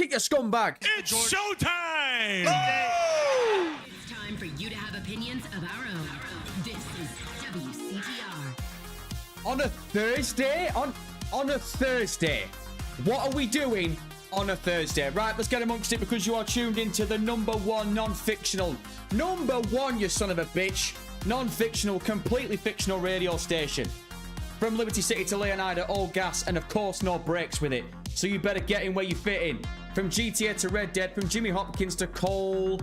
kick, you scumbag. It's showtime! Oh! It's time for you to have opinions of our own. This is WCTR. On a Thursday? On a Thursday. What are we doing on a Thursday? Right, let's get amongst it because you are tuned into the #1 non-fictional. #1, you son of a bitch. Non-fictional, completely fictional radio station. From Liberty City to Leonida, all gas, and of course no breaks with it. So you better get in where you fit in. From GTA to Red Dead, from Jimmy Hopkins to Cole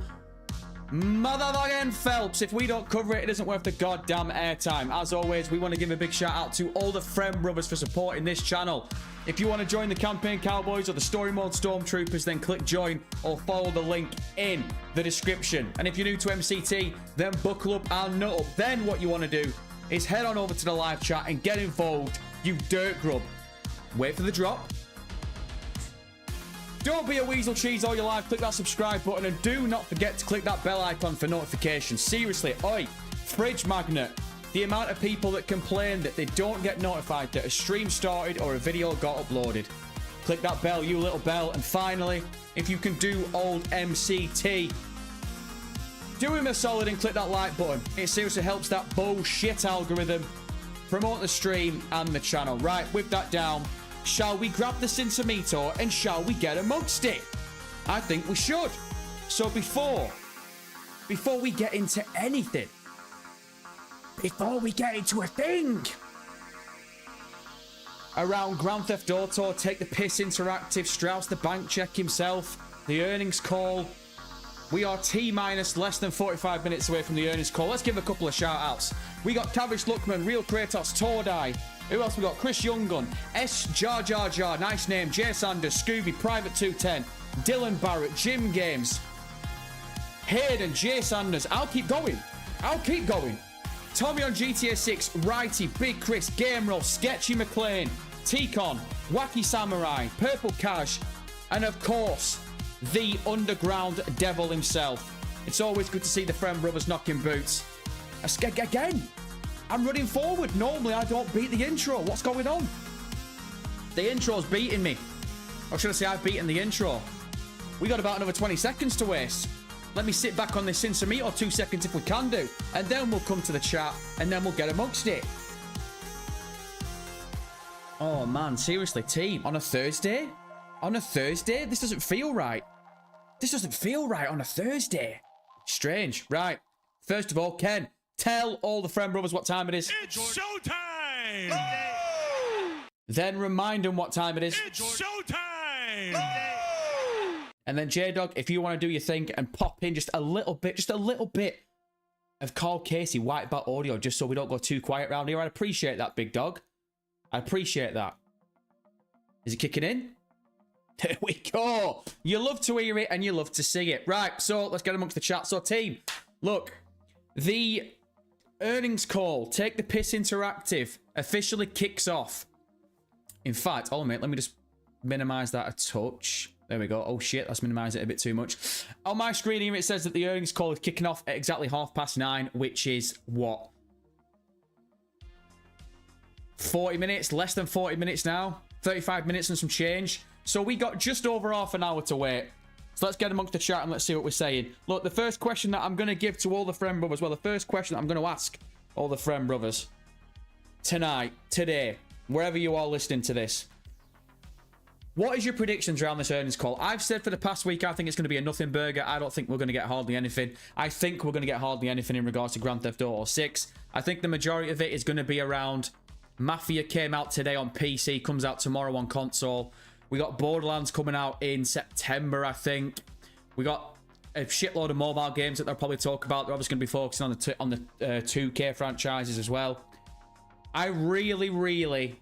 motherfucking Phelps. If we don't cover it, it isn't worth the goddamn airtime. As always, we want to give a big shout out to all the friend brothers for supporting this channel. If you want to join the Campaign Cowboys or the Story Mode Stormtroopers, then click join or follow the link in the description. And if you're new to MCT, then buckle up and nut up. Then what you want to do is head on over to the live chat and get involved, you dirt grub. Wait for the drop. Don't be a weasel cheese all your life. Click that subscribe button and do not forget to click that bell icon for notifications. Seriously, oi, fridge magnet. The amount of people that complain that they don't get notified that a stream started or a video got uploaded. Click that bell, you little bell. And finally, if you can do old MCT, do him a solid and click that like button. It seriously helps that bullshit algorithm promote the stream and the channel. Right, with that down, shall we grab the Cinsamito and shall we get amongst it? I think we should. So before we get into anything, before we get into a thing around Grand Theft Auto, Take the Piss Interactive, Strauss the bank check himself, the earnings call, we are T-minus less than 45 minutes away from the earnings call. Let's give a couple of shout-outs. We got Cavish Luckman, Real Kratos, Tordai. Who else we got? Chris Younggun, S. Jar Jar Jar, nice name, Jay Sanders, Scooby, Private 210, Dylan Barrett, Jim Games, Hayden, Jay Sanders. I'll keep going. Tommy on GTA 6, Righty, Big Chris, Game Roll, Sketchy McLean, T-Con, Wacky Samurai, Purple Cash, and of course, the Underground Devil himself. It's always good to see the friend brothers knocking boots. Again, I'm running forward. Normally, I don't beat the intro. What's going on? The intro's beating me. Or should I say I've beaten the intro? We got about another 20 seconds to waste. Let me sit back on this Cinsamito 2 seconds if we can do. And then we'll come to the chat. And then we'll get amongst it. Oh, man. Seriously, team. On a Thursday? On a Thursday? This doesn't feel right. This doesn't feel right on a Thursday. Strange. Right. First of all, Ken, tell all the friend brothers what time it is. It's showtime! Oh! Then remind them what time it is. It's showtime! Oh! And then J-Dog, if you want to do your thing and pop in just a little bit of Karl Casey whiteboard audio just so we don't go too quiet around here. I'd appreciate that, big dog. I appreciate that. Is it kicking in? There we go. You love to hear it and you love to see it. Right, so let's get amongst the chat. So, team, look, the earnings call, Take the Piss Interactive, officially kicks off. In fact, hold on a minute, let me just minimize that a touch. There we go. Oh shit, let's minimize it a bit too much. On my screen here, it says that the earnings call is kicking off at exactly 9:30, which is what? 40 minutes, less than 40 minutes now. 35 minutes and some change. So we got just over half an hour to wait. So let's get amongst the chat and let's see what we're saying. Look, the first question that I'm going to give to all the friend brothers, well, the first question that I'm going to ask all the friend brothers tonight, today, wherever you are listening to this. What is your predictions around this earnings call? I've said for the past week, I think it's going to be a nothing burger. I don't think we're going to get hardly anything. I think we're going to get hardly anything in regards to Grand Theft Auto 6. I think the majority of it is going to be around Mafia came out today on PC, comes out tomorrow on console. We got Borderlands coming out in September, I think. We got a shitload of mobile games that they'll probably talk about. They're obviously going to be focusing on the 2K franchises as well. I really,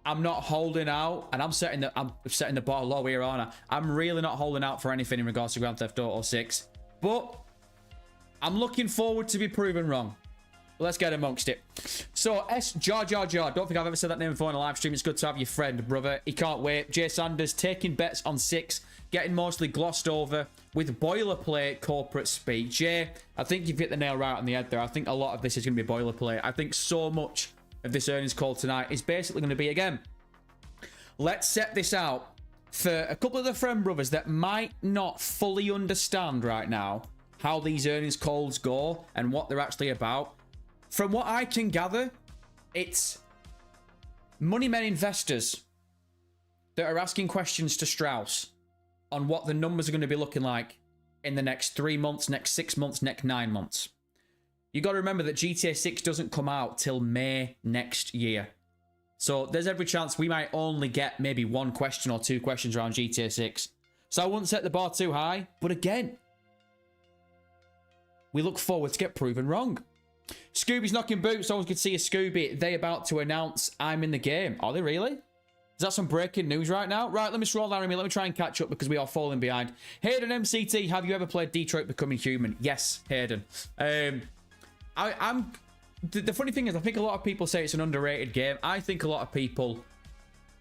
I'm not holding out, and I'm setting the bar low here, aren't I? I'm really not holding out for anything in regards to Grand Theft Auto 6, but I'm looking forward to be proven wrong. Let's get amongst it. So, S. Jar Jar Jar. Don't think I've ever said that name before in a live stream. It's good to have your friend, brother. He can't wait. Jay Sanders taking bets on 6. Getting mostly glossed over with boilerplate corporate speak. Jay, I think you've hit the nail right on the head there. I think a lot of this is going to be boilerplate. I think so much of this earnings call tonight is basically going to be, again, let's set this out for a couple of the friend brothers that might not fully understand right now how these earnings calls go and what they're actually about. From what I can gather, it's money men investors that are asking questions to Strauss on what the numbers are going to be looking like in the next 3 months, next 6 months, next 9 months. You got to remember that GTA 6 doesn't come out till May next year. So there's every chance we might only get maybe 1 question or 2 questions around GTA 6. So I wouldn't set the bar too high. But again, we look forward to get proven wrong. Scooby's knocking boots. Always good to see you, Scooby. They about to announce I'm in the game. Are they really? Is that some breaking news right now? Right, let me scroll down a minute. Let me try and catch up because we are falling behind. Hayden MCT, have you ever played Detroit Becoming Human? Yes, Hayden. The funny thing is, I think a lot of people say it's an underrated game. I think a lot of people...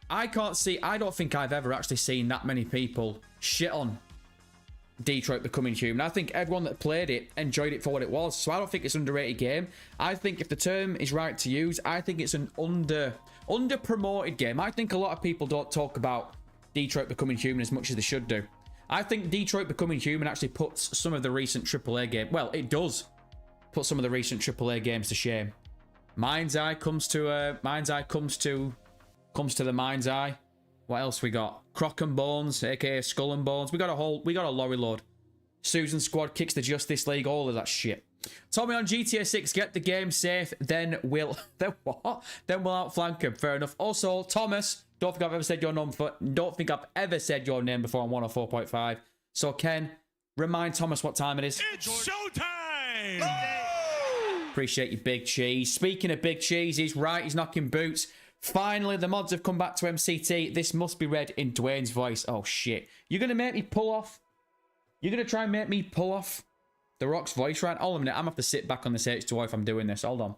I don't think I've ever actually seen that many people shit on Detroit Becoming Human. I think everyone that played it enjoyed it for what it was. So I don't think it's an underrated game. I think if the term is right to use, I think it's an under-promoted game. I think a lot of people don't talk about Detroit Becoming Human as much as they should do. I think Detroit Becoming Human actually puts some of the recent AAA games... Well, it does put some of the recent AAA games to shame. Mind's Eye comes to the Mind's Eye. What else we got? Croc and Bones, aka Skull and Bones. We got a lorry load. Susan Squad kicks the Justice League, all of that shit. Tommy on GTA 6, get the game safe, then we'll outflank him. Fair enough. Also, Thomas, don't think I've ever said your name before on 104.5. So Ken, remind Thomas what time it is. It's showtime! Appreciate you, Big Cheese. Speaking of Big Cheese, he's right, he's knocking boots. Finally, the mods have come back to MCT. This must be read in Dwayne's voice. Oh, shit. You're going to make me pull off? You're going to try and make me pull off The Rock's voice right? Hold on a minute. I'm going to have to sit back on this H2O if I'm doing this. Hold on.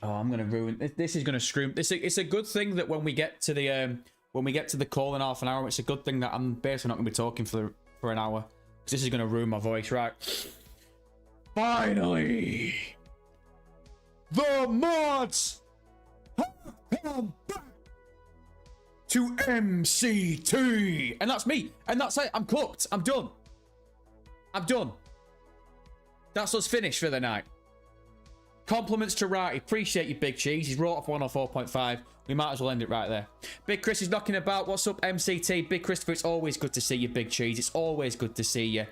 Oh, I'm going to ruin... This is going to scream... It's a good thing that when we get to the call in half an hour, it's a good thing that I'm basically not going to be talking for an hour. Because this is going to ruin my voice, right? Finally! The mods have come back to MCT. And that's me. And that's it. I'm cooked. I'm done. I'm done. That's us finished for the night. Compliments to Righty. Appreciate you, Big Cheese. He's wrote off 104.5. We might as well end it right there. Big Chris is knocking about. What's up, MCT? Big Christopher, it's always good to see you, Big Cheese. It's always good to see you.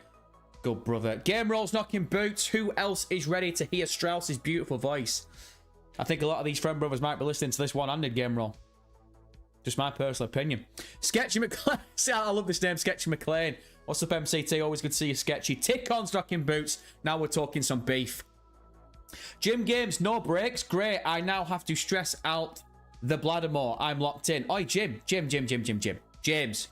Good brother. Game Rolls knocking boots. Who else is ready to hear Strauss's beautiful voice? I think a lot of these friend brothers might be listening to this one-handed Game Roll. Just my personal opinion. Sketchy McLean. See, I love this name, Sketchy McLean. What's up, MCT? Always good to see you, Sketchy. Tick-on's knocking boots. Now we're talking some beef. Jim Games, no breaks. Great. I now have to stress out the bladder more. I'm locked in. Oi, Jim. James.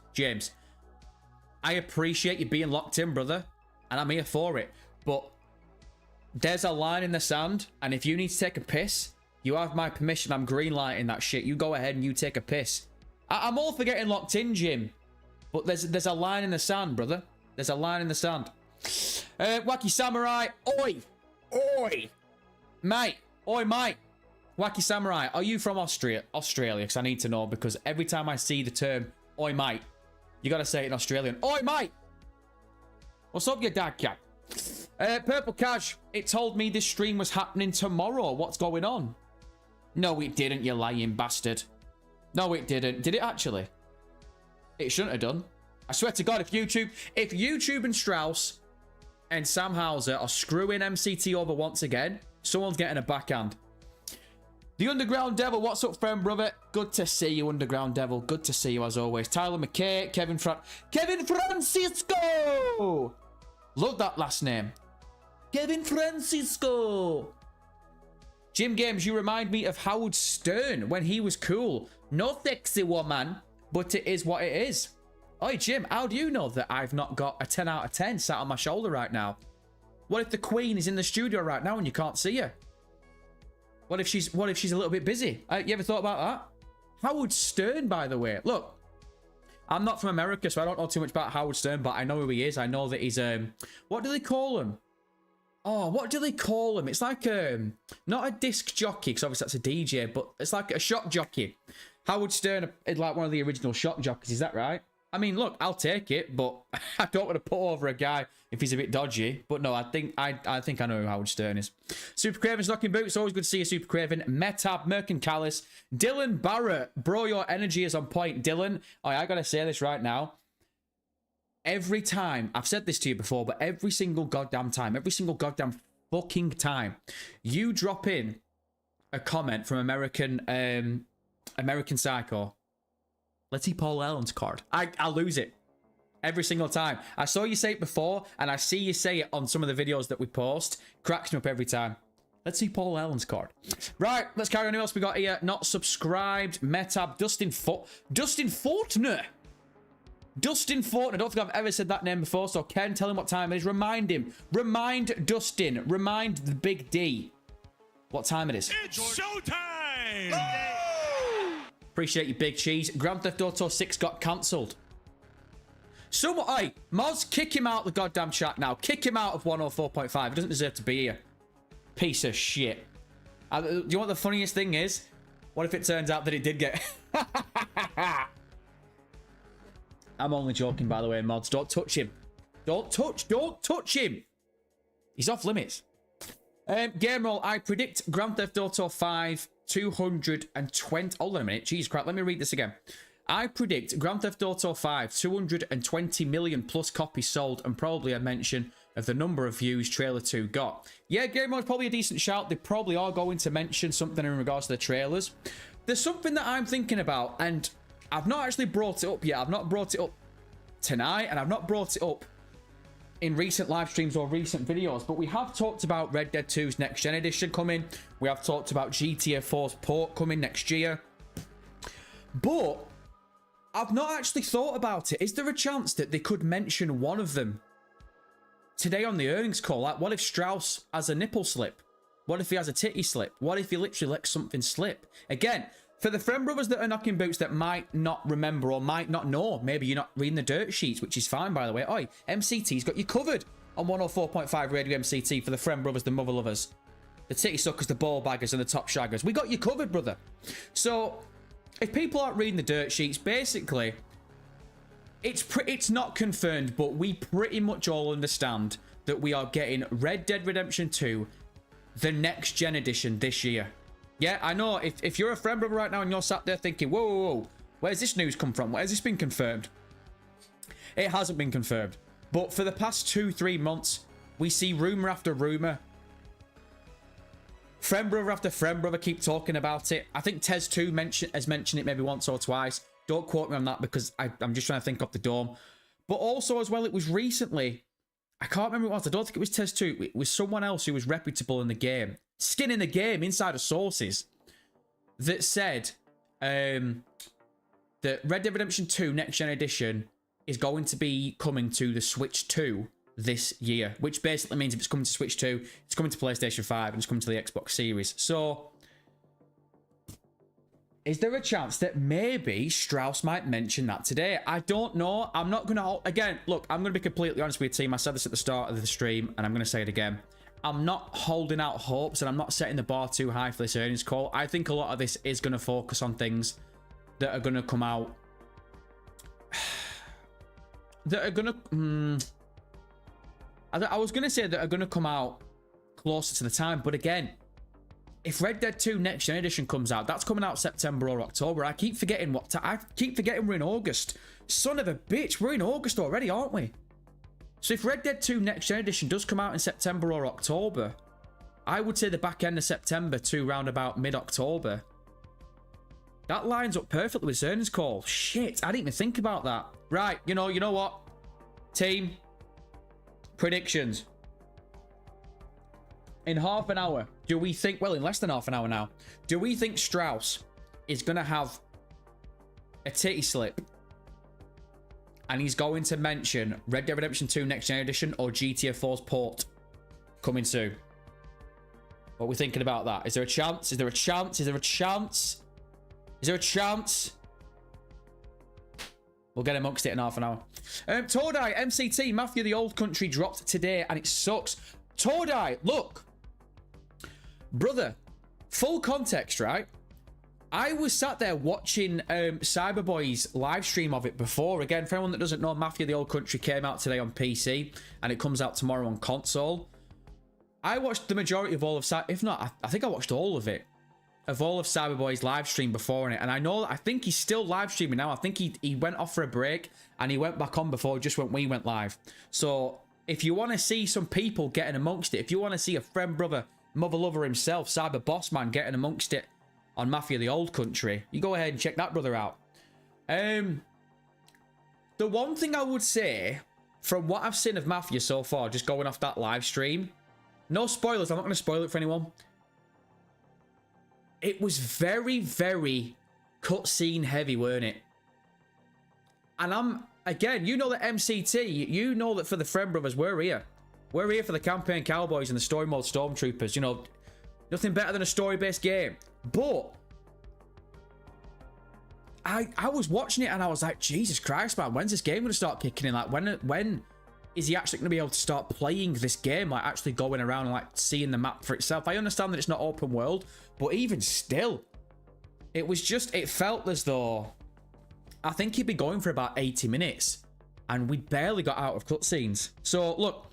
I appreciate you being locked in, brother. And I'm here for it. But there's a line in the sand. And if you need to take a piss, you have my permission. I'm green lighting that shit. You go ahead and you take a piss. I'm all for getting locked in, Jim. But there's a line in the sand, brother. There's a line in the sand. Wacky Samurai. Oi. Mate. Wacky Samurai. Are you from Australia? Because I need to know. Because every time I see the term, oi, mate, you got to say it in Australian. Oi, mate. What's up, you dad cat? Purple Cash, it told me this stream was happening tomorrow. What's going on? No, it didn't, you lying bastard. No, it didn't. Did it actually? It shouldn't have done. I swear to God, if YouTube and Strauss and Sam Hauser are screwing MCT over once again, someone's getting a backhand. The Underground Devil, what's up, friend, brother? Good to see you, Underground Devil. Good to see you, as always. Tyler McKay, Kevin Francisco! Love that last name. Kevin Francisco! Jim Games, you remind me of Howard Stern when he was cool. No sexy woman, but it is what it is. Oi, Jim, how do you know that I've not got a 10 out of 10 sat on my shoulder right now? What if the Queen is in the studio right now and you can't see her? What if she's a little bit busy? You ever thought about that? Howard Stern, by the way. Look, I'm not from America, so I don't know too much about Howard Stern, but I know who he is. I know that he's what do they call him? Oh, what do they call him? It's like not a disc jockey, because obviously that's a DJ, but it's like a shock jockey. Howard Stern is like one of the original shock jockeys, is that right? I mean, look, I'll take it, but I don't want to put over a guy if he's a bit dodgy. But no, I think I know who Howard Stern is. Super Craven's knocking boots. Always good to see you, Super Craven. Metab, Mercancalis, Dylan Barrett. Bro, your energy is on point. Dylan, oh, I gotta say this right now. Every time, I've said this to you before, but every single goddamn time, every single goddamn fucking time, you drop in a comment from American Psycho. Let's see Paul Allen's card. I lose it every single time. I saw you say it before, and I see you say it on some of the videos that we post. Cracks me up every time. Let's see Paul Allen's card. Right, let's carry on. Who else we got here? Not subscribed. Metab. Dustin Fortner. Dustin Fortner. I don't think I've ever said that name before, so Ken, tell him what time it is. Remind him. Remind Dustin. Remind the Big D what time it is. It's showtime! Appreciate you, Big Cheese. Grand Theft Auto 6 got cancelled. Someone, hey, Moz, kick him out of the goddamn chat now. Kick him out of 104.5. He doesn't deserve to be here. Piece of shit. Do you know what the funniest thing is? What if it turns out that it did get... I'm only joking, by the way, Mods. Don't touch him. Don't touch him. He's off limits. Game roll. I predict Grand Theft Auto 5 220. Hold on a minute. Jeez crap. Let me read this again. I predict Grand Theft Auto 5 220 million plus copies sold, and probably a mention of the number of views trailer 2 got. Yeah, Game roll is probably a decent shout. They probably are going to mention something in regards to the trailers. There's something that I'm thinking about, and I've not actually brought it up yet. I've not brought it up tonight, and I've not brought it up in recent live streams or recent videos, but we have talked about Red Dead 2's Next Gen Edition coming. We have talked about GTA 4's port coming next year. But I've not actually thought about it. Is there a chance that they could mention one of them today on the earnings call? Like, what if Strauss has a nipple slip? What if he has a titty slip? What if he literally lets something slip? Again, for the friend brothers that are knocking boots that might not remember or might not know, maybe you're not reading the dirt sheets, which is fine, by the way. Oi, MCT's got you covered on 104.5 Radio MCT for the friend brothers, the mother lovers, the titty suckers, the ball baggers, and the top shaggers. We got you covered, brother. So, if people aren't reading the dirt sheets, basically, it's not confirmed, but we pretty much all understand that we are getting Red Dead Redemption 2, the Next Gen Edition this year. Yeah, I know, if you're a friend brother right now and you're sat there thinking, whoa, whoa, whoa, where's this news come from? Where's this been confirmed? It hasn't been confirmed. But for the past 2-3 months, we see rumor after rumor. Friend brother after friend brother keep talking about it. I think Tez2 has mentioned it maybe once or twice. Don't quote me on that because I'm just trying to think off the dome. But also as well, it was recently, I can't remember who it was. I don't think it was Tez2. It was someone else who was reputable in the game. Skin in the game, insider sources, that said that Red Dead Redemption 2 Next Gen Edition is going to be coming to the Switch 2 this year, which basically means if it's coming to Switch 2, it's coming to PlayStation 5 and it's coming to the Xbox Series. So, is there a chance that maybe Strauss might mention that today? I don't know. I'm not going to... Again, look, I'm going to be completely honest with you, team. I said this at the start of the stream, and I'm going to say it again. I'm not holding out hopes, and I'm not setting the bar too high for this earnings call. I think a lot of this is going to focus on things that are going to come out... that are going to... I was going to say that are going to come out closer to the time, but again, if Red Dead 2 Next Gen Edition comes out, that's coming out September or October. I keep forgetting we're in August. Son of a bitch, we're in August already, aren't we? So if Red Dead 2 Next Gen Edition does come out in September or October, I would say the back end of September to round about mid-October. That lines up perfectly with earnings call. Shit, I didn't even think about that. Right, you know what? Team, predictions. In half an hour, do we think, well, in less than half an hour now, do we think Strauss is going to have a titty slip? And he's going to mention Red Dead Redemption 2 Next Gen Edition or GTA 4's port coming soon. What are we thinking about that? Is there a chance? Is there a chance? Is there a chance? Is there a chance? We'll get amongst it in half an hour. Tordai, MCT, Mafia, the old country dropped today and it sucks. Tordai, look. Brother, full context, right? I was sat there watching Cyberboy's live stream of it before. Again, for anyone that doesn't know, Mafia the Old Country came out today on PC and it comes out tomorrow on console. I watched the majority of all of if not, I think I watched all of it, of all of Cyberboy's live stream before in it. And I think he's still live streaming now. I think he went off for a break and he went back on before just when we went live. So if you want to see some people getting amongst it, if you want to see a friend, brother, mother lover himself, Cyber Boss Man getting amongst it on Mafia the Old Country, you go ahead and check that brother out. The one thing I would say from what I've seen of Mafia so far, just going off that live stream, no spoilers, I'm not going to spoil it for anyone. It was very, very cutscene heavy, weren't it? And again, you know that MCT, you know that for the Friend Brothers, we're here. We're here for the campaign cowboys and the story mode stormtroopers. You know, nothing better than a story-based game. But I was watching it and I was like, Jesus Christ, man, when's this game going to start kicking in? Like, when is he actually going to be able to start playing this game? Like, actually going around and, like, seeing the map for itself. I understand that it's not open world, but even still, it felt as though, I think he'd be going for about 80 minutes and we barely got out of cutscenes. So, look,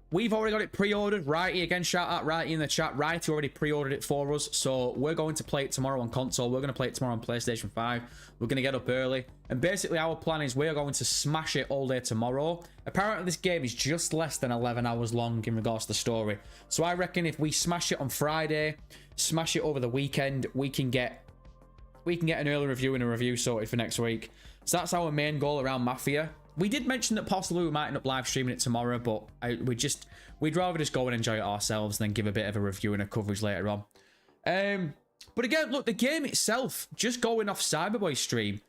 we've already got it pre-ordered. Righty, again, shout out Righty in the chat. Righty already pre-ordered it for us. So we're going to play it tomorrow on console. We're going to play it tomorrow on PlayStation 5. We're going to get up early. And basically our plan is we're going to smash it all day tomorrow. Apparently this game is just less than 11 hours long in regards to the story. So I reckon if we smash it on Friday, smash it over the weekend, we can get an early review and a review sorted for next week. So that's our main goal around Mafia. We did mention that possibly we might end up live streaming it tomorrow, but we'd rather just go and enjoy it ourselves than give a bit of a review and a coverage later on. But again, look, the game itself, just going off Cyberboy's stream,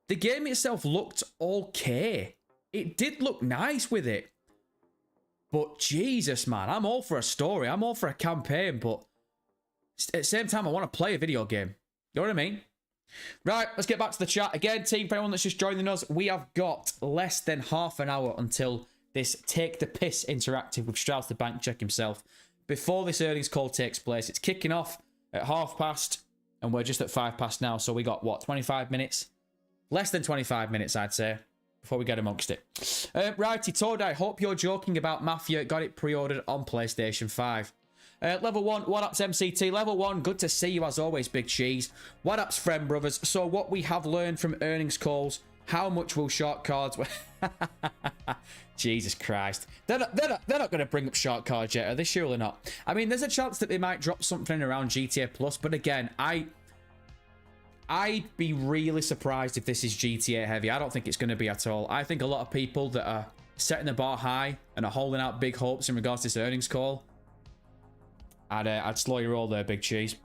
the game itself looked okay. It did look nice with it. But Jesus, man, I'm all for a story. I'm all for a campaign, but at the same time, I want to play a video game. You know what I mean? Right, let's get back to the chat. Again, team, for anyone that's just joining us, we have got less than half an hour until this Take the Piss interactive with Strauss the Bank Check himself. Before this earnings call takes place, it's kicking off at past, and we're just at 5 past now. So we got, what, 25 minutes? Less than 25 minutes, I'd say, before we get amongst it. Righty, Toad, I hope you're joking about Mafia. Got it pre-ordered on PlayStation 5. Level 1, what up's MCT? Level 1, good to see you as always, Big Cheese. What up's Friend Brothers? So what we have learned from earnings calls, how much will short cards... Jesus Christ. They're not going to bring up short cards yet, are they? Surely not. I mean, there's a chance that they might drop something around GTA Plus, but again, I'd be really surprised if this is GTA heavy. I don't think it's going to be at all. I think a lot of people that are setting the bar high and are holding out big hopes in regards to this earnings call, I'd slow your roll there, Big Cheese.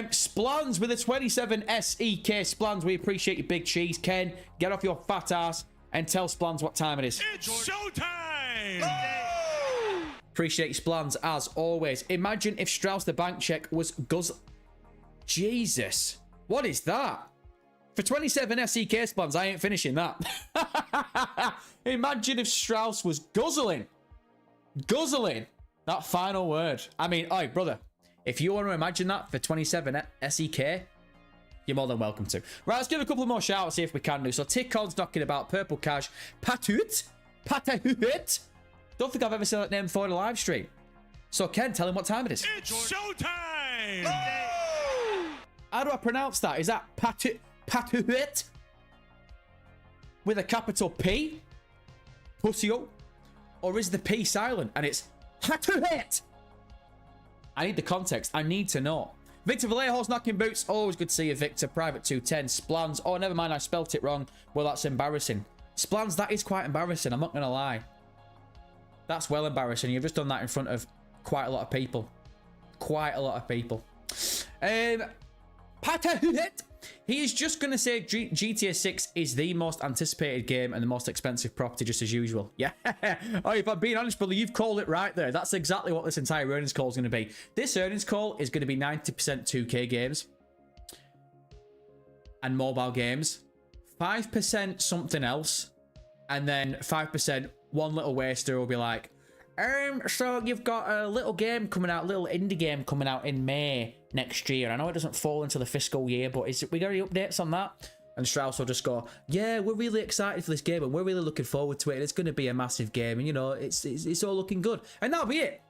Splans with a 27 SEK. Splans, we appreciate you, Big Cheese. Ken, get off your fat ass and tell Splans what time it is. It's showtime! Oh! Appreciate you, Splans, as always. Imagine if Strauss the Bank Check was Jesus. What is that? For 27 SEK, Splans, I ain't finishing that. Imagine if Strauss was guzzling. That final word. I mean, oi, brother, if you want to imagine that for 27 SEK, you're more than welcome to. Right, let's give a couple more shout outs, see if we can do. So, Tickon's knocking about, Purple Cash, Patut. Don't think I've ever said that name before in a live stream. So, Ken, tell him what time it is. It's showtime! Oh! How do I pronounce that? Is that Patut? With a capital P? Pussyo? Or is the P silent and it's Patut? I need the context. I need to know. Victor Vallejo's knocking boots. Always good to see you, Victor. Private 210. Splans. Oh, never mind. I spelt it wrong. Well, that's embarrassing. Splans, that is quite embarrassing. I'm not going to lie. That's well embarrassing. You've just done that in front of quite a lot of people. Quite a lot of people. Patahut. He is just going to say GTA 6 is the most anticipated game and the most expensive property, just as usual. Yeah. Oh, if I'm being honest, brother, you've called it right there. That's exactly what this entire earnings call is going to be. This earnings call is going to be 90% 2K games and mobile games, 5% something else, and then 5% one little waster will be like, so you've got a little game coming out, little indie game coming out in May. next year. I know it doesn't fall into the fiscal year, but we got any updates on that? And Strauss will just go, yeah, we're really excited for this game and we're really looking forward to it. And it's going to be a massive game. And, you know, it's all looking good. And that'll be it.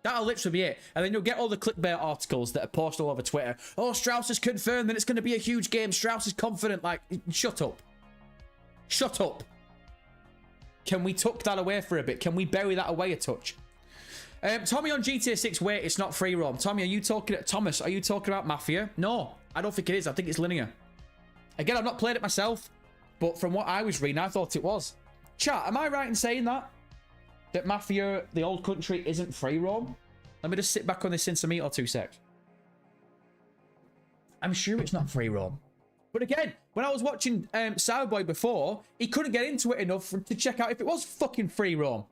That'll literally be it. And then you'll get all the clickbait articles that are posted all over Twitter. Oh, Strauss has confirmed that it's going to be a huge game. Strauss is confident. Like, shut up. Shut up. Can we tuck that away for a bit? Can we bury that away a touch? Tommy on GTA 6, wait, it's not free roam. Tommy, are you talking... Thomas, are you talking about Mafia? No, I don't think it is. I think it's linear. Again, I've not played it myself, but from what I was reading, I thought it was. Chat, am I right in saying that? That Mafia, the old country, isn't free roam? Let me just sit back on this in some meat or 2 secs. I'm sure it's not free roam. But again, when I was watching Cyberboy before, he couldn't get into it enough to check out if it was fucking free roam.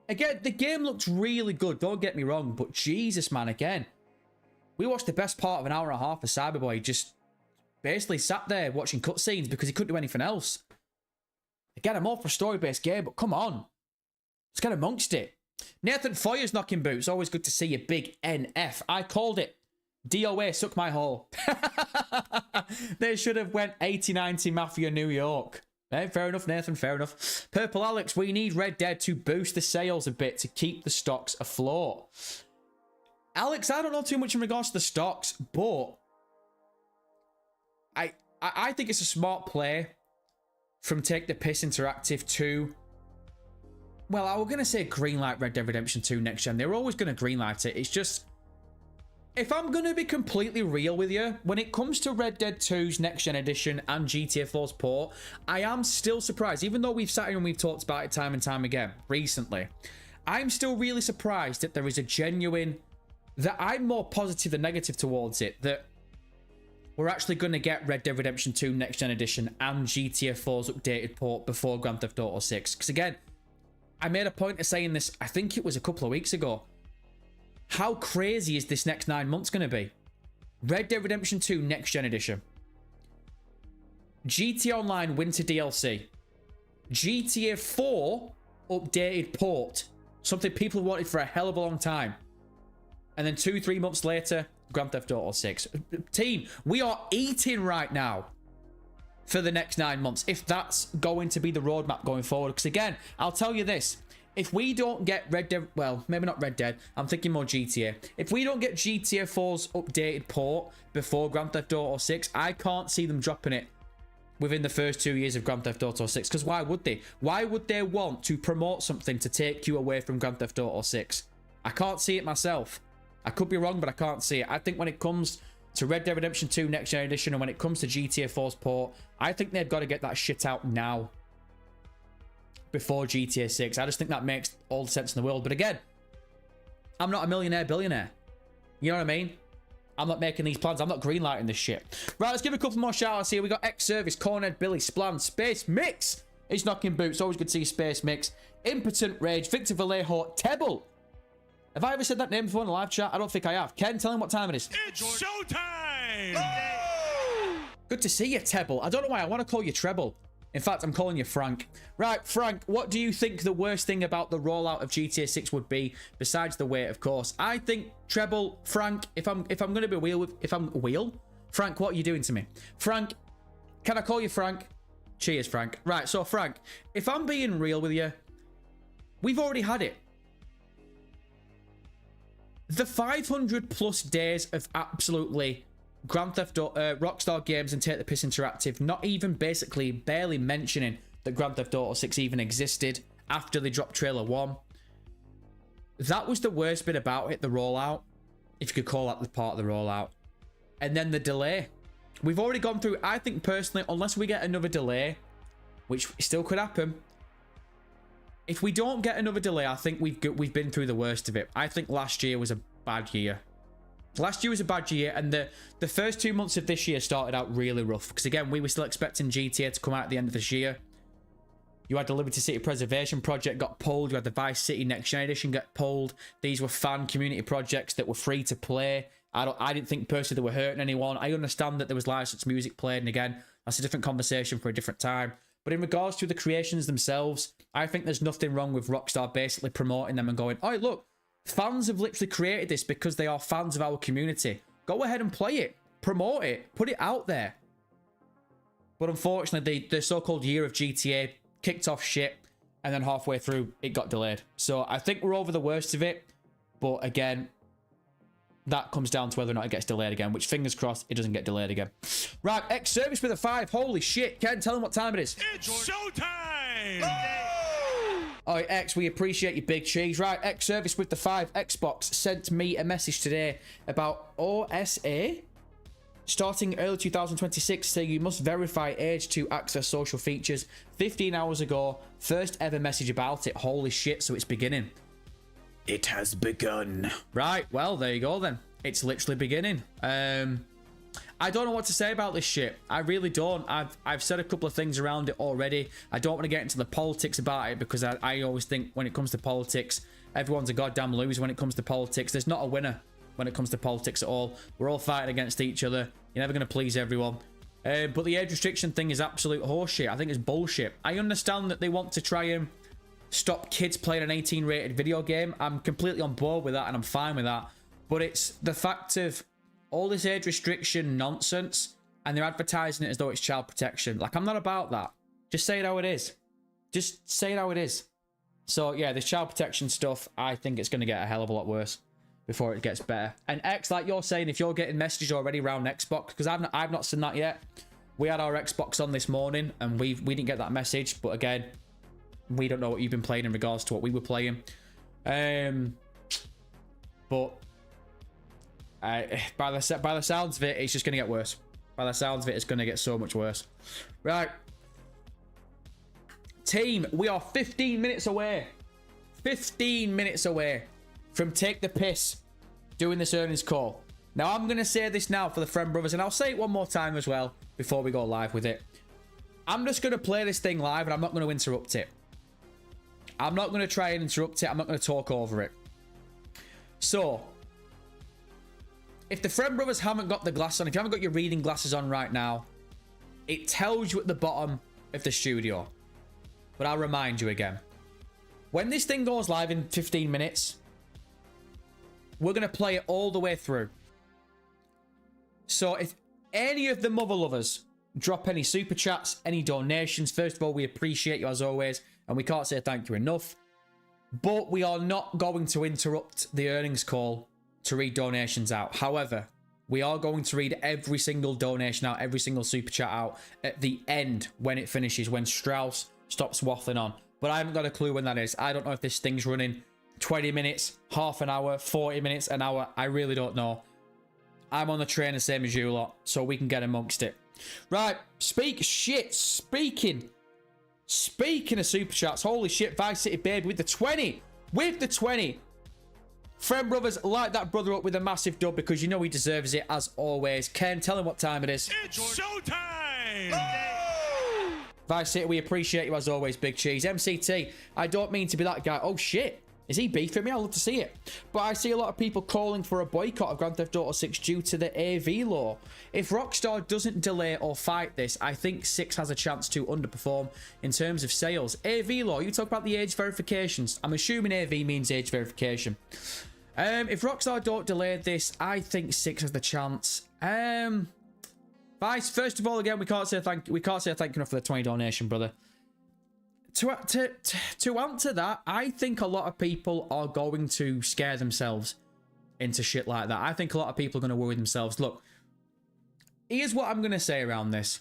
Again, the game looked really good, don't get me wrong, but Jesus, man, again. We watched the best part of an hour and a half of Cyberboy just basically sat there watching cutscenes because he couldn't do anything else. Again, I'm all for a story-based game, but come on. Let's get amongst it. Nathan Foyer's knocking boots. Always good to see you, big NF. I called it. DOA, suck my hole. They should have went 80-90 Mafia New York. Hey, fair enough, Nathan, fair enough. Purple Alex, we need Red Dead to boost the sales a bit to keep the stocks afloat. Alex, I don't know too much in regards to the stocks, but I think it's a smart play from Take the Piss Interactive to... Well, I was going to say greenlight Red Dead Redemption 2 next gen. They're always going to greenlight it. It's just... If I'm going to be completely real with you, when it comes to Red Dead 2's Next Gen Edition and GTA 4's port, I am still surprised, even though we've sat here and we've talked about it time and time again recently, I'm still really surprised that there is a genuine, that I'm more positive than negative towards it, that we're actually going to get Red Dead Redemption 2 Next Gen Edition and GTA 4's updated port before Grand Theft Auto 6. Because again, I made a point of saying this, I think it was a couple of weeks ago. How crazy is this next 9 months going to be? Red Dead Redemption 2 Next Gen Edition. GTA Online Winter DLC. GTA 4 updated port. Something people have wanted for a hell of a long time. And then 2-3 months later, Grand Theft Auto 6. Team, we are eating right now for the next 9 months, if that's going to be the roadmap going forward. Because again, I'll tell you this. If we don't get Red Dead, well, maybe not Red Dead, I'm thinking more GTA. If we don't get GTA 4's updated port before Grand Theft Auto 6, I can't see them dropping it within the first 2 years of Grand Theft Auto 6. Because why would they? Why would they want to promote something to take you away from Grand Theft Auto 6? I can't see it myself. I could be wrong, but I can't see it. I think when it comes to Red Dead Redemption 2 Next Gen Edition and when it comes to GTA 4's port, I think they've got to get that shit out now. Before GTA 6. I just think that makes all the sense in the world. But again, I'm not a millionaire billionaire. You know what I mean? I'm not making these plans. I'm not greenlighting this shit. Right, let's give a couple more shout-outs here. We got X-Service, Cornhead, Billy, Splan, Space Mix. He's knocking boots. Always good to see Space Mix. Impotent Rage, Victor Vallejo, Tebble. Have I ever said that name before in a live chat? I don't think I have. Ken, tell him what time it is. It's showtime! Oh! Good to see you, Tebble. I don't know why I want to call you Treble. In fact, I'm calling you Frank. Right, Frank, what do you think the worst thing about the rollout of GTA 6 would be, besides the wait, of course? I think Treble, Frank, if I'm going to be wheel, Frank, what are you doing to me? Frank, can I call you Frank? Cheers, Frank. Right, so Frank, if I'm being real with you, we've already had it. The 500 plus days of absolutely Grand Theft Auto, Rockstar Games and Take the Piss Interactive, not even basically barely mentioning that Grand Theft Auto 6 even existed after they dropped trailer 1. That was the worst bit about it, the rollout, if you could call that the part of the rollout. And then the delay. We've already gone through, I think personally, unless we get another delay, which still could happen. If we don't get another delay, I think we've been through the worst of it. I think last year was a bad year. Last year was a bad year, and the first 2 months of this year started out really rough. Because again, we were still expecting GTA to come out at the end of this year. You had the Liberty City Preservation Project got pulled. You had the Vice City Next Gen Edition get pulled. These were fan community projects that were free to play. I didn't think personally they were hurting anyone. I understand that there was licensed music played, and again, that's a different conversation for a different time. But in regards to the creations themselves, I think there's nothing wrong with Rockstar basically promoting them and going, oh, look, fans have literally created this because they are fans of our community. Go ahead and play it. Promote it. Put it out there. But unfortunately, the so-called year of GTA kicked off shit, and then halfway through, it got delayed. So I think we're over the worst of it. But again, that comes down to whether or not it gets delayed again, which, fingers crossed, it doesn't get delayed again. Right, X service with a 5. Holy shit. Ken, tell him what time it is. It's showtime! All right, X, we appreciate you, big cheese. Right, X service with the 5. Xbox sent me a message today about OSA starting early 2026, saying you must verify age to access social features. 15 hours ago, first ever message about it. Holy shit, so it's beginning. It has begun. Right, well, there you go then. It's literally beginning. I don't know what to say about this shit. I really don't. I've said a couple of things around it already. I don't want to get into the politics about it, because I always think when it comes to politics, everyone's a goddamn loser when it comes to politics. There's not a winner when it comes to politics at all. We're all fighting against each other. You're never going to please everyone. But the age restriction thing is absolute horseshit. I think it's bullshit. I understand that they want to try and stop kids playing an 18 rated video game. I'm completely on board with that, and I'm fine with that. But it's the fact of all this age restriction nonsense, and they're advertising it as though it's child protection. Like, I'm not about that. Just say it how it is. Just say it how it is. So yeah, this child protection stuff, I think it's going to get a hell of a lot worse before it gets better. And X, like you're saying, if you're getting messages already around Xbox, because I've not seen that yet. We had our Xbox on this morning, and we didn't get that message. But again, we don't know what you've been playing in regards to what we were playing. But by the sounds of it, it's just going to get worse. By the sounds of it, it's going to get so much worse. Right. Team, we are 15 minutes away. 15 minutes away from Take the Piss doing this earnings call. Now, I'm going to say this now for the Friend Brothers, and I'll say it one more time as well before we go live with it. I'm just going to play this thing live, and I'm not going to interrupt it. I'm not going to try and interrupt it. I'm not going to talk over it. So, if the Friend Brothers haven't got the glass on, if you haven't got your reading glasses on right now, it tells you at the bottom of the studio. But I'll remind you again. When this thing goes live in 15 minutes, we're going to play it all the way through. So if any of the mother lovers drop any super chats, any donations, first of all, we appreciate you as always, and we can't say thank you enough. But we are not going to interrupt the earnings call to read donations out. However, we are going to read every single donation out, every single super chat out at the end when it finishes, when Strauss stops waffling on. But I haven't got a clue when that is. I don't know if this thing's running 20 minutes, half an hour, 40 minutes, an hour. I really don't know. I'm on the train the same as you lot, so we can get amongst it. Right, speaking of super chats, holy shit, Vice City Baby with the 20. With the 20. Friend Brothers, light that brother up with a massive dub, because you know he deserves it as always. Ken, tell him what time it is. It's showtime! Vice City, we appreciate you as always, big cheese. MCT, I don't mean to be that guy. Oh shit, is he beefing me? I'd love to see it. But I see a lot of people calling for a boycott of Grand Theft Auto 6 due to the AV law. If Rockstar doesn't delay or fight this, I think 6 has a chance to underperform in terms of sales. AV law, you talk about the age verifications. I'm assuming AV means age verification. If Rockstar don't delay this, I think 6 has the chance. Vice, first of all, again, we can't say thank you enough for the 20 donation, brother. To answer that, I think a lot of people are going to scare themselves into shit like that. I think a lot of people are going to worry themselves. Look, here's what I'm going to say around this.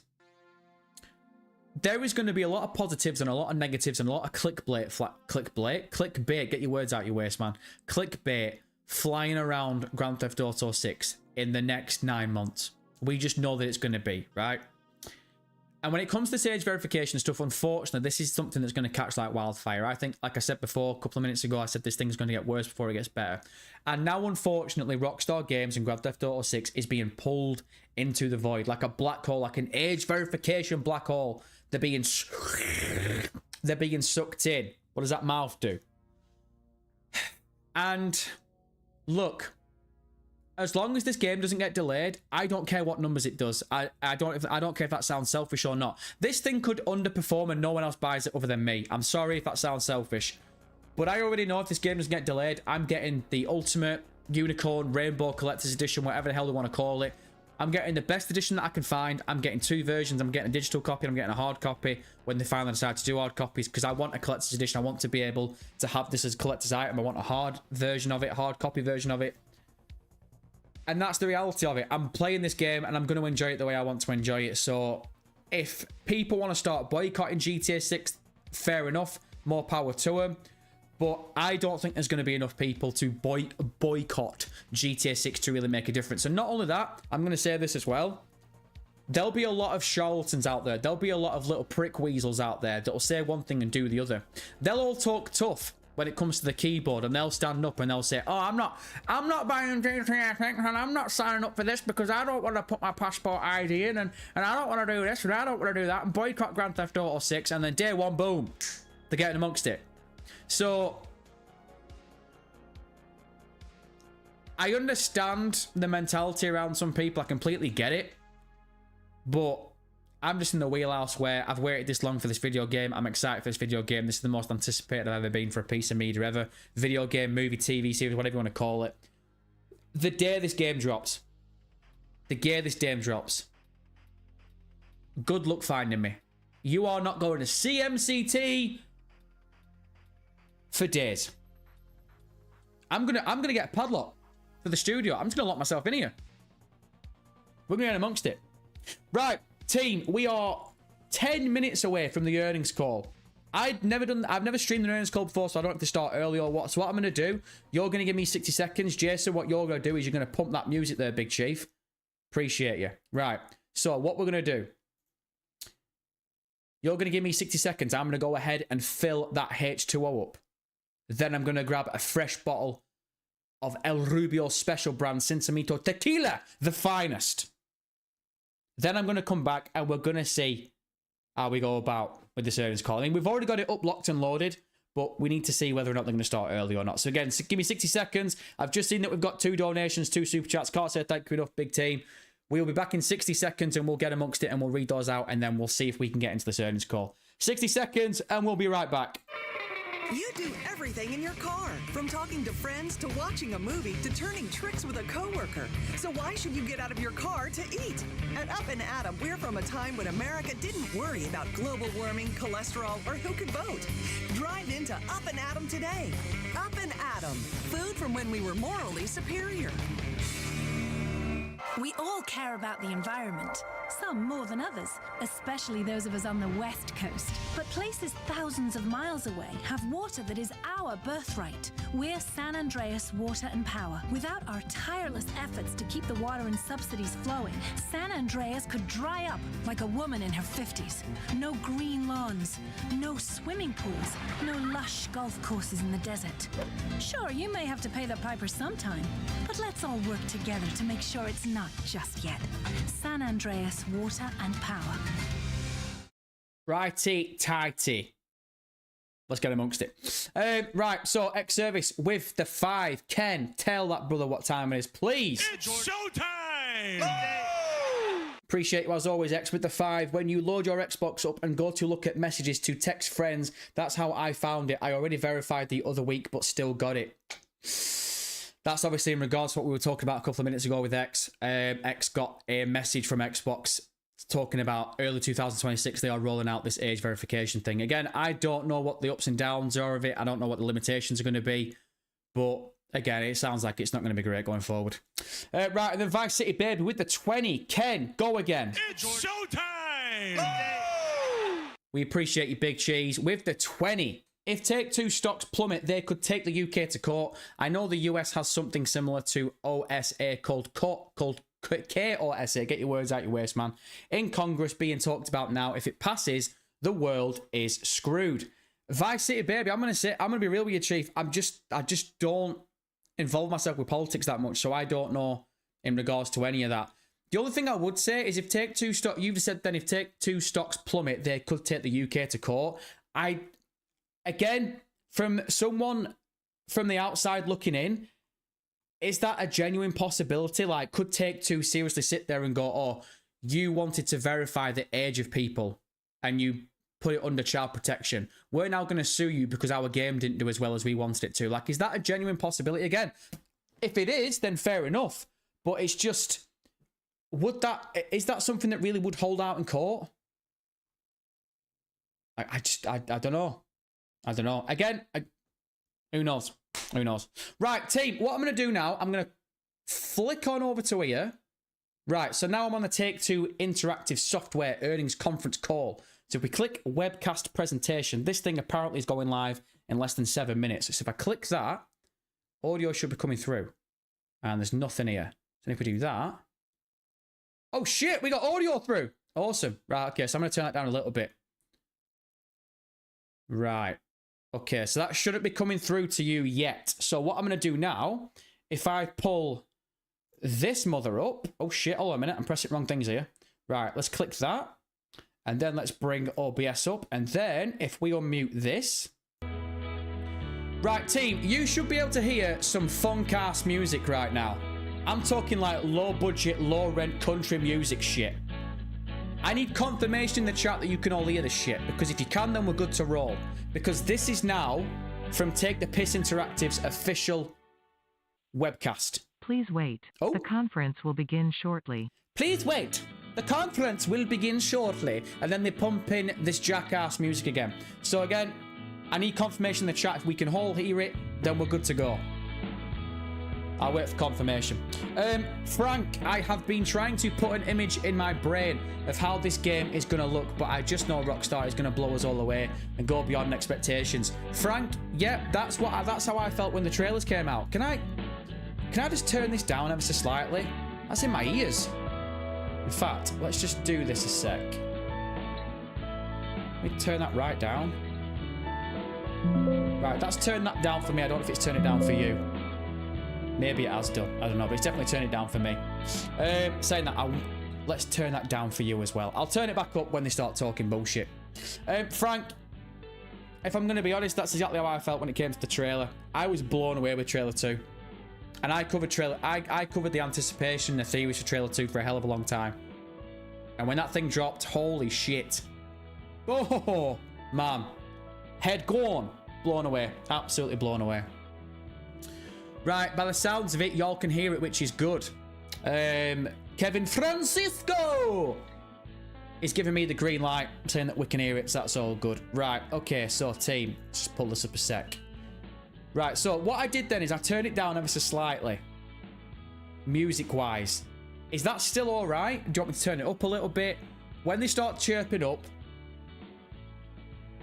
There is going to be a lot of positives and a lot of negatives and a lot of clickbait, get your words out your waist, man. Clickbait flying around Grand Theft Auto 6 in the next 9 months. We just know that it's going to be, right? And when it comes to age verification stuff, unfortunately, this is something that's going to catch like wildfire. I think, like I said before, a couple of minutes ago, I said this thing's going to get worse before it gets better. And now, unfortunately, Rockstar Games and Grand Theft Auto 6 is being pulled into the void like a black hole, like an age verification black hole. They're being sucked in. What does that mouth do? And look, as long as this game doesn't get delayed, I don't care what numbers it does. I don't care if that sounds selfish or not. This thing could underperform and no one else buys it other than me. I'm sorry if that sounds selfish. But I already know if this game doesn't get delayed, I'm getting the ultimate unicorn, rainbow collector's edition, whatever the hell they want to call it. I'm getting the best edition that I can find. I'm getting 2 versions. I'm getting a digital copy and I'm getting a hard copy when they finally decide to do hard copies, because I want a collector's edition. I want to be able to have this as a collector's item. I want a hard version of it, hard copy version of it. And that's the reality of it. I'm playing this game and I'm going to enjoy it the way I want to enjoy it. So if people want to start boycotting GTA 6, fair enough. More power to them. But I don't think there's going to be enough people to boycott GTA 6 to really make a difference. And not only that, I'm going to say this as well. There'll be a lot of charlatans out there. There'll be a lot of little prick weasels out there that'll say one thing and do the other. They'll all talk tough when it comes to the keyboard, and they'll stand up and they'll say, oh, I'm not buying GTA 6 and I'm not signing up for this because I don't want to put my passport ID in and I don't want to do this and I don't want to do that and boycott Grand Theft Auto 6, and then day one, boom, they're getting amongst it. So I understand the mentality around some people. I completely get it. But I'm just in the wheelhouse where I've waited this long for this video game. I'm excited for this video game. This is the most anticipated I've ever been for a piece of media ever. Video game, movie, TV series, whatever you want to call it. The day this game drops. The day this game drops. Good luck finding me. You are not going to see MCT for days. I'm gonna get a padlock for the studio. I'm just gonna lock myself in here. We're gonna get amongst it. Right, team, we are 10 minutes away from the earnings call. I've never streamed an earnings call before, so I don't have to start early or what. So what I'm gonna do, you're gonna give me 60 seconds. Jason, what you're gonna do is you're gonna pump that music there, Big Chief. Appreciate you. Right, so what we're gonna do, you're gonna give me 60 seconds. I'm gonna go ahead and fill that H2O up. Then I'm going to grab a fresh bottle of El Rubio Special Brand Sinsamito Tequila, the finest. Then I'm going to come back and we're going to see how we go about with this earnings call. I mean, we've already got it up, locked and loaded, but we need to see whether or not they're going to start early or not. So again, give me 60 seconds. I've just seen that we've got 2 donations, 2 super chats. Can't say thank you enough, big team. We'll be back in 60 seconds and we'll get amongst it and we'll read those out and then we'll see if we can get into this earnings call. 60 seconds and we'll be right back. You do everything in your car, from talking to friends to watching a movie to turning tricks with a coworker. So why should you get out of your car to eat? At Up and Atom, we're from a time when America didn't worry about global warming, cholesterol, or who could vote. Drive into Up and Atom today. Up and Atom, food from when we were morally superior. We all care about the environment, some more than others, especially those of us on the West Coast. But places thousands of miles away have water that is our birthright. We're San Andreas Water and Power. Without our tireless efforts to keep the water and subsidies flowing, San Andreas could dry up like a woman in her 50s. No green lawns, no swimming pools, no lush golf courses in the desert. Sure, you may have to pay the piper sometime, but let's all work together to make sure it's not just yet. San Andreas Water and Power. Righty tighty. Let's get amongst it. Right, so X-Service with the 5. Ken, tell that brother what time it is, please. It's showtime! Appreciate you as always, X, with the 5. When you load your Xbox up and go to look at messages to text friends, that's how I found it. I already verified the other week, but still got it. That's obviously in regards to what we were talking about a couple of minutes ago with X. X got a message from Xbox talking about early 2026, they are rolling out this age verification thing. Again, I don't know what the ups and downs are of it. I don't know what the limitations are going to be. But again, it sounds like it's not going to be great going forward. Right, and then Vice City Baby with the 20. Ken, go again. It's showtime! We appreciate you, Big Cheese. With the 20. If Take-Two stocks plummet, they could take the UK to court. I know the US has something similar to OSA called KOSA. Get your words out your waist, man. In Congress being talked about now. If it passes, the world is screwed. Vice City Baby, I'm gonna be real with you, Chief. I just don't involve myself with politics that much, so I don't know in regards to any of that. The other thing I would say is if Take-Two stock, you've said then if Take-Two stocks plummet, they could take the UK to court. Again, from someone from the outside looking in, is that a genuine possibility? Like, could Take-Two seriously sit there and go, oh, you wanted to verify the age of people and you put it under child protection. We're now going to sue you because our game didn't do as well as we wanted it to. Like, is that a genuine possibility? Again, If it is, then fair enough. But it's just, is that something that really would hold out in court? I don't know. I don't know. Again, who knows? Who knows? Right, team, what I'm going to do now, I'm going to flick on over to here. Right, so now I'm on the Take-Two Interactive Software Earnings Conference Call. So if we click Webcast Presentation, this thing apparently is going live in less than 7 minutes. So if I click that, audio should be coming through. And there's nothing here. So if we do that... Oh shit, we got audio through. Awesome. Right, okay, so I'm going to turn that down a little bit. Right. Okay, so that shouldn't be coming through to you yet. So what I'm going to do now, if I pull this mother up... Oh shit, hold on a minute, I'm pressing wrong things here. Right, let's click that. And then let's bring OBS up. And then if we unmute this... Right, team, you should be able to hear some funk-ass music right now. I'm talking like low-budget, low-rent country music shit. I need confirmation in the chat that you can all hear this shit, because if you can, then we're good to roll. Because this is now from Take the Piss Interactive's official webcast. Please wait. Oh. The conference will begin shortly. Please wait. The conference will begin shortly. And then they pump in this jackass music again. So again, I need confirmation in the chat. If we can all hear it, then we're good to go. I'll wait for confirmation. Frank, I have been trying to put an image in my brain of how this game is going to look, but I just know Rockstar is going to blow us all away and go beyond expectations. Frank, yeah, that's how I felt when the trailers came out. Can I just turn this down ever so slightly? That's in my ears. In fact, let's just do this a sec. Let me turn that right down. Right, that's turned that down for me. I don't know if it's turned it down for you. Maybe it has done. I don't know, but it's definitely turned it down for me. Saying that, let's turn that down for you as well. I'll turn it back up when they start talking bullshit. Frank, if I'm going to be honest, that's exactly how I felt when it came to the trailer. I was blown away with trailer 2. And I covered the anticipation and the theories for trailer 2 for a hell of a long time. And when that thing dropped, holy shit. Oh, man. Head gone. Blown away. Absolutely blown away. Right, by the sounds of it, y'all can hear it, which is good. Kevin Francisco is giving me the green light, saying that we can hear it, so that's all good. Right, okay, so team, just pull this up a sec. Right, so what I did then is I turned it down ever so slightly, music-wise. Is that still all right? Do you want me to turn it up a little bit? When they start chirping up,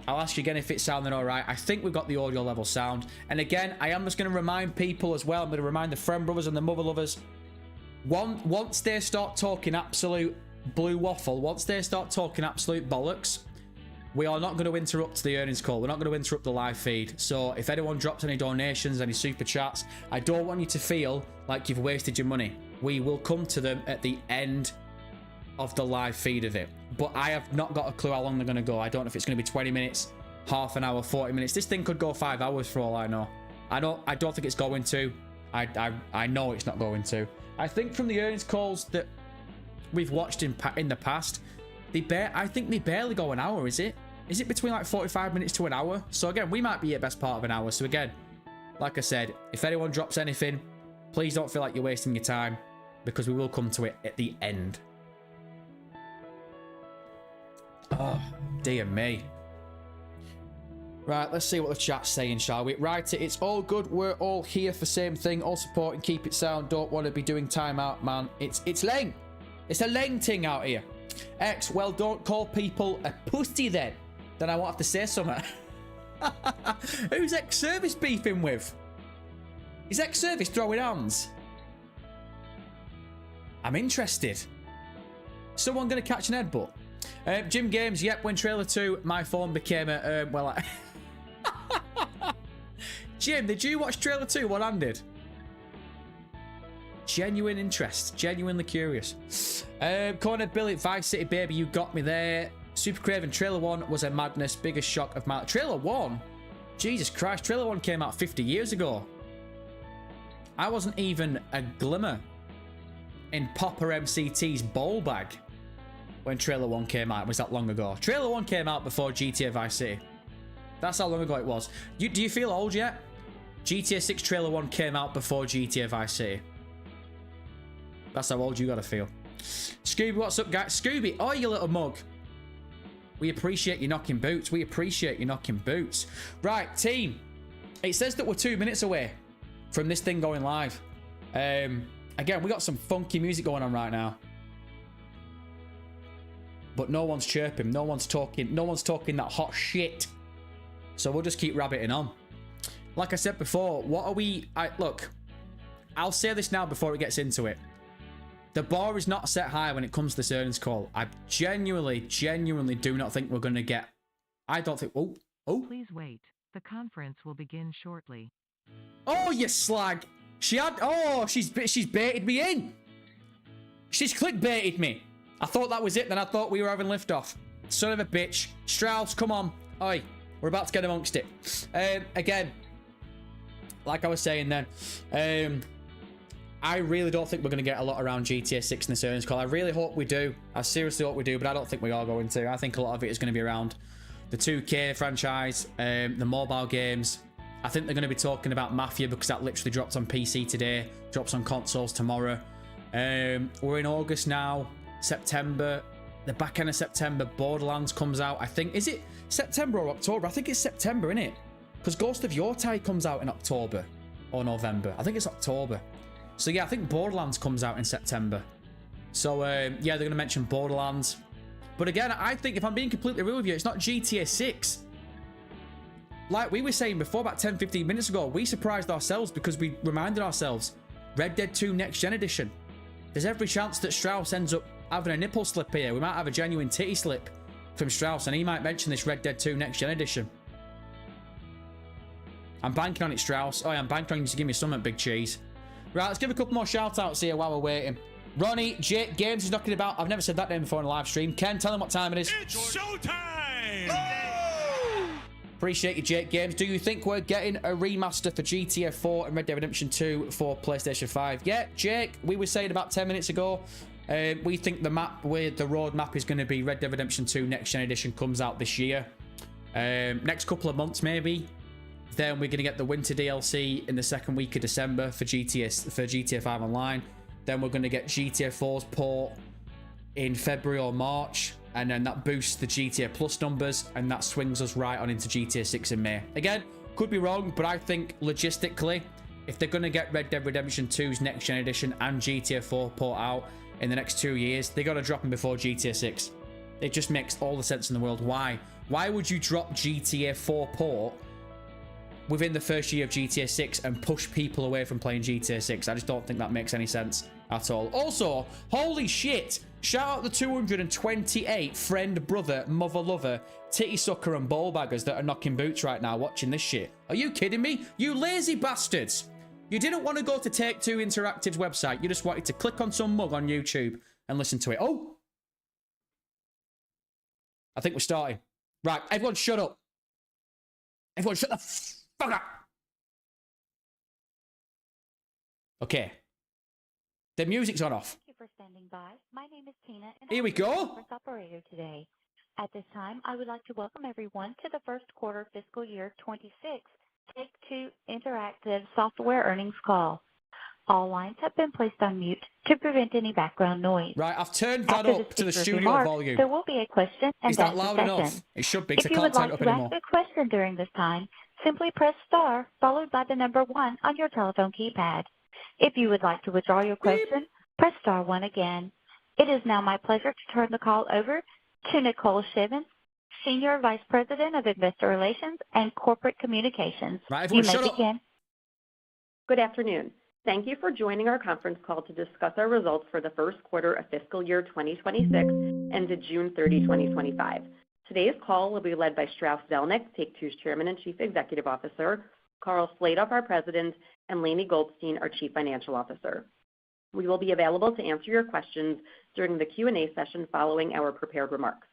I'll ask you again if it's sounding all right. I think we've got the audio level sound. And again, I am just going to remind people as well. I'm going to remind the friend brothers and the mother lovers. Once they start talking absolute blue waffle, once they start talking absolute bollocks, we are not going to interrupt the earnings call. We're not going to interrupt the live feed. So if anyone drops any donations, any super chats, I don't want you to feel like you've wasted your money. We will come to them at the end of the live feed of it. But I have not got a clue how long they're going to go. I don't know if it's going to be 20 minutes, half an hour, 40 minutes. This thing could go 5 hours for all I know. I don't think it's going to. I know it's not going to. I think from the earnings calls that we've watched in the past, I think they barely go an hour, is it? Is it between like 45 minutes to an hour? So again, we might be at best part of an hour. So again, like I said, if anyone drops anything, please don't feel like you're wasting your time, because we will come to it at the end. Oh, dear me. Right, let's see what the chat's saying, shall we? Right, it's all good. We're all here for same thing. All support and keep it sound. Don't want to be doing timeout, man. It's lame. It's a lame thing out here. X, well, don't call people a pussy then. Then I won't have to say something. Who's ex-service beefing with? Is ex-service throwing hands? I'm interested. Someone going to catch an headbutt? Jim Games, yep, when trailer 2, my phone became a, Jim, did you watch trailer 2 one-handed? Genuine interest, genuinely curious. Cornered Billy, Vice City Baby, you got me there. Super Craven, trailer 1 was a madness, biggest shock of my... Trailer 1? Jesus Christ, trailer 1 came out 50 years ago. I wasn't even a glimmer in Popper MCT's bowl bag when trailer 1 came out. It was that long ago. Trailer 1 came out before GTA Vice City. That's how long ago it was. Do you feel old yet? GTA 6 Trailer 1 came out before GTA Vice City. That's how old you gotta feel. Scooby, what's up, guys? Scooby, oh, you little mug. We appreciate you knocking boots. We appreciate you knocking boots. Right, team. It says that we're 2 minutes away from this thing going live. Again, we got some funky music going on right now. But no one's chirping. No one's talking. No one's talking that hot shit. So we'll just keep rabbiting on. Like I said before, what are we... Look, I'll say this now before it gets into it. The bar is not set high when it comes to this earnings call. I genuinely do not think we're going to get... I don't think... Oh. Please wait. The conference will begin shortly. Oh, you slag. She had... Oh, she's baited me in. She's clickbaited me. I thought that was it. Then I thought we were having liftoff. Son of a bitch. Strauss, come on. Oi. We're about to get amongst it. Again, like I was saying then, I really don't think we're going to get a lot around GTA 6 in this earnings call. I really hope we do. I seriously hope we do, but I don't think we are going to. I think a lot of it is going to be around the 2K franchise, the mobile games. I think they're going to be talking about Mafia because that literally dropped on PC today, drops on consoles tomorrow. We're in August now, September. The back end of September, Borderlands comes out. I think, is it September or October? I think it's September, isn't it? Because Ghost of Yortai comes out in October or November. I think it's October. So yeah, I think Borderlands comes out in September. So yeah, they're going to mention Borderlands. But again, I think if I'm being completely real with you, it's not GTA 6. Like we were saying before, about 10-15 minutes ago, we surprised ourselves because we reminded ourselves, Red Dead 2 Next Gen Edition. There's every chance that Strauss ends up having a nipple slip here. We might have a genuine titty slip from Strauss, and he might mention this Red Dead 2 Next Gen Edition. I'm banking on it, Strauss. Oh, yeah, I'm banking on you to give me something, Big Cheese. Right, let's give a couple more shout-outs here while we're waiting. Ronnie, Jake, Games is knocking about. I've never said that name before in a live stream. Ken, tell him what time it is. It's showtime! Appreciate you, Jake Games. Do you think we're getting a remaster for GTA 4 and Red Dead Redemption 2 for PlayStation 5? Yeah, Jake, we were saying about 10 minutes ago, we think the map with the road map is going to be Red Dead Redemption 2 Next Gen Edition comes out this year. Next couple of months, maybe. Then we're going to get the winter DLC in the second week of December for GTA 5 Online. Then we're going to get GTA 4's port in February or March. And then that boosts the GTA Plus numbers. And that swings us right on into GTA 6 in May. Again, could be wrong, but I think logistically, if they're going to get Red Dead Redemption 2's Next Gen Edition and GTA 4 port out in the next 2 years, they got to drop them before GTA 6. It just makes all the sense in the world. Why? Why would you drop GTA 4 port within the first year of GTA 6 and push people away from playing GTA 6? I just don't think that makes any sense at all. Also, holy shit, shout out the 228 friend, brother, mother lover, titty sucker and ball baggers that are knocking boots right now watching this shit. Are you kidding me? You lazy bastards. You didn't want to go to Take-Two Interactive's website. You just wanted to click on some mug on YouTube and listen to it. Oh, I think we're starting. Right, everyone shut up. Everyone shut the fuck up. Okay. The music's on off. Thank you for standing by. My name is Tina, and Here we I'm your go. conference operator today. At this time, I would like to welcome everyone to the first quarter fiscal year 26 Take-Two Interactive Software earnings call. All lines have been placed on mute to prevent any background noise. Right, I've turned that After up to the speaker's studio remarks, volume. There will be a question and Is that answer loud session. enough? It should be, because If I you would can't turn like it to up anymore. ask a question during this time, simply press star followed by the number 1 on your telephone keypad. If you would like to withdraw your question, press star 1 again. It is now my pleasure to turn the call over to Nicole Shivens, Senior Vice President of Investor Relations and Corporate Communications. Right, You everyone may shut up. begin. Good afternoon. Thank you for joining our conference call to discuss our results for the first quarter of fiscal year 2026 ended June 30, 2025. Today's call will be led by Strauss Zelnick, Take-Two's Chairman and Chief Executive Officer, Karl Slatoff, our President, and Lainie Goldstein, our Chief Financial Officer. We will be available to answer your questions during the Q&A session following our prepared remarks.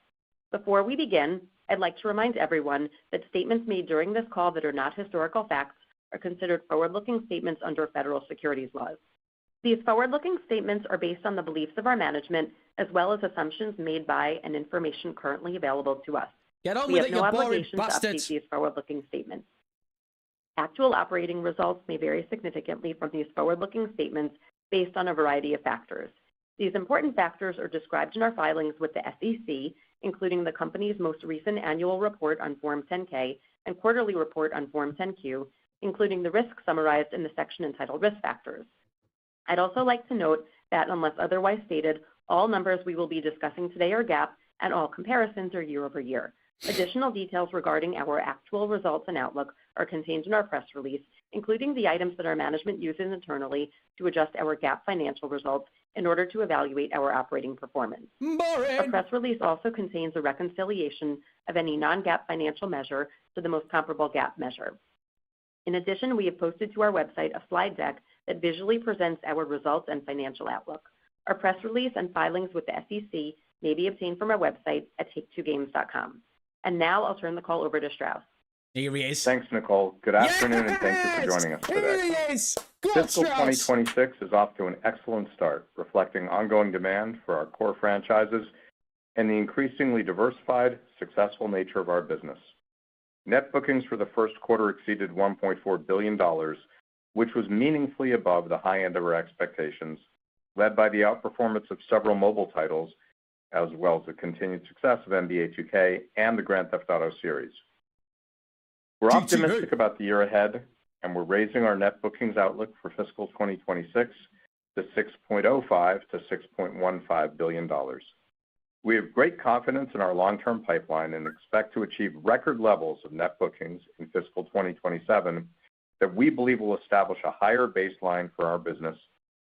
Before we begin, I'd like to remind everyone that statements made during this call that are not historical facts are considered forward-looking statements under federal securities laws. These forward-looking statements are based on the beliefs of our management as well as assumptions made by and information currently available to us. Get on We with have it, no you boring obligation to update bastards. these forward-looking statements. Actual operating results may vary significantly from these forward-looking statements based on a variety of factors. These important factors are described in our filings with the SEC, including the company's most recent annual report on Form 10-K and quarterly report on Form 10-Q, including the risks summarized in the section entitled Risk Factors. I'd also like to note that unless otherwise stated, all numbers we will be discussing today are GAAP and all comparisons are year over year. Additional details regarding our actual results and outlook are contained in our press release, including the items that our management uses internally to adjust our GAAP financial results in order to evaluate our operating performance. Boring. Our press release also contains a reconciliation of any non-GAAP financial measure to the most comparable GAAP measure. In addition, we have posted to our website a slide deck that visually presents our results and financial outlook. Our press release and filings with the SEC may be obtained from our website at take2games.com. And now I'll turn the call over to Strauss. Here he is. Thanks, Nicole. Good afternoon, and thank you for joining us today. Here he is. Go on, Fiscal Strauss. 2026 is off to an excellent start, reflecting ongoing demand for our core franchises and the increasingly diversified, successful nature of our business. Net bookings for the first quarter exceeded $1.4 billion, which was meaningfully above the high end of our expectations, led by the outperformance of several mobile titles, as well as the continued success of NBA 2K and the Grand Theft Auto series. We're optimistic about the year ahead, and we're raising our net bookings outlook for fiscal 2026 to $6.05 to $6.15 billion. We have great confidence in our long-term pipeline and expect to achieve record levels of net bookings in fiscal 2027 that we believe will establish a higher baseline for our business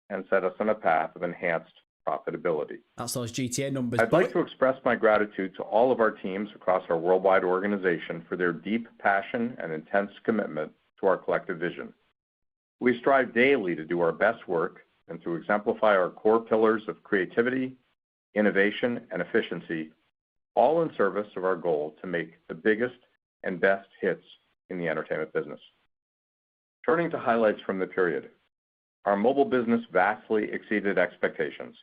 and set us on a path of enhanced profitability. That's those GTA numbers. I'd like to express my gratitude to all of our teams across our worldwide organization for their deep passion and intense commitment to our collective vision. We strive daily to do our best work and to exemplify our core pillars of creativity, innovation, and efficiency, all in service of our goal to make the biggest and best hits in the entertainment business. Turning to highlights from the period, our mobile business vastly exceeded expectations.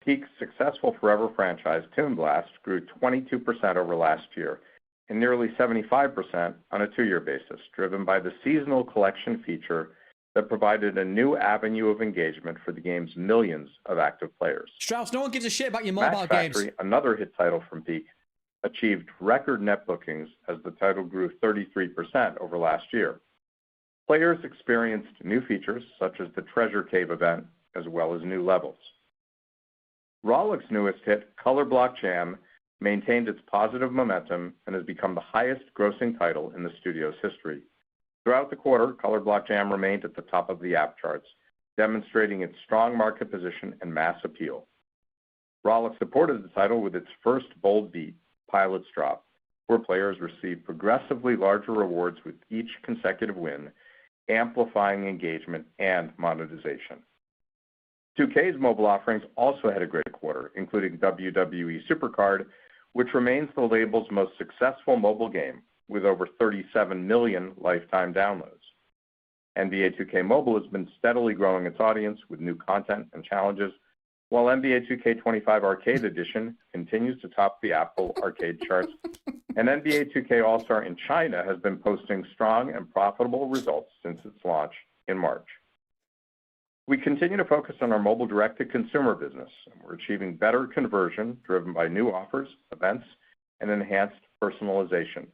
Peak's successful forever franchise, Toon Blast, grew 22% over last year and nearly 75% on a two-year basis, driven by the seasonal collection feature that provided a new avenue of engagement for the game's millions of active players. Strauss, no one gives a shit about your mobile Match games. Factory, another hit title from Peak, achieved record net bookings as the title grew 33% over last year. Players experienced new features such as the Treasure Cave event, as well as new levels. Rollic's newest hit, Color Block Jam, maintained its positive momentum and has become the highest grossing title in the studio's history. Throughout the quarter, Color Block Jam remained at the top of the app charts, demonstrating its strong market position and mass appeal. Rollic supported the title with its first bold beat, Pilot's Drop, where players received progressively larger rewards with each consecutive win, amplifying engagement and monetization. 2K's mobile offerings also had a great quarter, including WWE SuperCard, which remains the label's most successful mobile game, with over 37 million lifetime downloads. NBA 2K Mobile has been steadily growing its audience with new content and challenges, while NBA 2K25 Arcade Edition continues to top the Apple Arcade charts, and NBA 2K All-Star in China has been posting strong and profitable results since its launch in March. We continue to focus on our mobile direct-to-consumer business, and we're achieving better conversion driven by new offers, events, and enhanced personalization.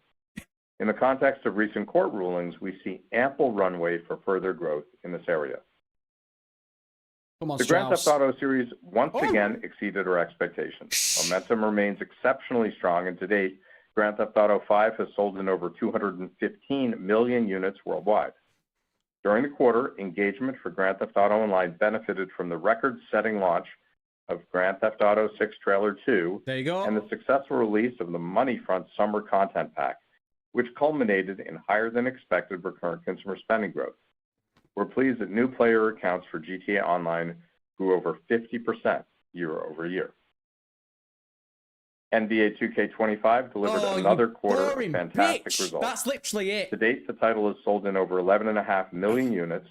In the context of recent court rulings, we see ample runway for further growth in this area. The Grand Theft Auto series once again exceeded our expectations. Momentum remains exceptionally strong, and to date, Grand Theft Auto 5 has sold in over 215 million units worldwide. During the quarter, engagement for Grand Theft Auto Online benefited from the record-setting launch of Grand Theft Auto 6 Trailer 2 and the successful release of the Moneyfront Summer Content Pack, which culminated in higher-than-expected recurrent consumer spending growth. We're pleased that new player accounts for GTA Online grew over 50% year over year. NBA 2K25 delivered another quarter of fantastic results. That's literally it. To date, the title has sold in over 11.5 million units,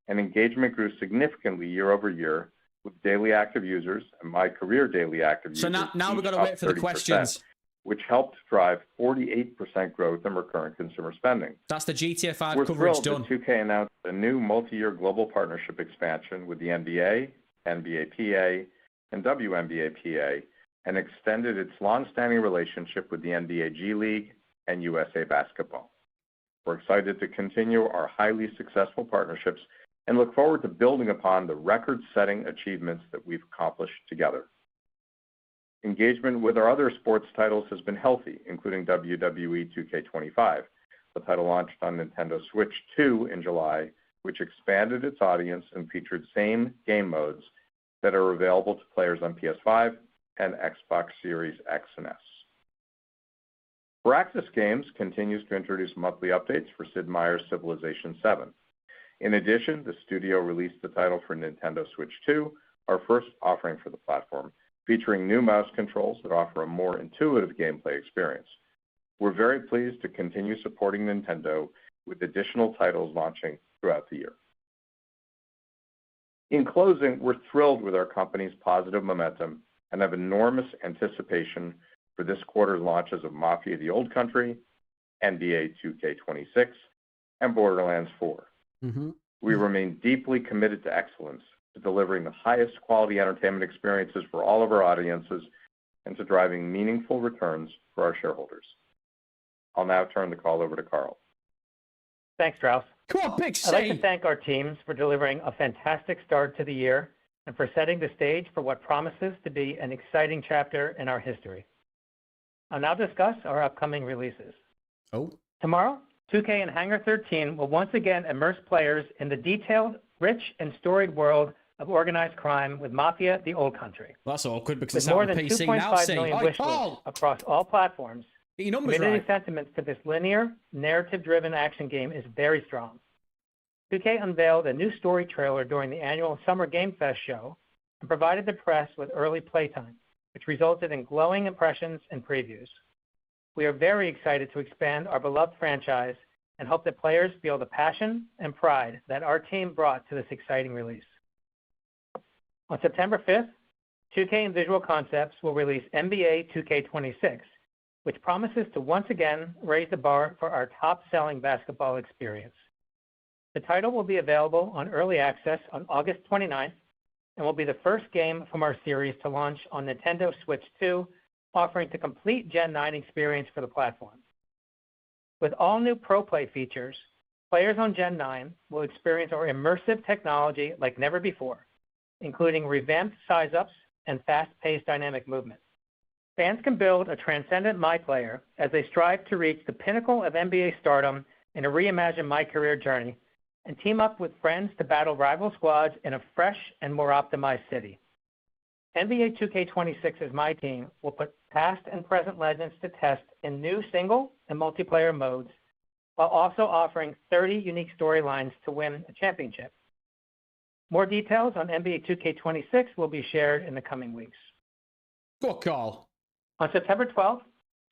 and engagement grew significantly year over year, with daily active users and my career daily active users. So now we've got to wait for the questions. which helped drive 48% growth in recurrent consumer spending. That's the GTA 5 We're coverage thrilled done. that 2K announced a new multi-year global partnership expansion with the NBA, NBA PA, and WNBA PA, and extended its long-standing relationship with the NBA G League and USA Basketball. We're excited to continue our highly successful partnerships and look forward to building upon the record-setting achievements that we've accomplished together. Engagement with our other sports titles has been healthy, including WWE 2K25. The title launched on Nintendo Switch 2 in July, which expanded its audience and featured same game modes that are available to players on PS5 and Xbox Series X and S. Firaxis Games continues to introduce monthly updates for Sid Meier's Civilization VII. In addition, the studio released the title for Nintendo Switch 2, our first offering for the platform, featuring new mouse controls that offer a more intuitive gameplay experience. We're very pleased to continue supporting Nintendo with additional titles launching throughout the year. In closing, we're thrilled with our company's positive momentum and have enormous anticipation for this quarter's launches of Mafia: The Old Country, NBA 2K26, and Borderlands 4. We remain deeply committed to excellence, to delivering the highest quality entertainment experiences for all of our audiences, and to driving meaningful returns for our shareholders. I'll now turn the call over to Karl. Thanks, Strauss. Come on, Big C. I'd like to thank our teams for delivering a fantastic start to the year and for setting the stage for what promises to be an exciting chapter in our history. I'll now discuss our upcoming releases. Tomorrow, 2K and Hangar 13 will once again immerse players in the detailed, rich, and storied world of organized crime with Mafia: The Old Country. Well, that's awkward because With it's out more on than PC now. 2.5 million wish lists across all platforms, get your numbers community right. sentiment for this linear, narrative-driven action game is very strong. 2K unveiled a new story trailer during the annual Summer Game Fest show and provided the press with early playtime, which resulted in glowing impressions and previews. We are very excited to expand our beloved franchise and hope that players feel the passion and pride that our team brought to this exciting release. On September 5th, 2K and Visual Concepts will release NBA 2K26, which promises to once again raise the bar for our top-selling basketball experience. The title will be available on early access on August 29th and will be the first game from our series to launch on Nintendo Switch 2, offering the complete Gen 9 experience for the platform. With all new Pro Play features, players on Gen 9 will experience our immersive technology like never before, including revamped size-ups and fast-paced dynamic movement. Fans can build a transcendent MyPlayer as they strive to reach the pinnacle of NBA stardom in a reimagined MyCareer journey and team up with friends to battle rival squads in a fresh and more optimized city. NBA 2K26's My Team will put past and present legends to test in new single and multiplayer modes, while also offering 30 unique storylines to win a championship. More details on NBA 2K26 will be shared in the coming weeks. Good call. On September 12th,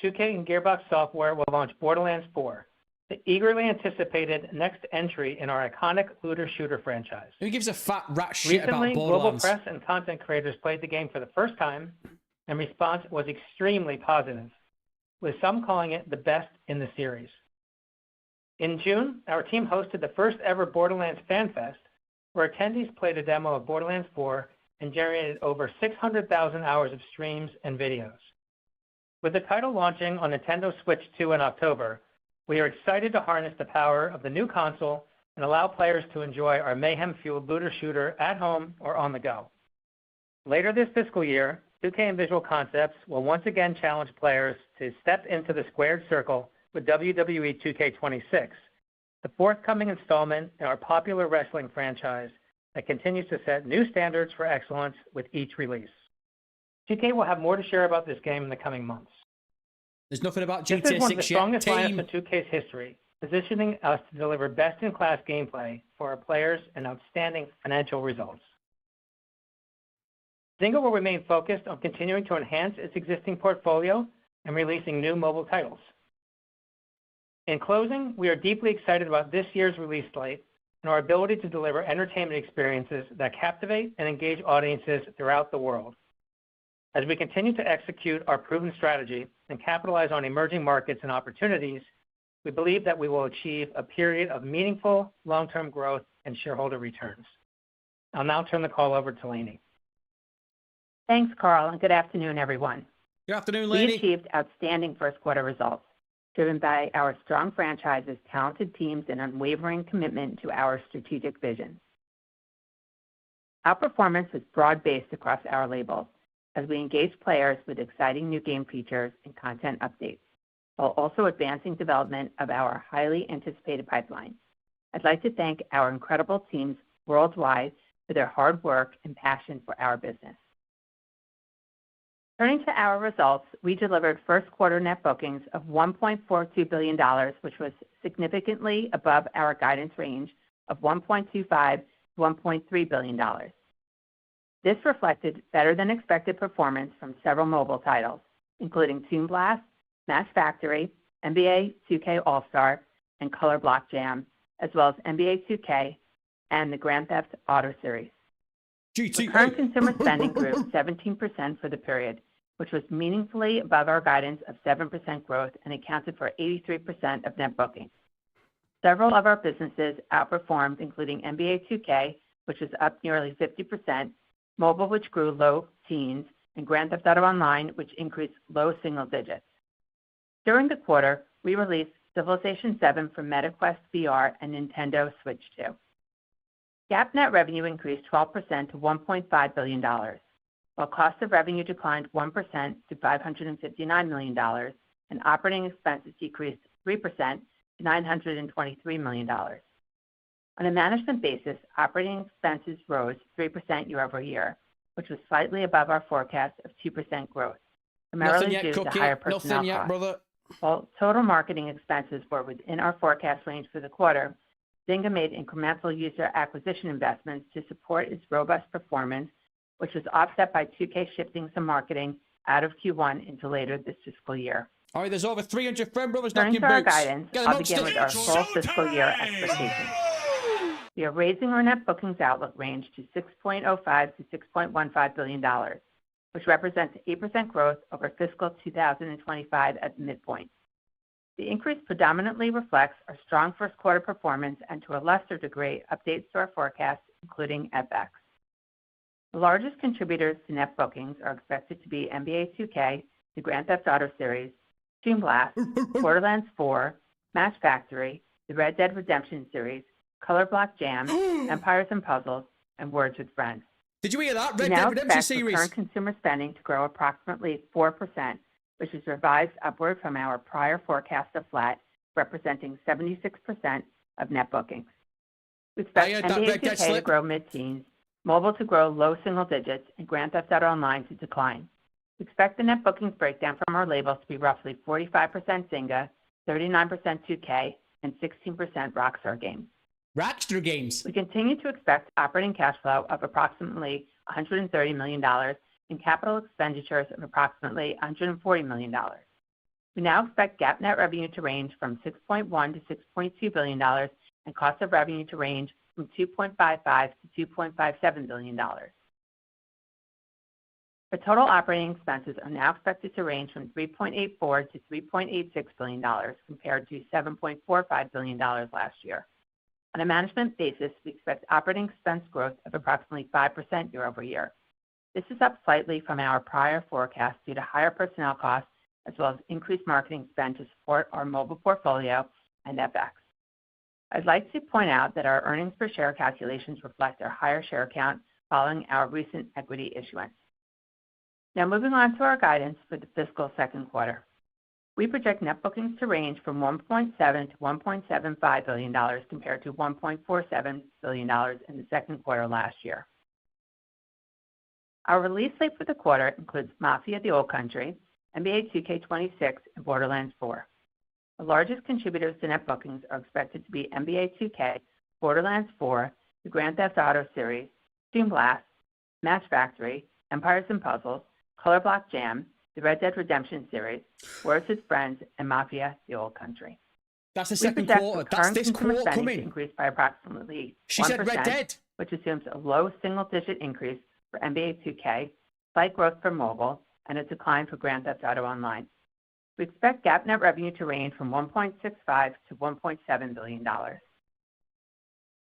2K and Gearbox Software will launch Borderlands 4, the eagerly anticipated next entry in our iconic looter-shooter franchise. Who gives a fat rat shit Recently, about global Borderlands? press and content creators played the game for the first time, and response was extremely positive, with some calling it the best in the series. In June, our team hosted the first ever Borderlands Fan Fest, where attendees played a demo of Borderlands 4 and generated over 600,000 hours of streams and videos. With the title launching on Nintendo Switch 2 in October, we are excited to harness the power of the new console and allow players to enjoy our mayhem-fueled looter-shooter at home or on the go. Later this fiscal year, 2K and Visual Concepts will once again challenge players to step into the squared circle with WWE 2K26, the forthcoming installment in our popular wrestling franchise that continues to set new standards for excellence with each release. 2K will have more to share about this game in the coming months. There's nothing about This GTA is one of 6 the yet. strongest Team. lineups in 2K's history, positioning us to deliver best-in-class gameplay for our players and outstanding financial results. Zynga will remain focused on continuing to enhance its existing portfolio and releasing new mobile titles. In closing, we are deeply excited about this year's release slate and our ability to deliver entertainment experiences that captivate and engage audiences throughout the world. As we continue to execute our proven strategy, and capitalize on emerging markets and opportunities, we believe that we will achieve a period of meaningful long-term growth and shareholder returns. I'll now turn the call over to Lainey. Thanks, Karl, and good afternoon, everyone. Good afternoon, We Lainey. achieved outstanding first quarter results, driven by our strong franchises, talented teams, and unwavering commitment to our strategic vision. Our performance was broad-based across our labels as we engaged players with exciting new game features and content updates, while also advancing development of our highly anticipated pipeline. I'd like to thank our incredible teams worldwide for their hard work and passion for our business. Turning to our results, we delivered first quarter net bookings of $1.42 billion, which was significantly above our guidance range of $1.25 to $1.3 billion. This reflected better than expected performance from several mobile titles, including Toon Blast, Match Factory, NBA 2K All-Star, and Color Block Jam, as well as NBA 2K and the Grand Theft Auto series. Recurrent consumer spending grew 17% for the period, which was meaningfully above our guidance of 7% growth and accounted for 83% of net bookings. Several of our businesses outperformed, including NBA 2K, which was up nearly 50%, mobile, which grew low teens, and Grand Theft Auto Online, which increased low single digits. During the quarter, we released Civilization VII for MetaQuest VR and Nintendo Switch 2. GAAP net revenue increased 12% to $1.5 billion, while cost of revenue declined 1% to $559 million, and operating expenses decreased 3% to $923 million. On a management basis, operating expenses rose 3% year over year, which was slightly above our forecast of 2% growth, primarily due to higher personnel costs. Brother. While total marketing expenses were within our forecast range for the quarter, Zynga made incremental user acquisition investments to support its robust performance, which was offset by 2K shifting some marketing out of Q1 into later this fiscal year. All right, there's over 300 friend brothers Turning knocking to our boots. guidance, I'll begin with our full fiscal year expectations. We are raising our net bookings outlook range to $6.05 to $6.15 billion, which represents 8% growth over fiscal 2025 at the midpoint. The increase predominantly reflects our strong first quarter performance and, to a lesser degree, updates to our forecast, including FX. The largest contributors to net bookings are expected to be NBA 2K, the Grand Theft Auto series, Toon Blast, Borderlands 4, Match Factory, the Red Dead Redemption series, Color Block Jam, Empires & Puzzles, and Words with Friends. Did you hear that? We Red now Dead Redemption expect series. recurrent consumer spending to grow approximately 4%, which is revised upward from our prior forecast of flat, representing 76% of net bookings. We expect NBA 2K to grow mid-teens, mobile to grow low single digits, and Grand Theft Auto Online to decline. We expect the net bookings breakdown from our labels to be roughly 45% Zynga, 39% 2K, and 16% Rockstar Games. Rockstar Games. We continue to expect operating cash flow of approximately $130 million and capital expenditures of approximately $140 million. We now expect GAAP net revenue to range from $6.1 to $6.2 billion and cost of revenue to range from $2.55 to $2.57 billion. The total operating expenses are now expected to range from $3.84 to $3.86 billion compared to $7.45 billion last year. On a management basis, we expect operating expense growth of approximately 5% year over year. This is up slightly from our prior forecast due to higher personnel costs, as well as increased marketing spend to support our mobile portfolio and FX. I'd like to point out that our earnings per share calculations reflect our higher share count following our recent equity issuance. Now moving on to our guidance for the fiscal second quarter. We project net bookings to range from $1.7 to $1.75 billion compared to $1.47 billion in the second quarter last year. Our release slate for the quarter includes Mafia: The Old Country, NBA 2K26, and Borderlands 4. The largest contributors to net bookings are expected to be NBA 2K, Borderlands 4, the Grand Theft Auto series, Toon Blast, Match Factory, Empires & Puzzles, Color Block Jam, the Red Dead Redemption series, Words with Friends, and Mafia: The Old Country. That's the second quarter. That's this quarter coming. Increased by approximately 1%, She said Red Dead, which assumes a low single-digit increase for NBA 2K, slight growth for mobile, and a decline for Grand Theft Auto Online. We expect GAAP net revenue to range from $1.65 to $1.7 billion.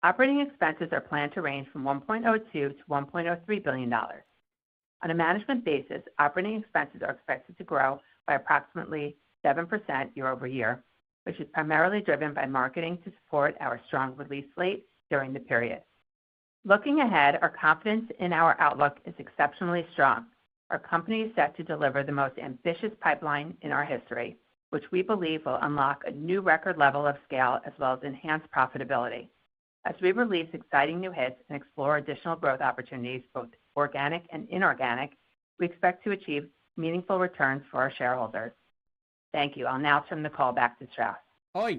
Operating expenses are planned to range from $1.02 to $1.03 billion. On a management basis, operating expenses are expected to grow by approximately 7% year over year, which is primarily driven by marketing to support our strong release slate during the period. Looking ahead, our confidence in our outlook is exceptionally strong. Our company is set to deliver the most ambitious pipeline in our history, which we believe will unlock a new record level of scale as well as enhanced profitability. As we release exciting new hits and explore additional growth opportunities, both organic and inorganic, we expect to achieve meaningful returns for our shareholders. Thank you. I'll now turn the call back to Strauss. Oi.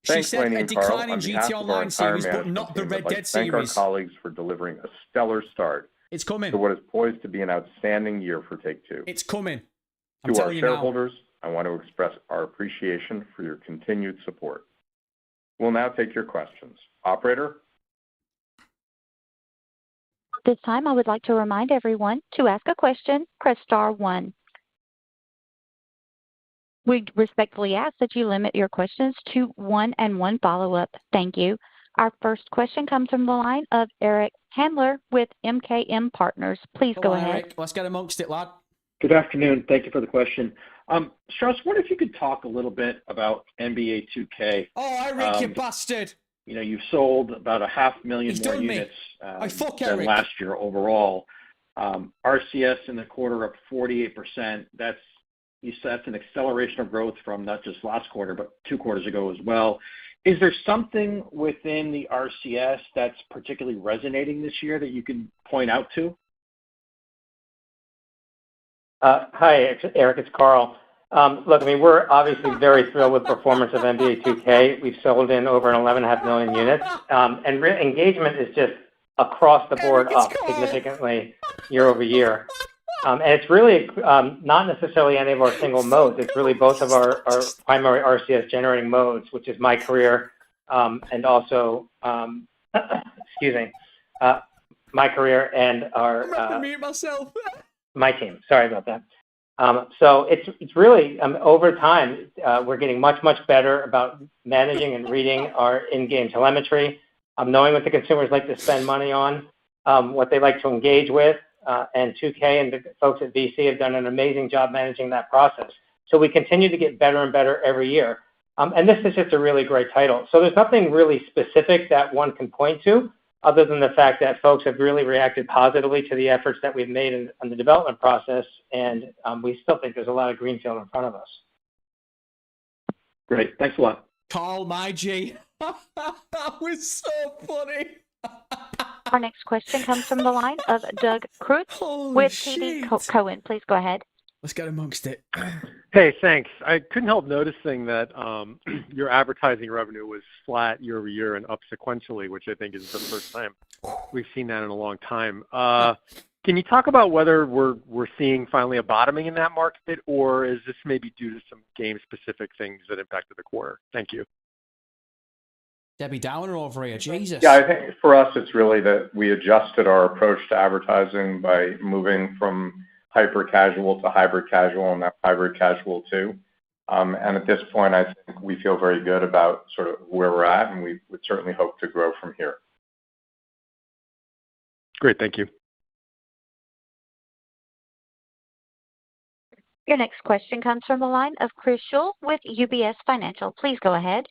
She Thanks, said Lainie a and Karl. declining On behalf GT of our Online entire series, but management not the team, Red I'd like Dead to thank our series. colleagues for delivering a stellar start It's coming. to what is poised to be an outstanding year for Take-Two. It's coming. I'm To our telling you now. shareholders, I want to express our appreciation for your continued support. We'll now take your questions. Operator? At this time, I would like to remind everyone to ask a question, press star 1. We respectfully ask that you limit your questions to 1 and 1 follow-up. Thank you. Our first question comes from the line of Eric Handler with MKM Partners. Please Come go on, ahead. Eric. Let's get amongst it, lad. Good afternoon. Thank you for the question. Strauss, wonder if you could talk a little bit about NBA 2K. Oh, Eric, you bastard. You know, you've sold about 500,000 He's more done me. units than Eric. last year overall. RCS in the quarter up 48%. That's an acceleration of growth from not just last quarter, but 2 quarters ago as well. Is there something within the RCS that's particularly resonating this year that you can point out to? Hi, Eric. It's Karl. Look, I mean, we're obviously very thrilled with the performance of NBA 2K. We've sold in over 11.5 million units, and engagement is just across the board up significantly year over year. And it's really not necessarily any of our single modes. It's really both of our primary RCS generating modes, which is My Career and also, My Career and our mute myself. My Team. Sorry about that. So it's really over time we're getting much better about managing and reading our in-game telemetry, knowing what the consumers like to spend money on, what they like to engage with. And 2K and the folks at VC have done an amazing job managing that process. So we continue to get better and better every year. And this is just a really great title. So there's nothing really specific that one can point to other than the fact that folks have really reacted positively to the efforts that we've made in the development process. And we still think there's a lot of greenfield in front of us. Great. Thanks a lot. Karl, my G. That was so funny. Our next question comes from the line of Doug Creutz with TD Cowen. Please go ahead. Let's get amongst it. Hey, thanks. I couldn't help noticing that your advertising revenue was flat year over year and up sequentially, which I think is the first time we've seen that in a long time. Can you talk about whether we're seeing finally a bottoming in that market, or is this maybe due to some game-specific things that impacted the quarter? Thank you. Debbie Downer over here. Jesus. Yeah, I think for us, it's really that we adjusted our approach to advertising by moving from hyper casual to hybrid casual and now hybrid casual too. And at this point, I think we feel very good about sort of where we're at, and we would certainly hope to grow from here. Great. Thank you. Your next question comes from the line of Chris Schull with UBS Financial. Please go ahead.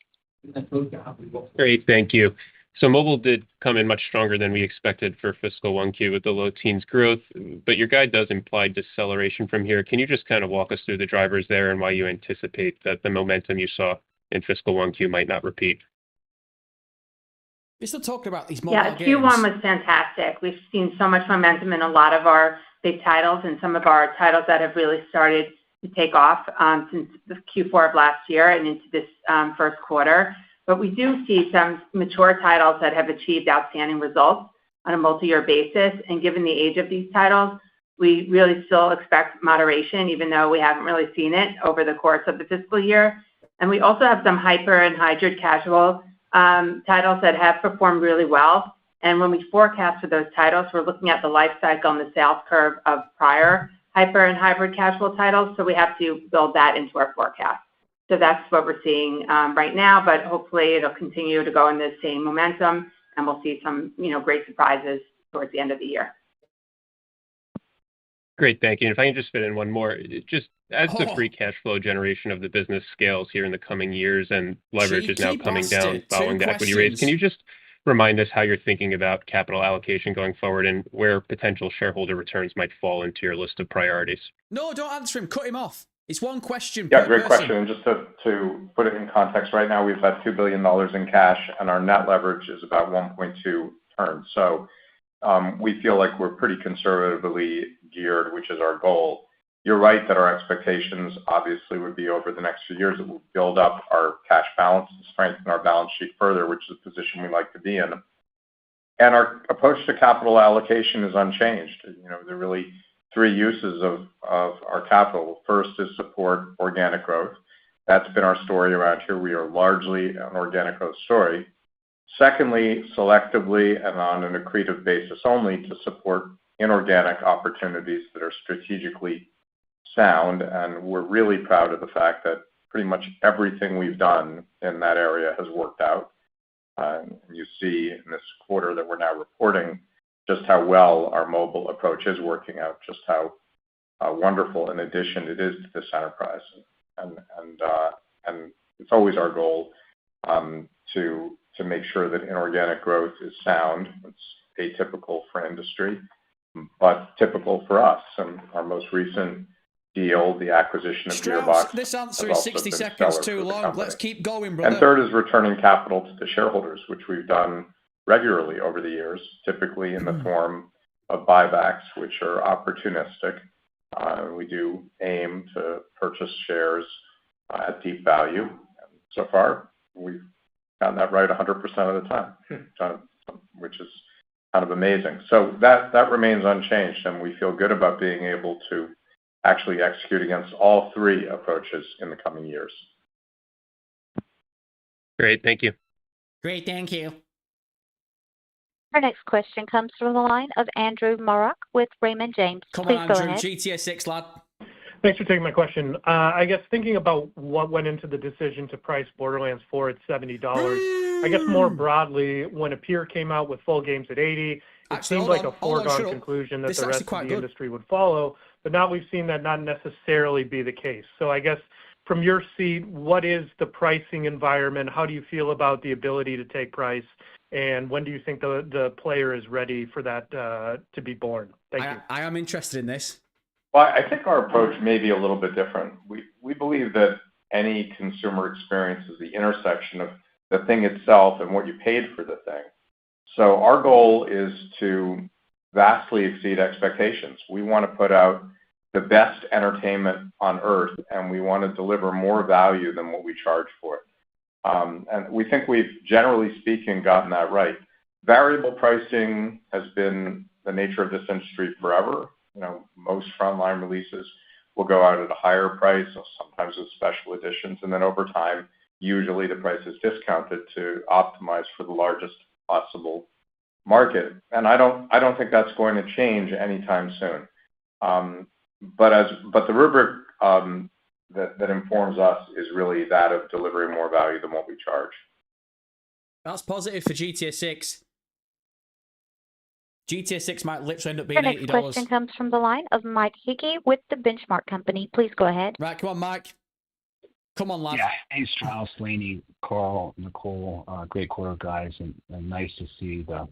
Great, thank you. So mobile did come in much stronger than we expected for fiscal 1Q with the low teens growth, but your guide does imply deceleration from here. Can you just kind of walk us through the drivers there and why you anticipate that the momentum you saw in fiscal 1Q might not repeat? We're still talking about these mobile games. Q1 was fantastic. We've seen so much momentum in a lot of our big titles and some of our titles that have really started to take off since the Q4 of last year and into this first quarter. But we do see some mature titles that have achieved outstanding results on a multi-year basis. And given the age of these titles, we really still expect moderation, even though we haven't really seen it over the course of the fiscal year. And we also have some hyper and hybrid casual titles that have performed really well. And when we forecast for those titles, we're looking at the life cycle and the sales curve of prior hyper and hybrid casual titles, so we have to build that into our forecast. So that's what we're seeing right now, but hopefully it'll continue to go in the same momentum, and we'll see some, great surprises towards the end of the year. Great, thank you. And if I can just fit in one more, just as the free cash flow generation of the business scales here in the coming years and leverage is now coming down following the equity raise, can you just remind us how you're thinking about capital allocation going forward and where potential shareholder returns might fall into your list of priorities? No, don't answer him. Cut him off. It's one question. Yeah, great question. And just to put it in context, right now we've got $2 billion in cash, and our net leverage is about 1.2 turns. So we feel like we're pretty conservatively geared, which is our goal. You're right that our expectations obviously would be over the next few years that we'll build up our cash balance and strengthen our balance sheet further, which is the position we like to be in. And our approach to capital allocation is unchanged. There are really three uses of our capital. First is support organic growth. That's been our story around here. We are largely an organic growth story. Secondly, selectively and on an accretive basis only to support inorganic opportunities that are strategically sound. And we're really proud of the fact that pretty much everything we've done in that area has worked out. You see in this quarter that we're now reporting just how well our mobile approach is working out, just how wonderful an addition it is to this enterprise. And it's always our goal to make sure that inorganic growth is sound. It's atypical for industry, but typical for us. And our most recent deal, the acquisition of Gearbox. This answer is 60 seconds too long. Let's keep going, brother. And third is returning capital to the shareholders, which we've done regularly over the years, typically in the form of buybacks, which are opportunistic. We do aim to purchase shares at deep value. And so far, we've gotten that right 100% of the time, which is kind of amazing. So that remains unchanged, and we feel good about being able to actually execute against all three approaches in the coming years. Great, thank you. Great, thank you. Our next question comes from the line of Andrew Marok with Raymond James. Come Please on, go Andrew. ahead. GTA 6, lad. Thanks for taking my question. I guess thinking about what went into the decision to price Borderlands 4 at $70, I guess more broadly, when a peer came out with full games at $80, it seemed like a foregone conclusion that the rest of the industry would follow. But now we've seen that not necessarily be the case. So I guess from your seat, what is the pricing environment? How do you feel about the ability to take price? And when do you think the player is ready for that to be born? Thank you. I am interested in this. Well, I think our approach may be a little bit different. We believe that any consumer experience is the intersection of the thing itself and what you paid for the thing. So our goal is to vastly exceed expectations. We want to put out the best entertainment on earth, and we want to deliver more value than what we charge for it. And we think we've, generally speaking, gotten that right. Variable pricing has been the nature of this industry forever. Most frontline releases will go out at a higher price, sometimes with special editions, and then over time, usually the price is discounted to optimize for the largest possible market. And I don't think that's going to change anytime soon. But the rubric that informs us is really that of delivering more value than what we charge. That's positive for GTA 6. GTA 6 might literally end up being $80. Our next question comes from the line of Mike Hickey with the Benchmark Company. Please go ahead. Right, come on, Mike. Come on, lad. Yeah, hey, Strauss, Laney, Karl, Nicole, great quarter, guys, and nice to see the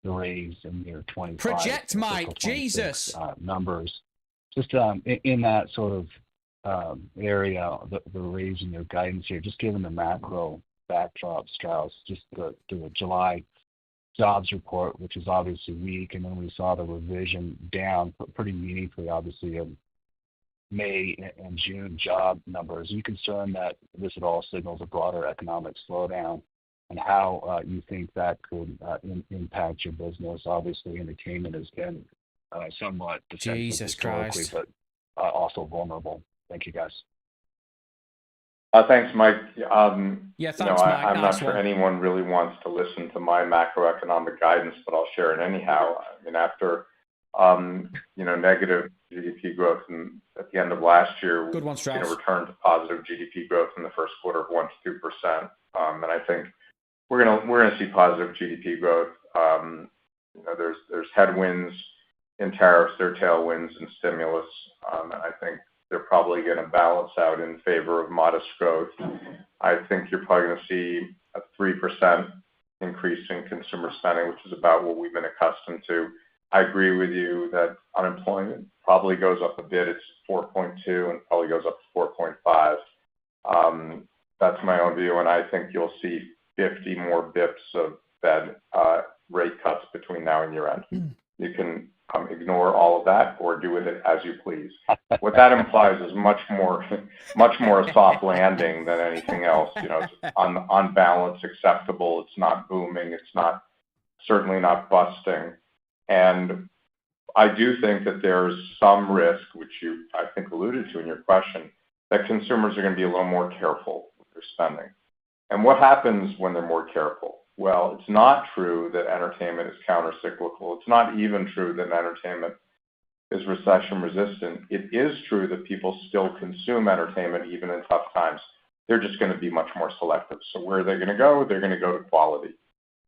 raise in your 25. Project, Mike, Jesus. Numbers. Just in that sort of area, the raise in your guidance here, just given the macro backdrop, Strauss, just the July jobs report, which is obviously weak, and then we saw the revision down pretty meaningfully, obviously, in May and June job numbers. Are you concerned that this at all signals a broader economic slowdown, and how you think that could impact your business? Obviously, entertainment has been somewhat defensive historically, but also vulnerable. Thank you, guys. Thanks, Mike. Yeah, thanks, Mike. I'm not sure anyone really wants to listen to my macroeconomic guidance, but I'll share it anyhow. I mean, after negative GDP growth at the end of last year. Good one, Strauss. Returned to positive GDP growth in the first quarter of 1 to 2%. And I think we're gonna see positive GDP growth. There's headwinds in tariffs, there are tailwinds in stimulus, and I think they're probably going to balance out in favor of modest growth. I think you're probably going to see a 3% increase in consumer spending, which is about what we've been accustomed to. I agree with you that unemployment probably goes up a bit. It's 4.2 and probably goes up to 4.5. That's my own view, and I think you'll see 50 more bips of Fed rate cuts between now and year end. You can ignore all of that or do with it as you please. What that implies is much more a soft landing than anything else. It's on balance acceptable. It's not booming. It's certainly not busting. And I do think that there's some risk, which you, I think, alluded to in your question, that consumers are going to be a little more careful with their spending. And what happens when they're more careful? Well, it's not true that entertainment is countercyclical. It's not even true that entertainment is recession resistant. It is true that people still consume entertainment even in tough times. They're just going to be much more selective. So where are they going to go? They're going to go to quality.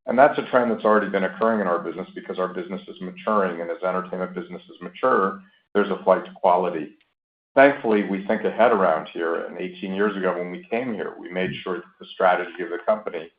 And that's a trend that's already been occurring in our business because our business is maturing. And as entertainment businesses mature, there's a flight to quality. Thankfully, we think ahead around here. And 18 years ago when we came here, we made sure that the strategy of the company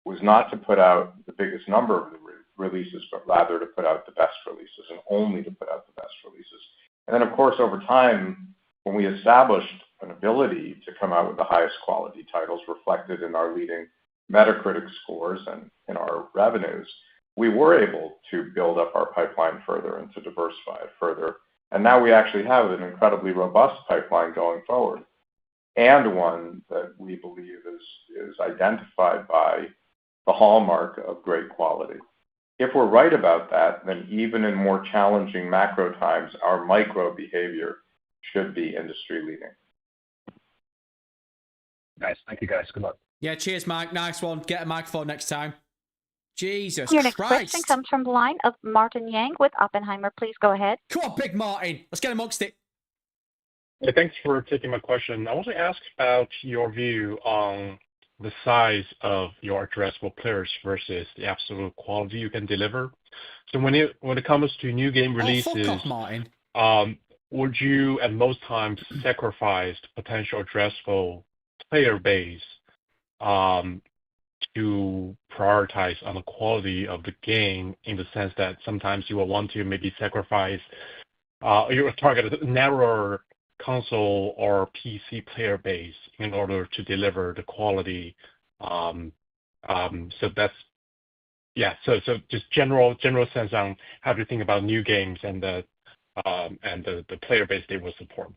was not to put out the biggest number of the releases, but rather to put out the best releases and only to put out the best releases. And then, of course, over time, when we established an ability to come out with the highest quality titles reflected in our leading Metacritic scores and in our revenues, we were able to build up our pipeline further and to diversify it further. And now we actually have an incredibly robust pipeline going forward, and one that we believe is identified by the hallmark of great quality. If we're right about that, then even in more challenging macro times, our micro behavior should be industry leading. Nice. Thank you, guys. Good luck. Yeah, cheers, Mike. Nice one. Get a microphone next time. Jesus Your next Christ. question comes from the line of Martin Yang with Oppenheimer. Please go ahead. Come on, Big Martin. Let's get amongst it. Yeah, thanks for taking my question. I want to ask about your view on the size of your addressable players versus the absolute quality you can deliver. So when it comes to new game releases, fuck off, Martin. Would you at most times sacrifice potential addressable player base to prioritize on the quality of the game, in the sense that sometimes you will want to maybe sacrifice your target narrower console or PC player base in order to deliver the quality. So that's, yeah. So just general sense on how to think about new games and the player base they will support.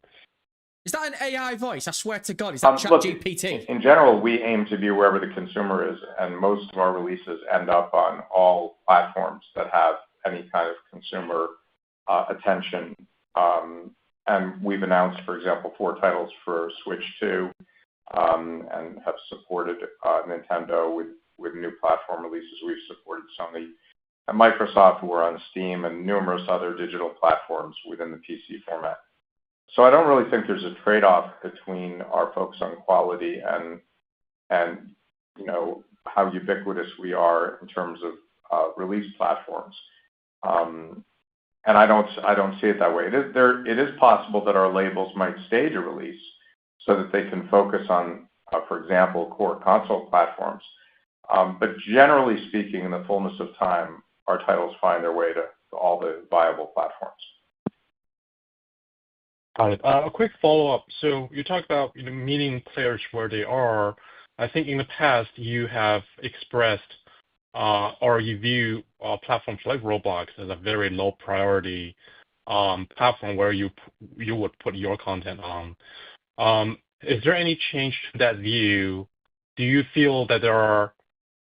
Is that an AI voice? I swear to God, is that ChatGPT? In general, we aim to be wherever the consumer is, and most of our releases end up on all platforms that have any kind of consumer attention. And we've announced, for example, 4 titles for Switch 2, and have supported Nintendo with new platform releases. We've supported Sony and Microsoft, who are on Steam, and numerous other digital platforms within the PC format. So I don't really think there's a trade-off between our focus on quality and how ubiquitous we are in terms of release platforms. And I don't see it that way. It is possible that our labels might stage a release so that they can focus on, for example, core console platforms. But generally speaking, in the fullness of time, our titles find their way to all the viable platforms. Got it. A quick follow-up. So you talked about meeting players where they are. I think in the past you have expressed or you view platforms like Roblox as a very low priority platform where you would put your content on. Is there any change to that view? Do you feel that there are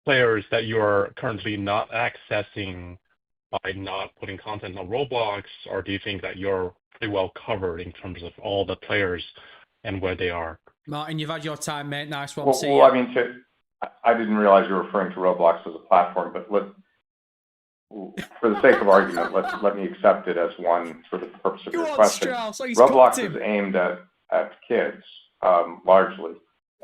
players that you are currently not accessing by not putting content on Roblox, or do you think that you're pretty well covered in terms of all the players and where they are? Martin, you've had your time, mate. Nice one. Well, I mean, I didn't realize you were referring to Roblox as a platform, but for the sake of argument, let me accept it as one for the purpose of your on, question. Strauss. Oh, he's Roblox cooked him. is aimed at kids, largely,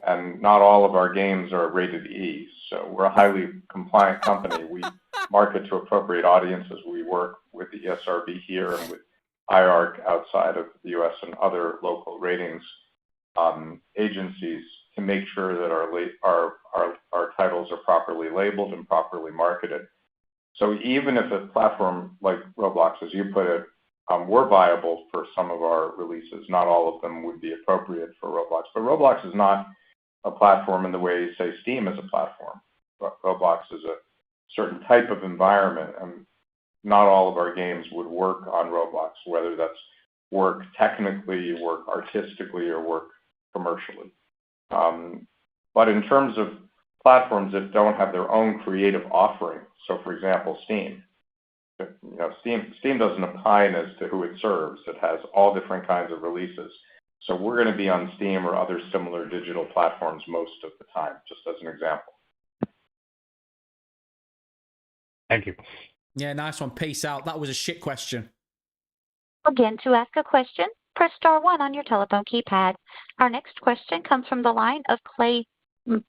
and not all of our games are rated E. So we're a highly compliant company. We market to appropriate audiences. We work with the ESRB here and with IARC outside of the U.S. and other local ratings agencies to make sure that our titles are properly labeled and properly marketed. So even if a platform like Roblox, as you put it, were viable for some of our releases, not all of them would be appropriate for Roblox. But Roblox is not a platform in the way, say, Steam is a platform. Roblox is a certain type of environment, and not all of our games would work on Roblox, whether that's work technically, work artistically, or work commercially. But in terms of platforms that don't have their own creative offering, so for example, Steam, Steam doesn't opine as to who it serves. It has all different kinds of releases. So we're going to be on Steam or other similar digital platforms most of the time, just as an example. Thank you. Yeah, nice one. Peace out. That was a shit question. Again, to ask a question, press star 1 on your telephone keypad. Our next question comes from the line of Clay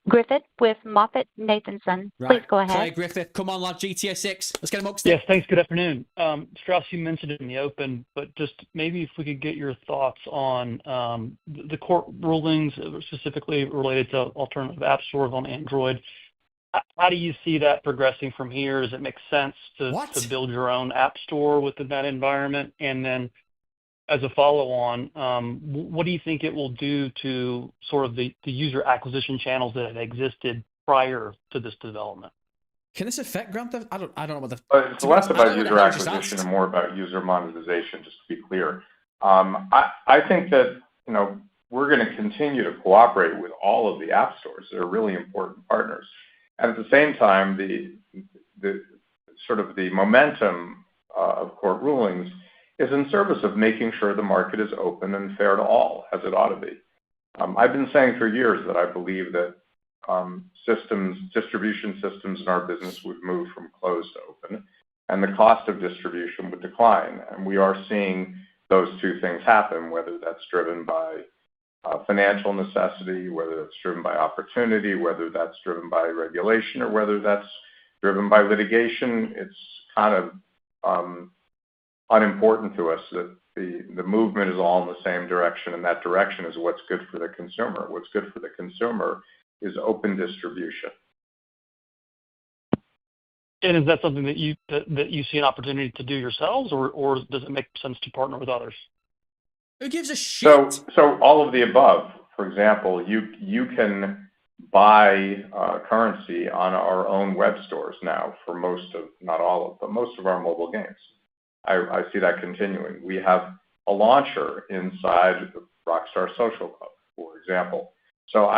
Griffith with MoffettNathanson. Right. Please go ahead. Clay Griffith, come on, lad. GTA 6. Let's get him up. Yes, thanks. Good afternoon. Strauss, you mentioned it in the open, but just maybe if we could get your thoughts on the court rulings specifically related to alternative app stores on Android. How do you see that progressing from here? Does it make sense to build your own app store within that environment? And then as a follow-on, what do you think it will do to sort of the user acquisition channels that had existed prior to this development? Can this affect Grand Theft? I don't know what the. It's less about user acquisition and more about user monetization, just to be clear. I think that we're going to continue to cooperate with all of the app stores. They're really important partners. And at the same time, the sort of the momentum of court rulings is in service of making sure the market is open and fair to all, as it ought to be. I've been saying for years that I believe that distribution systems in our business would move from closed to open, and the cost of distribution would decline. And we are seeing those two things happen, whether that's driven by financial necessity, whether that's driven by opportunity, whether that's driven by regulation, or whether that's driven by litigation. It's kind of unimportant to us that the movement is all in the same direction, and that direction is what's good for the consumer. What's good for the consumer is open distribution. And is that something that you see an opportunity to do yourselves, or does it make sense to partner with others? Who gives a shit? So all of the above. For example, you can buy currency on our own web stores now for most of, not all of, but most of our mobile games. I see that continuing. We have a launcher inside the Rockstar Social Club, for example. So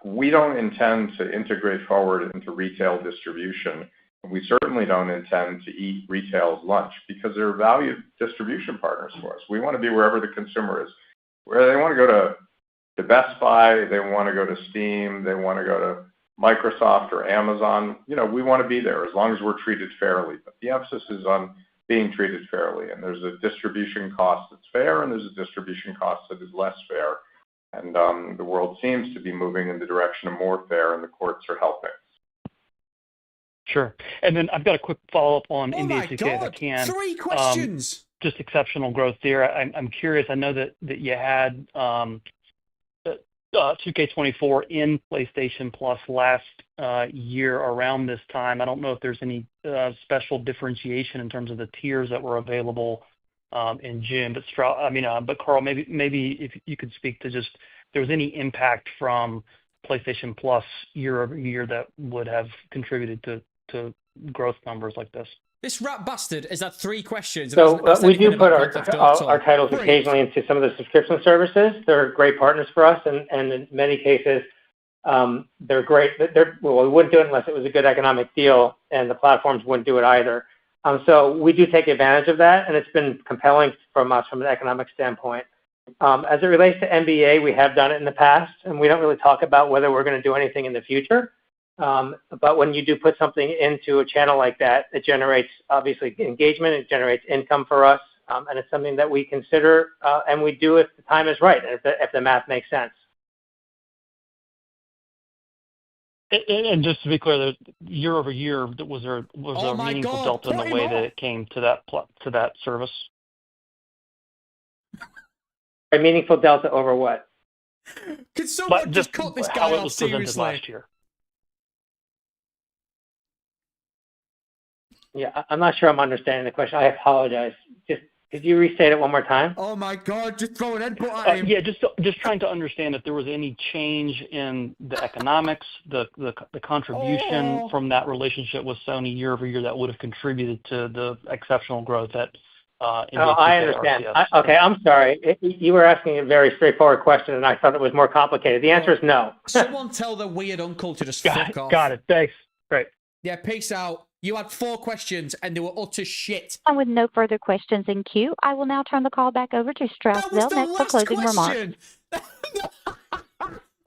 we don't intend to integrate forward into retail distribution. We certainly don't intend to eat retail's lunch because they're valued distribution partners for us. We want to be wherever the consumer is. Where they want to go to Best Buy, they want to go to Steam, they want to go to Microsoft or Amazon. We want to be there as long as we're treated fairly. But the emphasis is on being treated fairly. And there's a distribution cost that's fair, and there's a distribution cost that is less fair. And the world seems to be moving in the direction of more fair, and the courts are helping. Sure. And then I've got a quick follow-up on NBA 2K if I can. 3 questions. Just exceptional growth there. I'm curious. I know that you had 2K24 in PlayStation Plus last year around this time. I don't know if there's any special differentiation in terms of the tiers that were available in June. But Karl, maybe if you could speak to just if there was any impact from PlayStation Plus year over year that would have contributed to growth numbers like this. This rat bastard has had 3 questions. So we do put our titles occasionally into some of the subscription services. They're great partners for us, and in many cases, they're great. We wouldn't do it unless it was a good economic deal, and the platforms wouldn't do it either. So we do take advantage of that, and it's been compelling from us from an economic standpoint. As it relates to NBA, we have done it in the past, and we don't really talk about whether we're going to do anything in the future. But when you do put something into a channel like that, it generates obviously engagement, it generates income for us, and it's something that we consider and we do if the time is right and if the math makes sense. And just to be clear, year over year, was there a meaningful delta in the way that it came to that service? A meaningful delta over what? Could someone just cut this guy off seriously? Last year. Yeah, I'm not sure I'm understanding the question. I apologize. Could you restate it one more time? Oh my God! Just throw an input at him. Yeah, just trying to understand if there was any change in the economics, the contribution from that relationship with Sony year over year that would have contributed to the exceptional growth that. I understand. Okay, I'm sorry. You were asking a very straightforward question, and I thought it was more complicated. The answer is no. Someone tell the weird uncle to just fuck off. Got it. Thanks. Great. Yeah, peace out. You had 4 questions, and they were utter shit. And with no further questions in queue, I will now turn the call back over to Strauss Zelnick for closing remarks.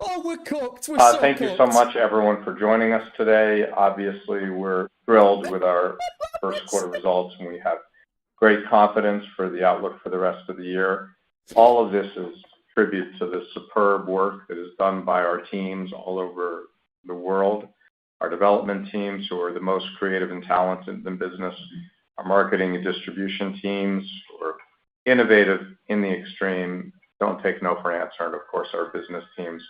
Oh, we're cooked. Thank you so much, everyone, for joining us today. Obviously, we're thrilled with our first quarter results, and we have great confidence for the outlook for the rest of the year. All of this is a tribute to the superb work that is done by our teams all over the world, our development teams who are the most creative and talented in business, our marketing and distribution teams who are innovative in the extreme, don't take no for an answer, and of course our business teams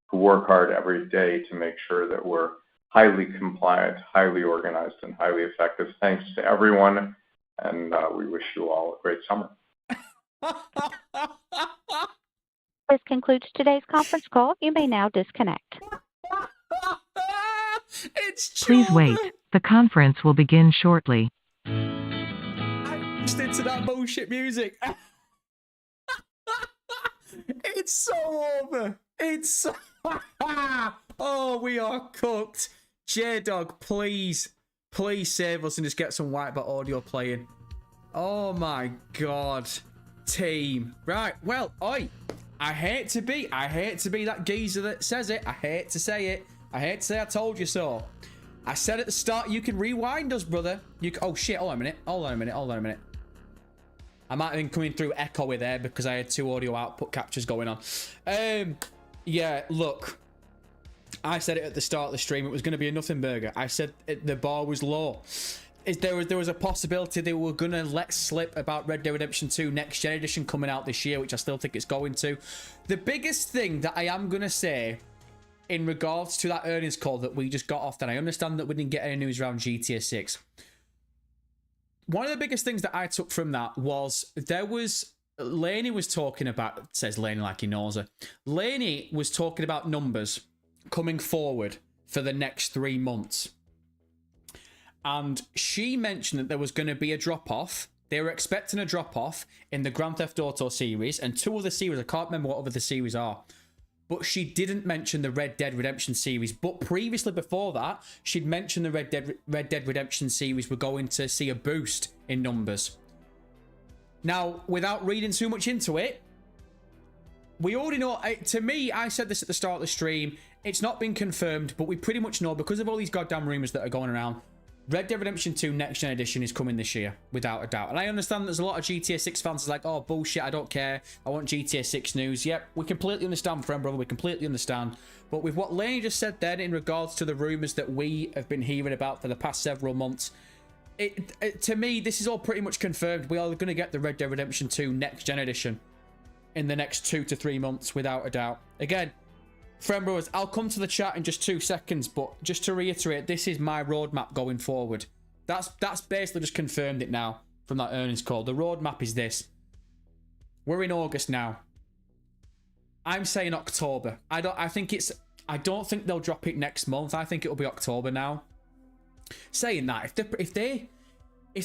who work hard every day to make sure that we're highly compliant, highly organized, and highly effective. Thanks to everyone, and we wish you all a great summer. This concludes today's conference call. You may now disconnect. Please wait. The conference will begin shortly. I listened to that bullshit music. It's so over. It's so... Oh, we are cooked. J-Dog, please save us and just get some Whitebot audio playing. Oh my God. Team. Right, well, oi. I hate to be that geezer that says it. I hate to say it. I hate to say I told you so. I said at the start, you can rewind us, brother. Oh shit, hold on a minute. I might have been coming through echo with there because I had 2 audio output captures going on. Yeah, look. I said it at the start of the stream. It was going to be a nothing burger. I said the bar was low. There was a possibility they were going to let slip about Red Dead Redemption 2 Next Gen Edition coming out this year, which I still think it's going to. The biggest thing that I am going to say in regards to that earnings call that we just got off, that I understand that we didn't get any news around GTA 6. One of the biggest things that I took from that was Laney was talking about, says Laney like he knows her. Laney was talking about numbers coming forward for the next 3 months. And she mentioned that there was going to be a drop-off. They were expecting a drop-off in the Grand Theft Auto series and 2 other series. I can't remember what other the series are. But she didn't mention the Red Dead Redemption series. But previously, before that, she'd mentioned the Red Dead Redemption series were going to see a boost in numbers. Now, without reading too much into it, we already know, to me, I said this at the start of the stream, it's not been confirmed, but we pretty much know, because of all these goddamn rumours that are going around, Red Dead Redemption 2 Next Gen Edition is coming this year, without a doubt. And I understand there's a lot of GTA 6 fans like, oh, bullshit, I don't care. I want GTA 6 news. Yep, we completely understand, friend, brother. We completely understand. But with what Laney just said then in regards to the rumours that we have been hearing about for the past several months, to me, this is all pretty much confirmed. We are going to get the Red Dead Redemption 2 Next Gen Edition in the next 2 to 3 months, without a doubt. Again, friend brothers, I'll come to the chat in just 2 seconds, but just to reiterate, this is my roadmap going forward. That's basically just confirmed it now from that earnings call. The roadmap is this. We're in August now. I'm saying October. I don't think they'll drop it next month. I think it'll be October now. Saying that, if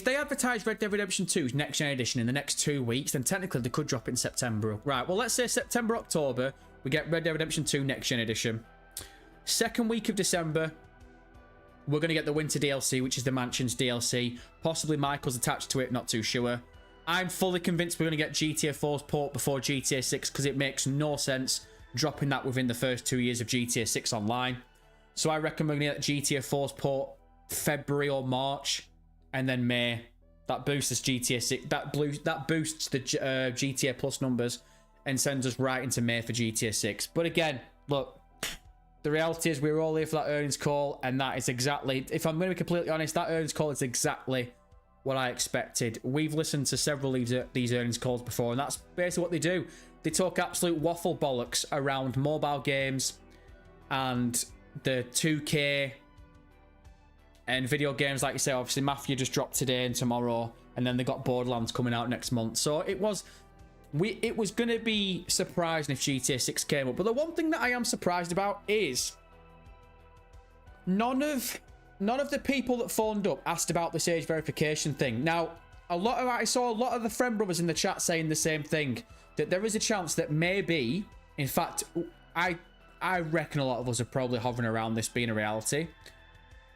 they advertise Red Dead Redemption 2's Next Gen Edition in the next 2 weeks, then technically they could drop it in September. Right, well, let's say September, October, we get Red Dead Redemption 2 Next Gen Edition. 2nd week of December, we're going to get the Winter DLC, which is the Mansions DLC. Possibly Michael's attached to it, not too sure. I'm fully convinced we're going to get GTA 4's port before GTA 6 because it makes no sense dropping that within the first 2 years of GTA 6 online. So I reckon we're going to get GTA 4's port February or March, and then May. That boosts GTA 6. That boosts the GTA Plus numbers and sends us right into May for GTA 6. But again, look, the reality is we're all here for that earnings call, and that is exactly, if I'm going to be completely honest, that earnings call is exactly what I expected. We've listened to several of these earnings calls before, and that's basically what they do. They talk absolute waffle bollocks around mobile games and the 2K and video games. Like you say, obviously Mafia just dropped today and tomorrow, and then they got Borderlands coming out next month. So it was going to be surprising if GTA 6 came up. But the one thing that I am surprised about is none of the people that phoned up asked about this age verification thing. Now, I saw a lot of the friend brothers in the chat saying the same thing, that there is a chance that maybe, in fact, I reckon a lot of us are probably hovering around this being a reality.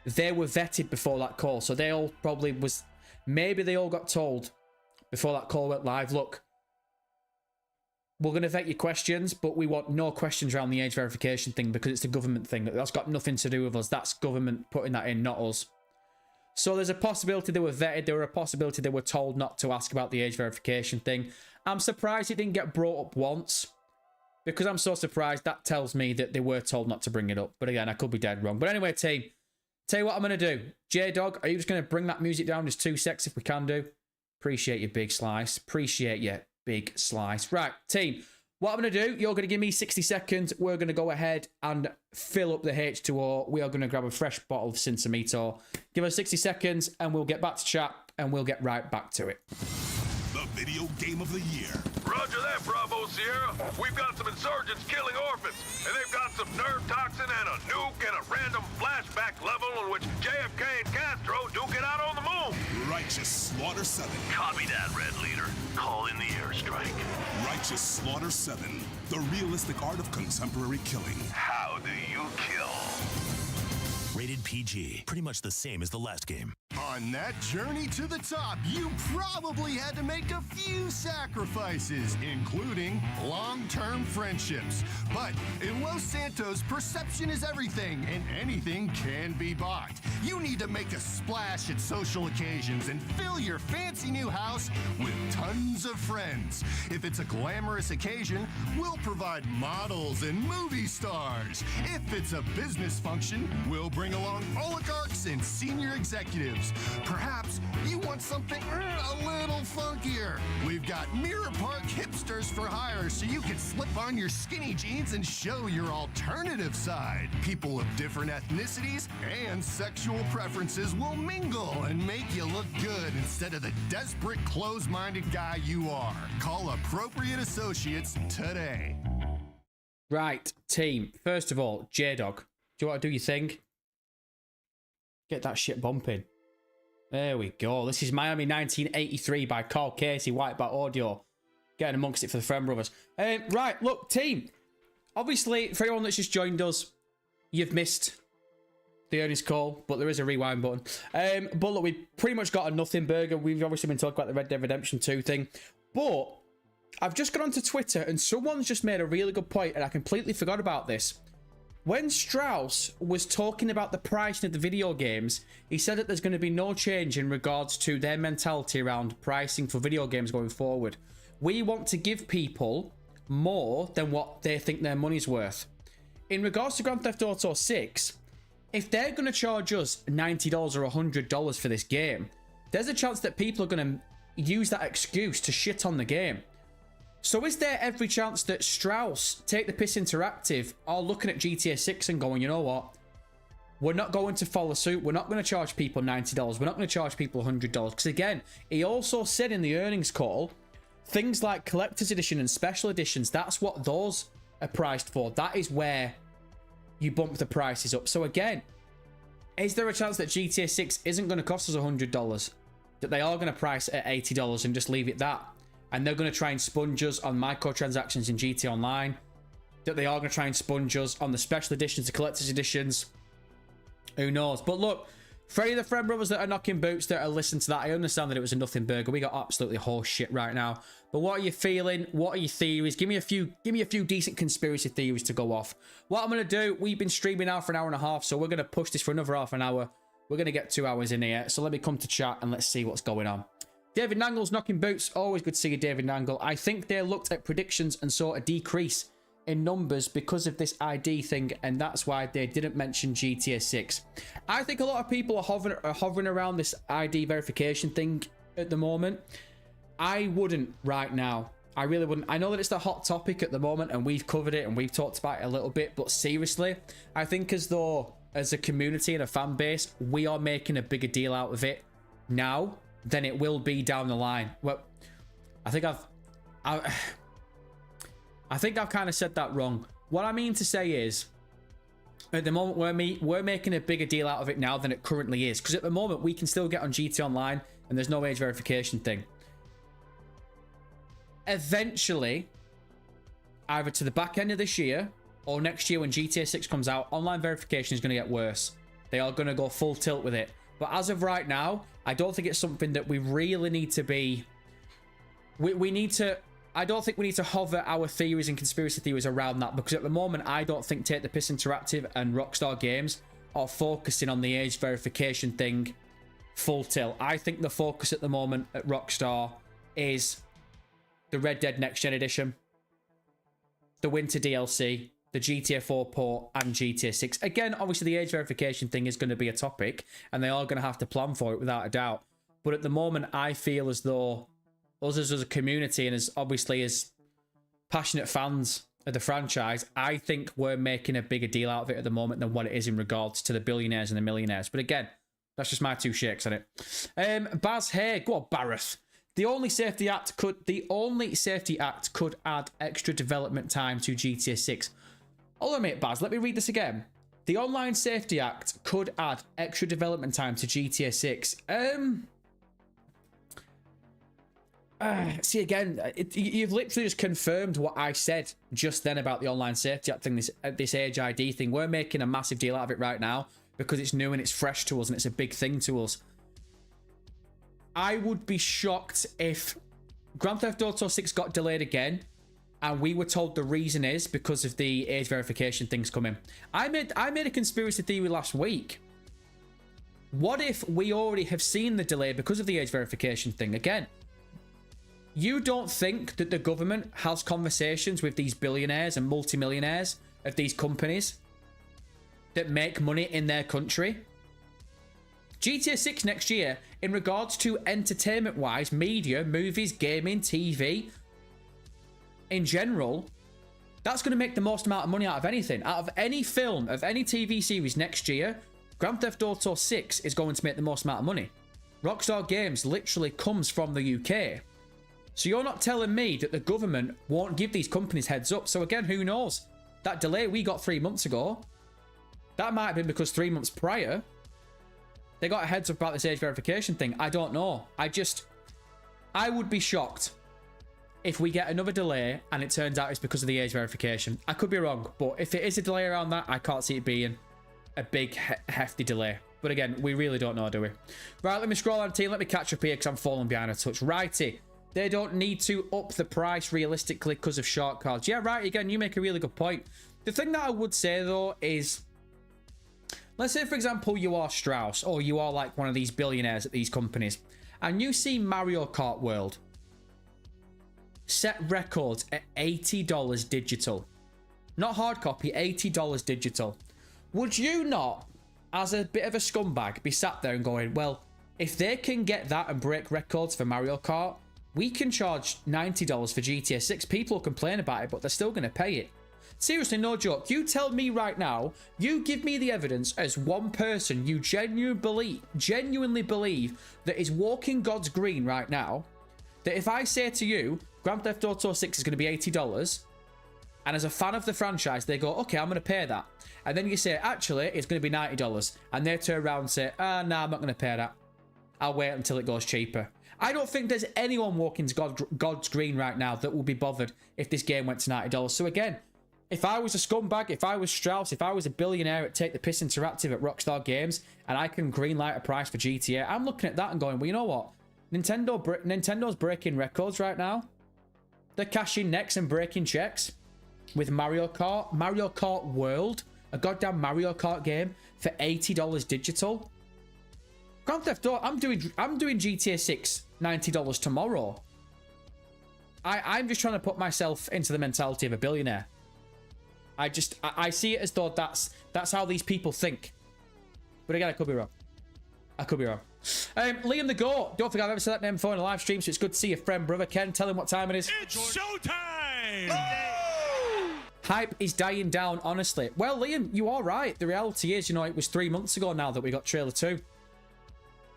They were vetted before that call, so they all probably was, maybe they all got told before that call went live, look, we're going to vet your questions, but we want no questions around the age verification thing because it's a government thing. That's got nothing to do with us. That's government putting that in, not us. So there's a possibility they were vetted. There were a possibility they were told not to ask about the age verification thing. I'm surprised it didn't get brought up once, because I'm so surprised. That tells me that they were told not to bring it up. But again, I could be dead wrong. But anyway, team, tell you what I'm going to do. J-Dog, are you just going to bring that music down just 2 secs if we can do? Appreciate you, Big Slice. Appreciate you, Big Slice. Right, team, what I'm going to do, you're going to give me 60 seconds. We're going to go ahead and fill up the H2O. We are going to grab a fresh bottle of Sinsamito. Give us 60 seconds and we'll get back to chat and we'll get right back to it. The video game of the year. Roger that, Bravo Sierra. We've got some insurgents killing orphans, and they've got some nerve toxin and a nuke and a random flashback level in which JFK and Castro duke it out on the moon. Righteous Slaughter 7. Copy that, Red Leader. Call in the airstrike. Righteous Slaughter 7. The realistic art of contemporary killing. How do you kill? Rated PG. Pretty much the same as the last game. On that journey to the top, you probably had to make a few sacrifices, including long-term friendships. But in Los Santos, perception is everything, and anything can be bought. You need to make a splash at social occasions and fill your fancy new house with tons of friends. If it's a glamorous occasion, we'll provide models and movie stars. If it's a business function, we'll bring along oligarchs and senior executives. Perhaps you want something a little funkier. We've got Mirror Park hipsters for hire, so you can slip on your skinny jeans and show your alternative side. People of different ethnicities and sexual preferences will mingle and make you look good instead of the desperate, close-minded guy you are. Call Appropriate Associates today. Right, team. First of all, J-Dog, do you want to do your thing? Get that shit bumping. There we go. This is Miami 1983 by Karl Casey, Whitebat Audio. Getting amongst it for the Friend Brothers. Right, look, team. Obviously, for anyone that's just joined us, you've missed the earnings call, but there is a rewind button. But look, we've pretty much got a nothing burger. We've obviously been talking about the Red Dead Redemption 2 thing. But I've just gone onto Twitter and someone's just made a really good point, and I completely forgot about this. When Strauss was talking about the pricing of the video games, he said that there's going to be no change in regards to their mentality around pricing for video games going forward. We want to give people more than what they think their money's worth. In regards to Grand Theft Auto 6, if they're going to charge us $90 or $100 for this game, there's a chance that people are going to use that excuse to shit on the game. So is there every chance that Strauss, Take the Piss Interactive, are looking at GTA 6 and going, you know what? We're not going to follow suit. We're not going to charge people $90. We're not going to charge people $100. Because again, he also said in the earnings call, things like collector's edition and special editions, that's what those are priced for. That is where you bump the prices up. So again, is there a chance that GTA 6 isn't going to cost us $100? That they are going to price at $80 and just leave it that? And they're going to try and sponge us on microtransactions in GTA Online. That they are going to try and sponge us on the special editions, the collector's editions. Who knows? But look, For any of the friend brothers that are knocking boots that are listening to that, I understand that it was a nothing burger. We got absolutely horse shit right now. But what are you feeling? What are your theories? Give me a few decent conspiracy theories to go off. What I'm going to do, we've been streaming now for an hour and a half, so we're going to push this for another half an hour. We're going to get 2 hours in here. So let me come to chat and let's see what's going on. David Nangle's knocking boots. Always good to see you, David Nangle. I think they looked at predictions and saw a decrease in numbers because of this ID thing, and that's why they didn't mention GTA 6. I think a lot of people are hovering around this ID verification thing at the moment. I wouldn't right now. I really wouldn't. I know that it's the hot topic at the moment, and we've covered it, and we've talked about it a little bit, but seriously, I think as though, as a community and a fan base, we are making a bigger deal out of it now than it will be down the line. Well, I think I've kind of said that wrong. What I mean to say is, at the moment, we're making a bigger deal out of it now than it currently is. Because at the moment, we can still get on GT Online, and there's no age verification thing. Eventually, either to the back end of this year, or next year when GTA 6 comes out, online verification is going to get worse. They are going to go full tilt with it. But as of right now, I don't think it's something that we really need to be... I don't think we need to hover our theories and conspiracy theories around that, because at the moment, I don't think Take the Piss Interactive and Rockstar Games are focusing on the age verification thing full tilt. I think the focus at the moment at Rockstar is the Red Dead Next Gen Edition, the Winter DLC, the GTA 4 port, and GTA 6. Again, obviously, the age verification thing is going to be a topic, and they are going to have to plan for it without a doubt. But at the moment, I feel as though us as a community and as obviously as passionate fans of the franchise, I think we're making a bigger deal out of it at the moment than what it is in regards to the billionaires and the millionaires. But again, that's just my 2 shakes on it. Baz Hay, go on, Barrett. The only safety act could add extra development time to GTA 6. Hold on a minute, Baz. Let me read this again. The Online Safety Act could add extra development time to GTA 6. See, again, you've literally just confirmed what I said just then about the Online Safety Act thing, this Age ID thing. We're making a massive deal out of it right now because it's new and it's fresh to us and it's a big thing to us. I would be shocked if Grand Theft Auto 6 got delayed again and we were told the reason is because of the age verification things coming. I made a conspiracy theory last week. What if we already have seen the delay because of the age verification thing again? You don't think that the government has conversations with these billionaires and multimillionaires of these companies that make money in their country? GTA 6 next year, in regards to entertainment-wise, media, movies, gaming, TV, in general, that's going to make the most amount of money out of anything. Out of any film, of any TV series next year, Grand Theft Auto 6 is going to make the most amount of money. Rockstar Games literally comes from the UK. So you're not telling me that the government won't give these companies heads up. So again, who knows? That delay we got 3 months ago, that might have been because 3 months prior, they got a heads up about this age verification thing. I don't know. I would be shocked if we get another delay and it turns out it's because of the age verification. I could be wrong, but if it is a delay around that, I can't see it being a big, hefty delay. But again, we really don't know, do we? Right, let me scroll on team. Let me catch up here because I'm falling behind a touch. Righty. They don't need to up the price realistically because of short cards. Yeah, right. Again, you make a really good point. The thing that I would say, though, is... Let's say, for example, you are Strauss or you are like one of these billionaires at these companies and you see Mario Kart World set records at $80 digital. Not hard copy, $80 digital. Would you not, as a bit of a scumbag, be sat there and going, well, if they can get that and break records for Mario Kart, we can charge $90 for GTA 6. People complain about it, but they're still going to pay it. Seriously, no joke. You tell me right now, you give me the evidence as one person you genuinely believe that is walking God's green right now, that if I say to you, Grand Theft Auto 6 is going to be $80, and as a fan of the franchise, they go, okay, I'm going to pay that. And then you say, actually, it's going to be $90. And they turn around and say, nah, I'm not going to pay that. I'll wait until it goes cheaper. I don't think there's anyone walking God's green right now that will be bothered if this game went to $90. So again, If I was a scumbag, if I was Strauss, if I was a billionaire at Take the Piss Interactive at Rockstar Games, and I can greenlight a price for GTA, I'm looking at that and going, well, you know what? Nintendo's breaking records right now. They're cashing necks and breaking checks with Mario Kart. Mario Kart World, a goddamn Mario Kart game for $80 digital. Grand Theft Auto, I'm doing GTA 6 $90 tomorrow. I'm just trying to put myself into the mentality of a billionaire. I see it as though that's how these people think. But again, I could be wrong. I could be wrong. Liam the Goat. Don't think I've ever said that name before in a live stream, so it's good to see your friend, brother Ken. Tell him what time it is. It's showtime! Hype is dying down, honestly. Well, Liam, you are right. The reality is, you know, it was 3 months ago now that we got trailer 2.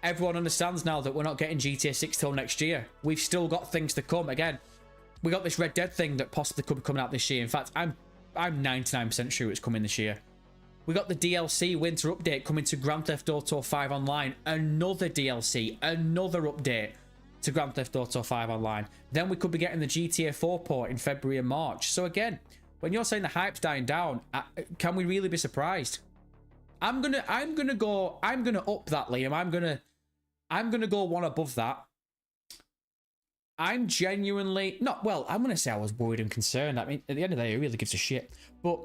Everyone understands now that we're not getting GTA 6 till next year. We've still got things to come. Again, we got this Red Dead thing that possibly could be coming out this year. In fact, I'm 99% sure it's coming this year. We got the DLC winter update coming to Grand Theft Auto 5 Online. Another DLC, another update to Grand Theft Auto 5 Online. Then we could be getting the GTA 4 port in February and March. So again, when you're saying the hype's dying down, can we really be surprised? I'm gonna up that, Liam. I'm gonna go one above that. I'm genuinely not, well, I'm gonna say I was worried and concerned. I mean, at the end of the day, it really gives a shit. But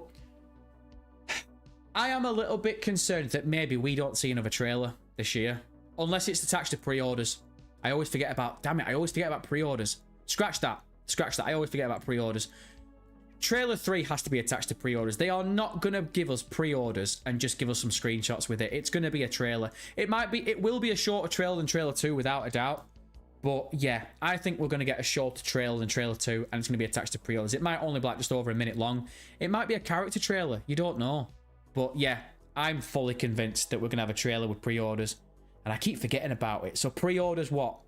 I am a little bit concerned that maybe we don't see another trailer this year. Unless it's attached to pre-orders. I always forget about, damn it, I always forget about pre-orders. Scratch that. Scratch that. I always forget about pre-orders. Trailer 3 has to be attached to pre-orders. They are not going to give us pre-orders and just give us some screenshots with it. It's going to be a trailer. It will be a shorter trailer than trailer 2 without a doubt. But yeah, I think we're going to get a shorter trailer than trailer 2 and it's going to be attached to pre-orders. It might only be like just over a minute long. It might be a character trailer. You don't know. But yeah, I'm fully convinced that we're going to have a trailer with pre-orders. And I keep forgetting about it. So pre-orders what?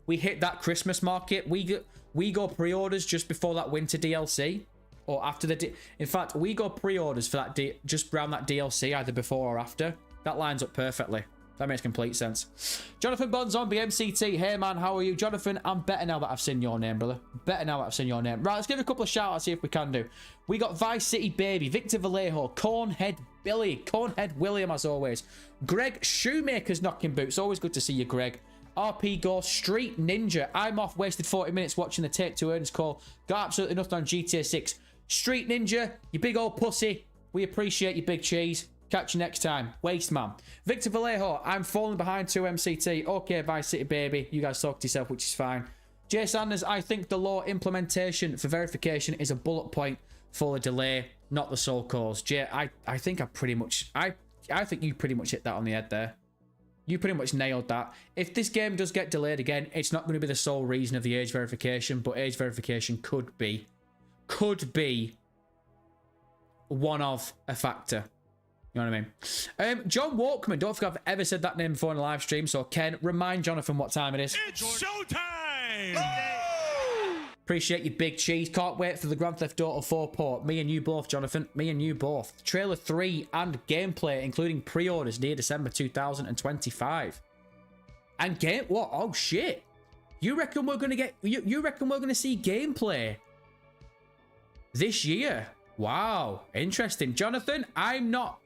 We hit that Christmas market. We go pre-orders just before that winter DLC. Or after the... In fact, we go pre-orders for that just around that DLC, either before or after. That lines up perfectly. That makes complete sense. Jonathan Bonzombie, MCT. Hey, man, how are you? Jonathan, I'm better now that I've seen your name, brother. Better now that I've seen your name. Right, let's give a couple of shout-outs, see if we can do. We got Vice City Baby, Victor Vallejo, Cornhead Billy, Cornhead William, as always. Greg Shoemaker's knocking boots. Always good to see you, Greg. RP Ghost, Street Ninja. I'm off, wasted 40 minutes watching the Take 2 earnings call. Got absolutely nothing on GTA 6. Street Ninja, you big old pussy. We appreciate you, big cheese. Catch you next time. Waste man. Victor Vallejo, I'm falling behind 2MCT. Okay, Vice City Baby. You guys talk to yourself, which is fine. Jay Sanders, I think the law implementation for verification is a bullet point for the delay, not the sole cause. Jay, I think I pretty much... I think you pretty much hit that on the head there. You pretty much nailed that. If this game does get delayed again, it's not going to be the sole reason of the age verification, but age verification could be one of a factor. You know what I mean? John Walkman, don't think I've ever said that name before in a live stream, so Ken, remind Jonathan what time it is. It's showtime! Appreciate you, big cheese. Can't wait for the Grand Theft Auto 4 port. Me and you both, Jonathan. Me and you both. Trailer 3 and gameplay, including pre-orders near December 2025. And game... What? Oh, shit. You reckon we're going to get... You reckon we're going to see gameplay this year? Wow. Interesting. Jonathan, I'm not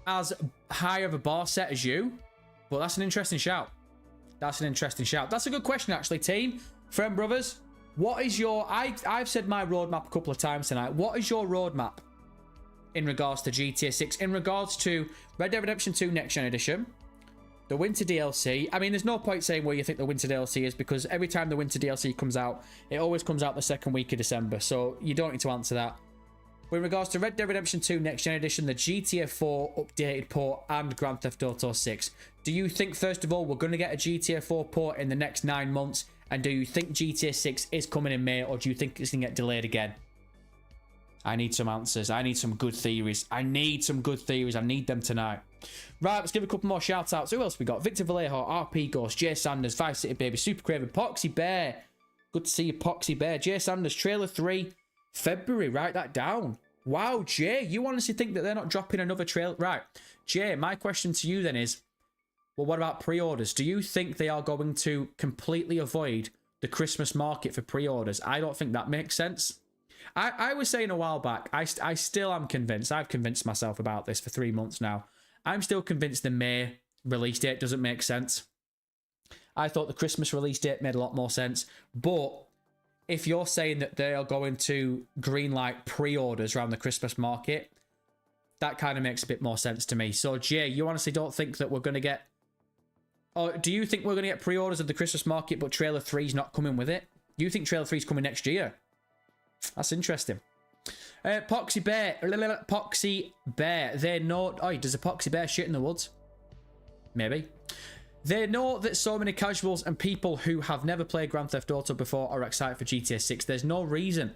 as high of a bar set as you, but that's an interesting shout. That's an interesting shout. That's a good question, actually, team. Friend brothers, what is your... I've said my roadmap a couple of times tonight. What is your roadmap in regards to GTA 6? In regards to Red Dead Redemption 2 Next Gen Edition, the Winter DLC. I mean, there's no point saying where you think the Winter DLC is, because every time the Winter DLC comes out, it always comes out the second week of December, so you don't need to answer that. But in regards to Red Dead Redemption 2 Next Gen Edition, the GTA 4 updated port, and Grand Theft Auto 6, do you think, first of all, we're going to get a GTA 4 port in the next 9 months? And do you think GTA 6 is coming in May, or do you think it's going to get delayed again? I need some answers. I need some good theories. I need some good theories. I need them tonight. Right, let's give a couple more shout outs. Who else we got? Victor Vallejo, RP Ghost, Jay Sanders, Vice City Baby, Super Craven, Poxy Bear. Good to see you, Poxy Bear. Jay Sanders, Trailer 3, February. Write that down. Wow, Jay, you honestly think that they're not dropping another trailer? Right. Jay, my question to you then is, well, what about pre-orders? Do you think they are going to completely avoid the Christmas market for pre-orders? I don't think that makes sense. I was saying a while back, I still am convinced. I've convinced myself about this for 3 months now. I'm still convinced the May release date doesn't make sense. I thought the Christmas release date made a lot more sense. But if you're saying that they are going to greenlight pre-orders around the Christmas market, that kind of makes a bit more sense to me. So, Jay, you honestly don't think that we're going to get... Or do you think we're going to get pre-orders of the Christmas market, but Trailer 3's not coming with it? You think Trailer 3's coming next year? That's interesting. Poxy Bear. Poxy Bear. They know... Oh, does a Poxy Bear shit in the woods? Maybe. They know that so many casuals and people who have never played Grand Theft Auto before are excited for GTA 6. There's no reason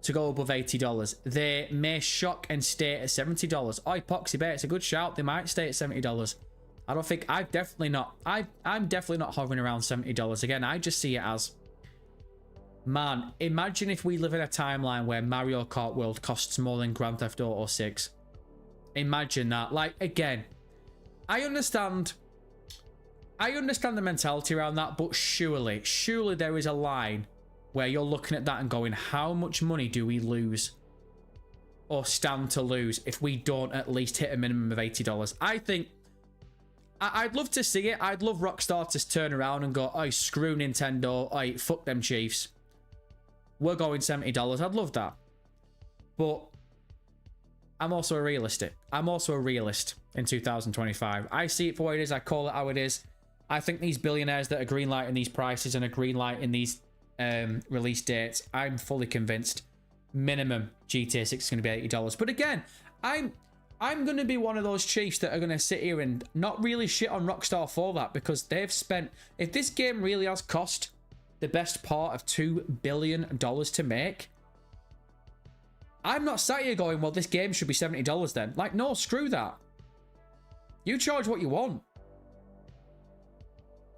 to go above $80. They may shock and stay at $70. Oh, Poxy Bear, it's a good shout. They might stay at $70. I don't think... I'm definitely not hovering around $70. Again, I just see it as... Man, imagine if we live in a timeline where Mario Kart World costs more than Grand Theft Auto 6. Imagine that. Like, again, I understand the mentality around that, but surely there is a line where you're looking at that and going, how much money do we lose or stand to lose if we don't at least hit a minimum of $80? I think I'd love to see it. I'd love Rockstar to turn around and go, oh, screw Nintendo. Oh, fuck them Chiefs. We're going $70. I'd love that. But I'm also a realist in 2025. I see it for what it is. I call it how it is. I think these billionaires that are greenlighting these prices and are greenlighting these release dates, I'm fully convinced minimum GTA 6 is going to be $80. But again, I'm going to be one of those chiefs that are going to sit here and not really shit on Rockstar for that, because they've spent... If this game really has cost the best part of $2 billion to make, I'm not sat here going, well, this game should be $70 then. Like, no, screw that. You charge what you want.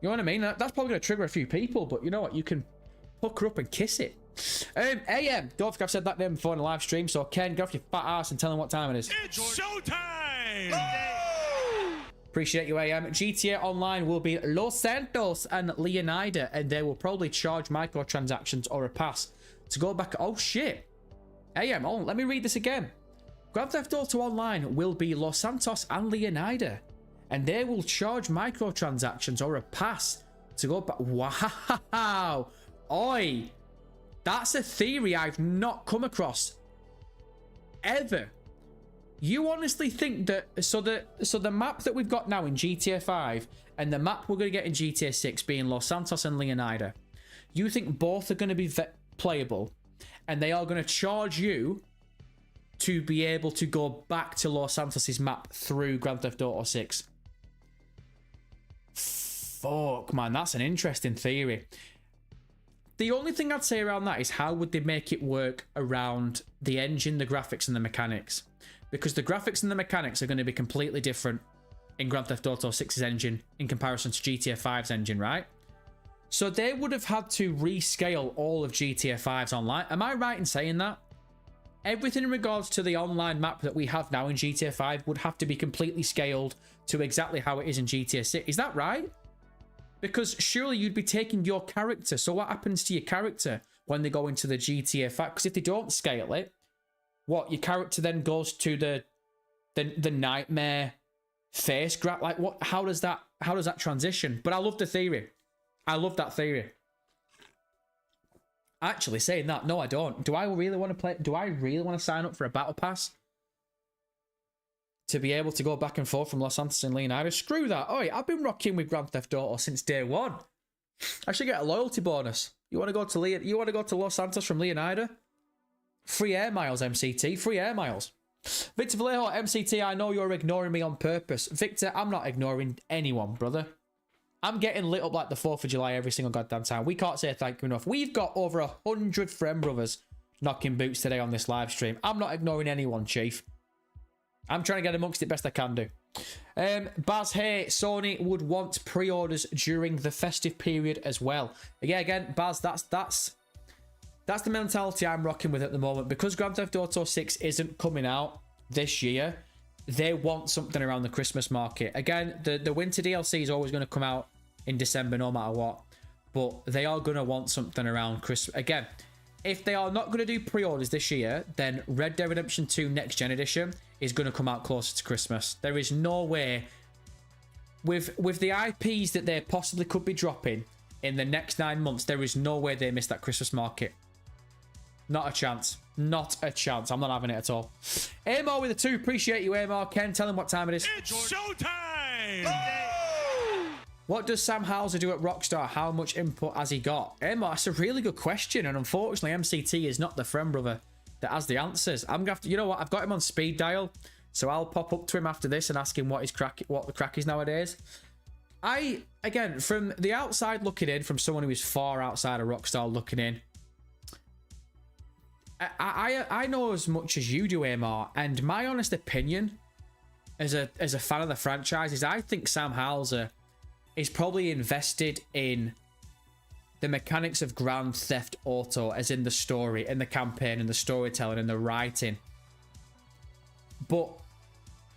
You know what I mean? That's probably going to trigger a few people, but you know what? You can hook her up and kiss it. AM, don't think I've said that name before in a live stream, so Ken, go off your fat ass and tell him what time it is. It's showtime! Appreciate you, AM. GTA Online will be Los Santos and Leonida, and they will probably charge microtransactions or a pass to go back. Oh, shit. AM, oh, let me read this again. Grand Theft Auto Online will be Los Santos and Leonida, and they will charge microtransactions or a pass to go back. Wow. Oi. That's a theory I've not come across ever. You honestly think that... So the map that we've got now in GTA 5 and the map we're going to get in GTA 6 being Los Santos and Leonida, you think both are going to be playable and they are going to charge you to be able to go back to Los Santos' map through Grand Theft Auto 6? Fuck, man, that's an interesting theory. The only thing I'd say around that is how would they make it work around the engine, the graphics, and the mechanics? Because the graphics and the mechanics are going to be completely different in Grand Theft Auto 6's engine in comparison to GTA 5's engine, right? So they would have had to rescale all of GTA 5's online. Am I right in saying that? Everything in regards to the online map that we have now in GTA 5 would have to be completely scaled to exactly how it is in GTA 6. Is that right? Because surely you'd be taking your character. So what happens to your character when they go into the GTA 5? Because if they don't scale it, what, your character then goes to the nightmare face grab? Like, what? How does that transition? But I love the theory. I love that theory. Actually, saying that, no, I don't. Do I really want to play? Do I really want to sign up for a battle pass to be able to go back and forth from Los Santos and Leonida? Screw that. Oh, I've been rocking with Grand Theft Auto since day one. I should get a loyalty bonus. You want to go to Los Santos from Leonida? Free air miles, MCT. Free air miles. Victor Vallejo, MCT, I know you're ignoring me on purpose. Victor, I'm not ignoring anyone, brother. I'm getting lit up like the 4th of July every single goddamn time. We can't say thank you enough. We've got over 100 friend brothers knocking boots today on this live stream. I'm not ignoring anyone, Chief. I'm trying to get amongst it best I can do. Baz, hey, Sony would want pre-orders during the festive period as well. Yeah, again, Baz, that's the mentality I'm rocking with at the moment. Because Grand Theft Auto 6 isn't coming out this year, they want something around the Christmas market. Again, the winter DLC is always going to come out in December no matter what. But they are going to want something around Christmas. Again, if they are not going to do pre-orders this year, then Red Dead Redemption 2 Next Gen Edition is going to come out closer to Christmas. There is no way, with the IPs that they possibly could be dropping in the next 9 months, there is no way they miss that Christmas market. Not a chance. Not a chance. I'm not having it at all. Amor with a 2. Appreciate you, Amor. Ken, tell him what time it is. It's showtime! What does Sam Houser do at Rockstar? How much input has he got? Amor, that's a really good question. And unfortunately, MCT is not the friend brother that has the answers. I'm going to have to... You know what? I've got him on speed dial. So I'll pop up to him after this and ask him what the crack is nowadays. Again, from the outside looking in, from someone who is far outside of Rockstar looking in, I know as much as you do, Amor, and my honest opinion as a fan of the franchise is I think Sam Houser is probably invested in the mechanics of Grand Theft Auto, as in the story and the campaign and the storytelling and the writing. But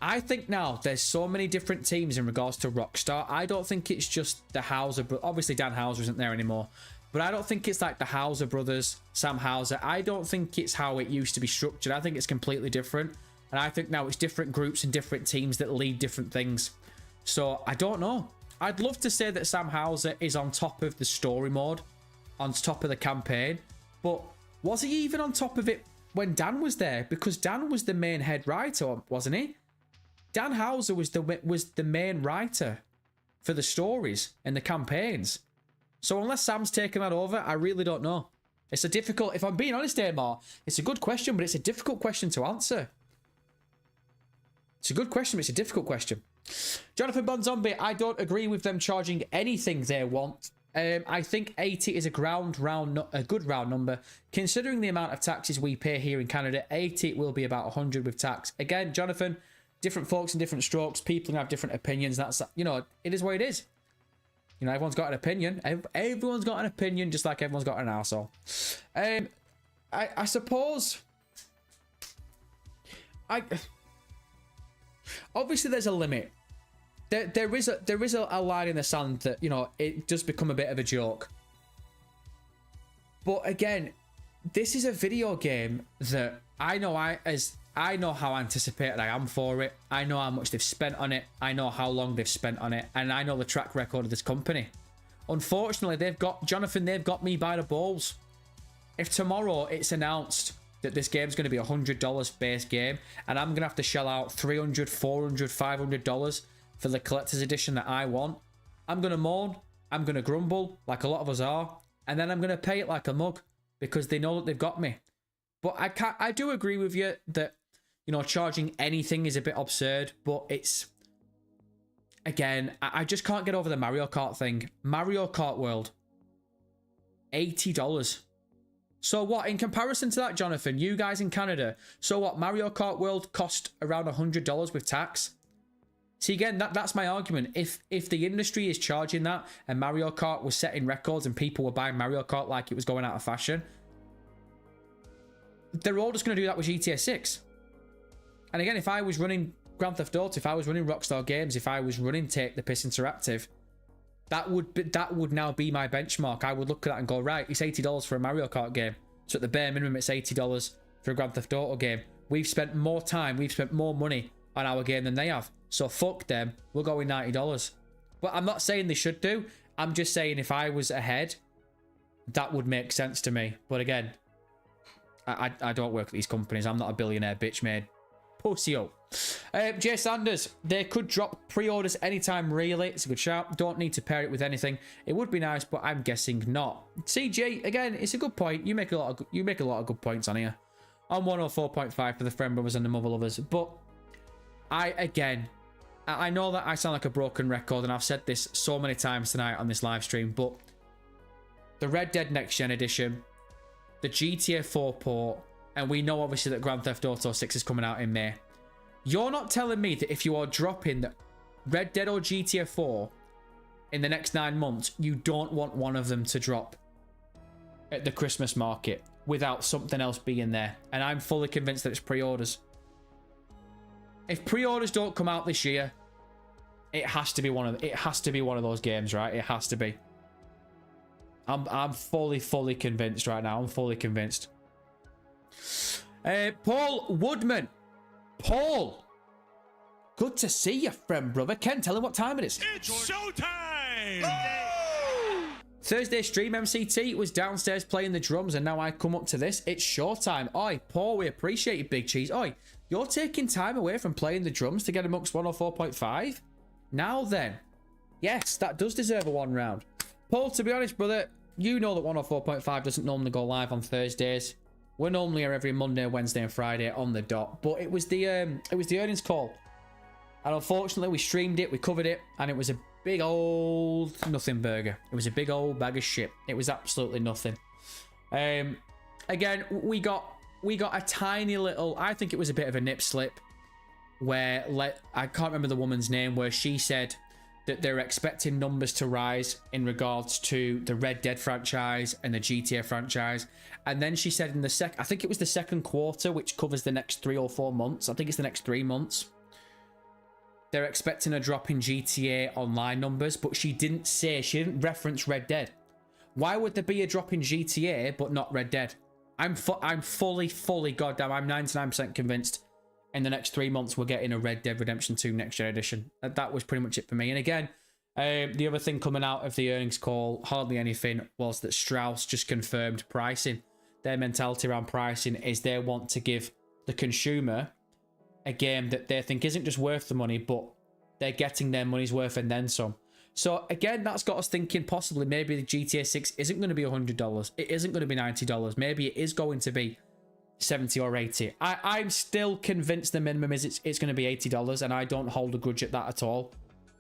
I think now there's so many different teams in regards to Rockstar. I don't think it's just the Houser, but obviously Dan Houser isn't there anymore. But I don't think it's like the Houser brothers, Sam Houser. I don't think it's how it used to be structured. I think it's completely different. And I think now it's different groups and different teams that lead different things. So I don't know. I'd love to say that Sam Houser is on top of the story mode, on top of the campaign. But was he even on top of it when Dan was there? Because Dan was the main head writer, wasn't he? Dan Houser was the main writer for the stories and the campaigns. So unless Sam's taken that over, I really don't know. It's a difficult... If I'm being honest, Amor, it's a good question, but it's a difficult question to answer. It's a good question, but it's a difficult question. Jonathan Bonzombie, I don't agree with them charging anything they want. I think 80 is a good round number. Considering the amount of taxes we pay here in Canada, 80 will be about 100 with tax. Again, Jonathan, different folks and different strokes. People have different opinions. That's, you know, it is what it is. You know, everyone's got an opinion. Everyone's got an opinion, just like everyone's got an arsehole. I suppose... Obviously, there's a limit. There is a line in the sand that, you know, it does become a bit of a joke. But again, this is a video game that I know how anticipated I am for it. I know how much they've spent on it. I know how long they've spent on it. And I know the track record of this company. Unfortunately, they've got me by the balls. If tomorrow it's announced that this game's going to be a $100 base game and I'm going to have to shell out $300, $400, $500 for the collector's edition that I want, I'm going to moan, I'm going to grumble like a lot of us are, and then I'm going to pay it like a mug because they know that they've got me. But I do agree with you that, you know, charging anything is a bit absurd, but it's... Again, I just can't get over the Mario Kart thing. Mario Kart World. $80. So what, in comparison to that, Jonathan, you guys in Canada, so what, Mario Kart World cost around $100 with tax? See, again, that's my argument. If the industry is charging that and Mario Kart was setting records and people were buying Mario Kart like it was going out of fashion, they're all just going to do that with GTA 6. And again, if I was running Grand Theft Auto, if I was running Rockstar Games, if I was running Take the Piss Interactive, that would now be my benchmark. I would look at that and go, right, it's $80 for a Mario Kart game. So at the bare minimum, it's $80 for a Grand Theft Auto game. We've spent more time, we've spent more money on our game than they have. So fuck them, we'll go with $90. But I'm not saying they should do. I'm just saying if I was ahead, that would make sense to me. But again, I don't work at these companies. I'm not a billionaire bitch made pussy up. Jay Sanders, they could drop pre-orders anytime, really. It's a good shout. Don't need to pair it with anything. It would be nice, but I'm guessing not. CJ, again, it's a good point. You make a lot of good points on here. I'm 104.5 for the friend brothers and the mother lovers. But I know that I sound like a broken record, and I've said this so many times tonight on this live stream, but the Red Dead Next Gen Edition, the GTA 4 port, and we know obviously that Grand Theft Auto 6 is coming out in May. You're not telling me that if you are dropping Red Dead or GTA 4 in the next 9 months, you don't want one of them to drop at the Christmas market without something else being there. And I'm fully convinced that it's pre-orders. If pre-orders don't come out this year, it has to be one of those games, right? It has to be. I'm fully convinced right now. I'm fully convinced. Paul Woodman. Paul. Good to see you, friend, brother. Ken, tell him what time it is. It's showtime! Thursday stream, MCT was downstairs playing the drums, and now I come up to this. It's showtime. Oi, Paul, we appreciate you, Big Cheese. Oi, you're taking time away from playing the drums to get amongst 104.5? Now then. Yes, that does deserve a one round. Paul, to be honest, brother, you know that 104.5 doesn't normally go live on Thursdays. We're normally here every Monday, Wednesday, and Friday on the dot. But it was the earnings call. And unfortunately, we streamed it, we covered it, and it was a big old nothing burger. It was a big old bag of shit. It was absolutely nothing. Again, we got a tiny little, I think it was a bit of a nip slip, where, I can't remember the woman's name, where she said that they're expecting numbers to rise in regards to the Red Dead franchise and the GTA franchise. And then she said in the I think it was the second quarter, which covers the next 3 or 4 months. I think it's the next 3 months. They're expecting a drop in GTA Online numbers, but she didn't reference Red Dead. Why would there be a drop in GTA but not Red Dead? I'm fully goddamn, I'm 99% convinced in the next 3 months we're getting a Red Dead Redemption 2 Next Gen Edition. That was pretty much it for me. And again, the other thing coming out of the earnings call, hardly anything, was that Strauss just confirmed pricing. Their mentality around pricing is they want to give the consumer a game that they think isn't just worth the money, but they're getting their money's worth and then some. So again, that's got us thinking possibly maybe the GTA 6 isn't going to be $100. It isn't going to be $90. Maybe it is going to be 70 or 80. I'm still convinced the minimum is it's going to be $80, and I don't hold a grudge at that at all.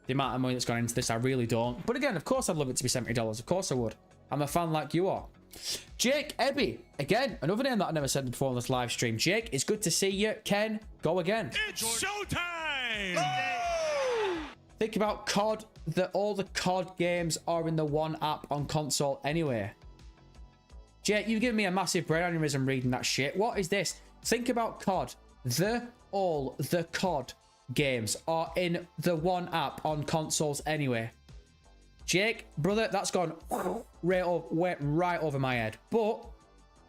The amount of money that's gone into this, I really don't. But again, of course I'd love it to be $70. Of course I would. I'm a fan like you are. Jake Ebby, again, another name that I never said before on this live stream. Jake, it's good to see you. Ken, go again. It's showtime! Think about COD, that all the COD games are in the one app on console anyway. Jake, you've given me a massive brain aneurysm reading that shit. What is this? Think about COD. All the COD games are in the one app on consoles anyway. Jake, brother, that's gone right over my head. But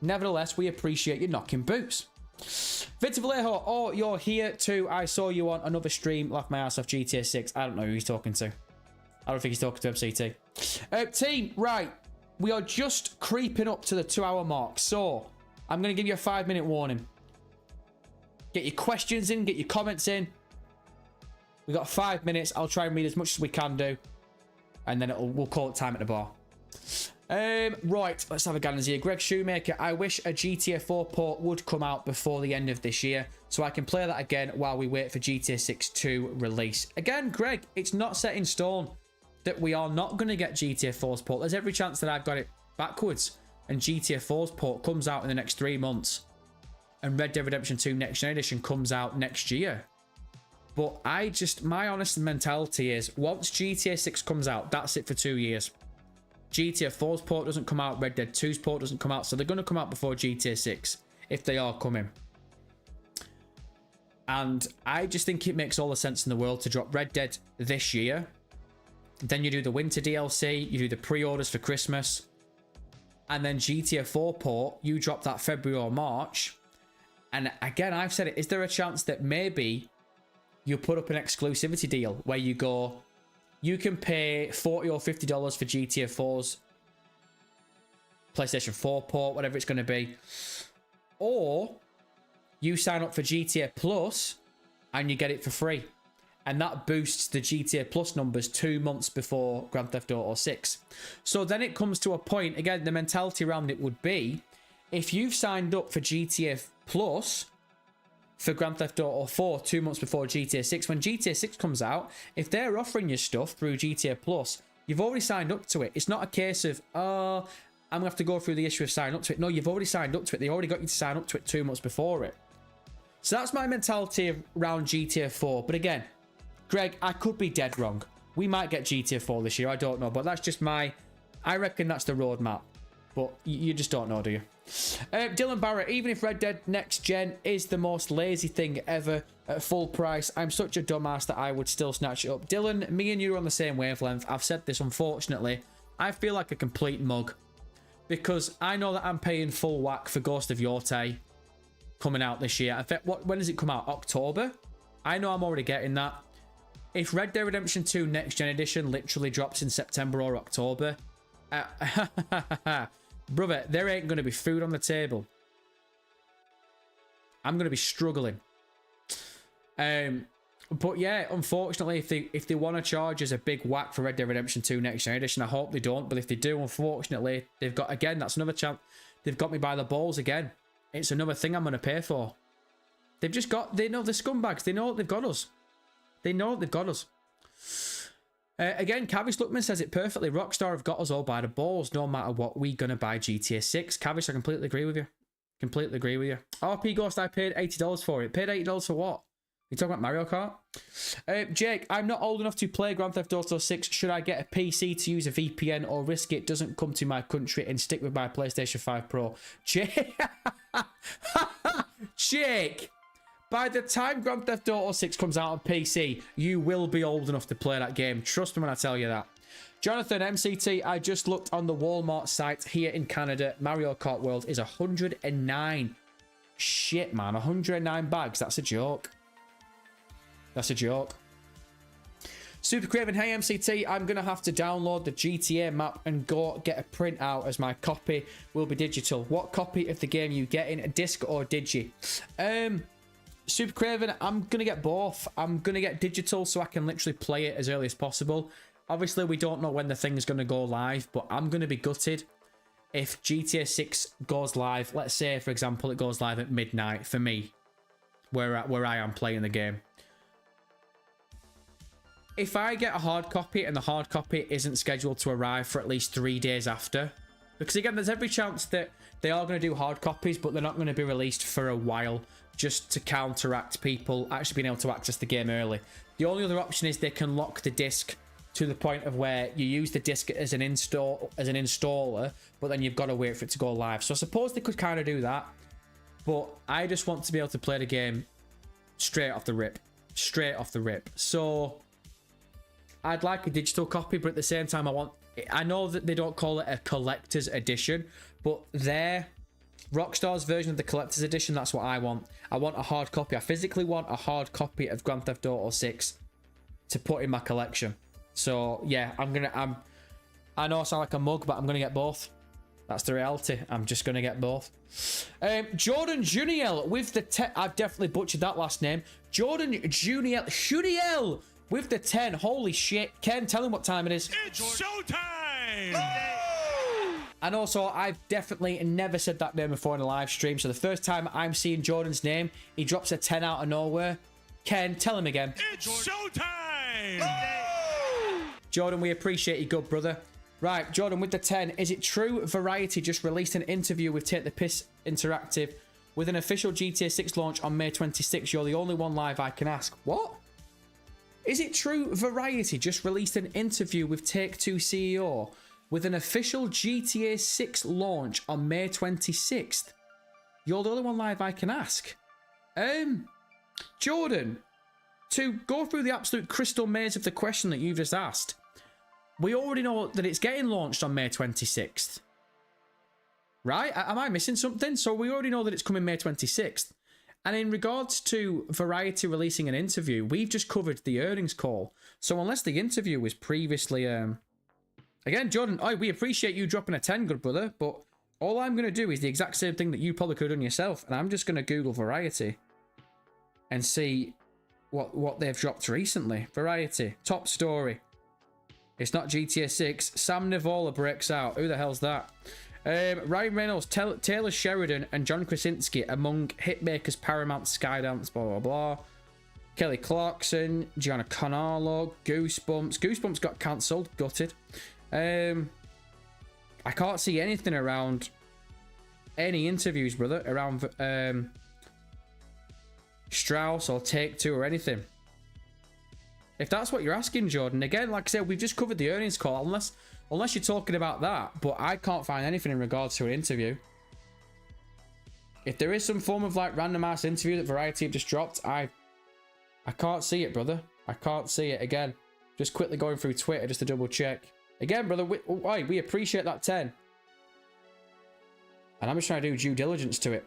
nevertheless, we appreciate you knocking boots. Victor Vallejo, oh, you're here too. I saw you on another stream. Laughed my ass off GTA 6. I don't know who he's talking to. I don't think he's talking to MCT. Team, right. We are just creeping up to the 2-hour mark. So, I'm going to give you a 5-minute warning. Get your questions in. Get your comments in. We've got 5 minutes. I'll try and read as much as we can do. And then we'll call it time at the bar. Right, let's have a gander here. Greg Shoemaker, I wish a GTA 4 port would come out before the end of this year so I can play that again while we wait for GTA 6 to release. Again, Greg, it's not set in stone that we are not going to get GTA 4's port. There's every chance that I've got it backwards and GTA 4's port comes out in the next 3 months and Red Dead Redemption 2 Next Gen Edition comes out next year. But my honest mentality is once GTA 6 comes out, that's it for 2 years. GTA 4's port doesn't come out, Red Dead 2's port doesn't come out, so they're going to come out before GTA 6, if they are coming. And I just think it makes all the sense in the world to drop Red Dead this year. Then you do the winter DLC, you do the pre-orders for Christmas, and then GTA 4 port, you drop that February or March. And again, I've said it, is there a chance that maybe you put up an exclusivity deal where you go, you can pay $40 or $50 for GTA 4's PlayStation 4 port, whatever it's going to be. Or you sign up for GTA Plus and you get it for free. And that boosts the GTA Plus numbers 2 months before Grand Theft Auto 6. So then it comes to a point, again, the mentality around it would be, if you've signed up for GTA Plus for Grand Theft Auto 4 2 months before GTA 6, when GTA 6 comes out, if they're offering you stuff through GTA Plus, you've already signed up to it. It's not a case of, oh, I'm going to have to go through the issue of signing up to it. No, you've already signed up to it. They already got you to sign up to it 2 months before it. So that's my mentality around GTA 4. But again, Greg, I could be dead wrong. We might get GTA 4 this year. I don't know. But that's just I reckon that's the roadmap. But you just don't know, do you? Dylan Barrett, even if Red Dead Next Gen is the most lazy thing ever at full price, I'm such a dumbass that I would still snatch it up. Dylan, me and you are on the same wavelength. I've said this, unfortunately. I feel like a complete mug because I know that I'm paying full whack for Ghost of Yorte coming out this year. In fact, when does it come out? October? I know I'm already getting that. If Red Dead Redemption 2 Next Gen Edition literally drops in September or October, brother, there ain't going to be food on the table. I'm going to be struggling. But yeah, unfortunately, if they want to charge us a big whack for Red Dead Redemption 2 Next Gen Edition, I hope they don't. But if they do, unfortunately, they've got, again, that's another chance. They've got me by the balls again. It's another thing I'm going to pay for. They've just got, they know the scumbags. They know they've got us. They know they've got us. Again, Cavish Lookman says it perfectly. Rockstar have got us all by the balls no matter what. We're going to buy GTA 6. Cavish, I completely agree with you. Completely agree with you. RP Ghost, I paid $80 for it. Paid $80 for what? You talking about Mario Kart? Jake, I'm not old enough to play Grand Theft Auto 6. Should I get a PC to use a VPN or risk it doesn't come to my country and stick with my PlayStation 5 Pro? Jake, Jake, by the time Grand Theft Auto 6 comes out on PC, you will be old enough to play that game. Trust me when I tell you that. Jonathan, MCT, I just looked on the Walmart site here in Canada. Mario Kart World is 109. Shit, man. 109 bags. That's a joke. That's a joke. Super Craven, hey MCT, I'm going to have to download the GTA map and go get a print out as my copy will be digital. What copy of the game you getting? A disc or digi? Super Craven, I'm going to get both. I'm going to get digital so I can literally play it as early as possible. Obviously, we don't know when the thing's going to go live, but I'm going to be gutted if GTA 6 goes live. Let's say, for example, it goes live at midnight for me, where I am playing the game. If I get a hard copy and the hard copy isn't scheduled to arrive for at least 3 days after, because again, there's every chance that they are going to do hard copies, but they're not going to be released for a while just to counteract people actually being able to access the game early. The only other option is they can lock the disc to the point of where you use the disc as an installer, but then you've got to wait for it to go live. So I suppose they could kind of do that, but I just want to be able to play the game straight off the rip. Straight off the rip. So I'd like a digital copy, but at the same time, I know that they don't call it a collector's edition, but their Rockstar's version of the collector's edition, that's what I want. I want a hard copy. I physically want a hard copy of Grand Theft Auto 6 to put in my collection. So yeah, I know I sound like a mug, but I'm gonna get both. That's the reality. I'm just gonna get both. Jordan Juniel with the I've definitely butchered that last name. Jordan Juniel with the 10. Holy shit. Ken, tell him what time it is. It's showtime! And also, I've definitely never said that name before in a live stream. So the first time I'm seeing Jordan's name, he drops a 10 out of nowhere. Ken, tell him again. It's showtime! Jordan, we appreciate you, good brother. Right, Jordan with the 10. Is it true Variety just released an interview with Take the Piss Interactive with an official GTA 6 launch on May 26? You're the only one live I can ask. What? Is it true Variety just released an interview with Take-Two CEO with an official GTA 6 launch on May 26th? You're the only one live I can ask. Jordan, to go through the absolute crystal maze of the question that you've just asked, we already know that it's getting launched on May 26th. Right? Am I missing something? So we already know that it's coming May 26th. And in regards to Variety releasing an interview, we've just covered the earnings call. So unless the interview was previously... Again, Jordan, we appreciate you dropping a 10, good brother, but all I'm going to do is the exact same thing that you probably could have done yourself, and I'm just going to Google Variety and see what they've dropped recently. Variety, top story. It's not GTA 6. Sam Nivola breaks out. Who the hell's that? Ryan Reynolds, Taylor Sheridan, and John Krasinski among hitmakers Paramount, Skydance, blah, blah, blah. Kelly Clarkson, Gianna Canalo, Goosebumps. Goosebumps got cancelled. Gutted. I can't see anything around any interviews, brother, around Strauss or Take-Two or anything. If that's what you're asking, Jordan, again, like I said, we've just covered the earnings call, unless you're talking about that, but I can't find anything in regards to an interview. If there is some form of like random ass interview that Variety have just dropped, I can't see it, brother. I can't see it. Again, just quickly going through Twitter just to double check. Again, brother, we appreciate that 10. And I'm just trying to do due diligence to it.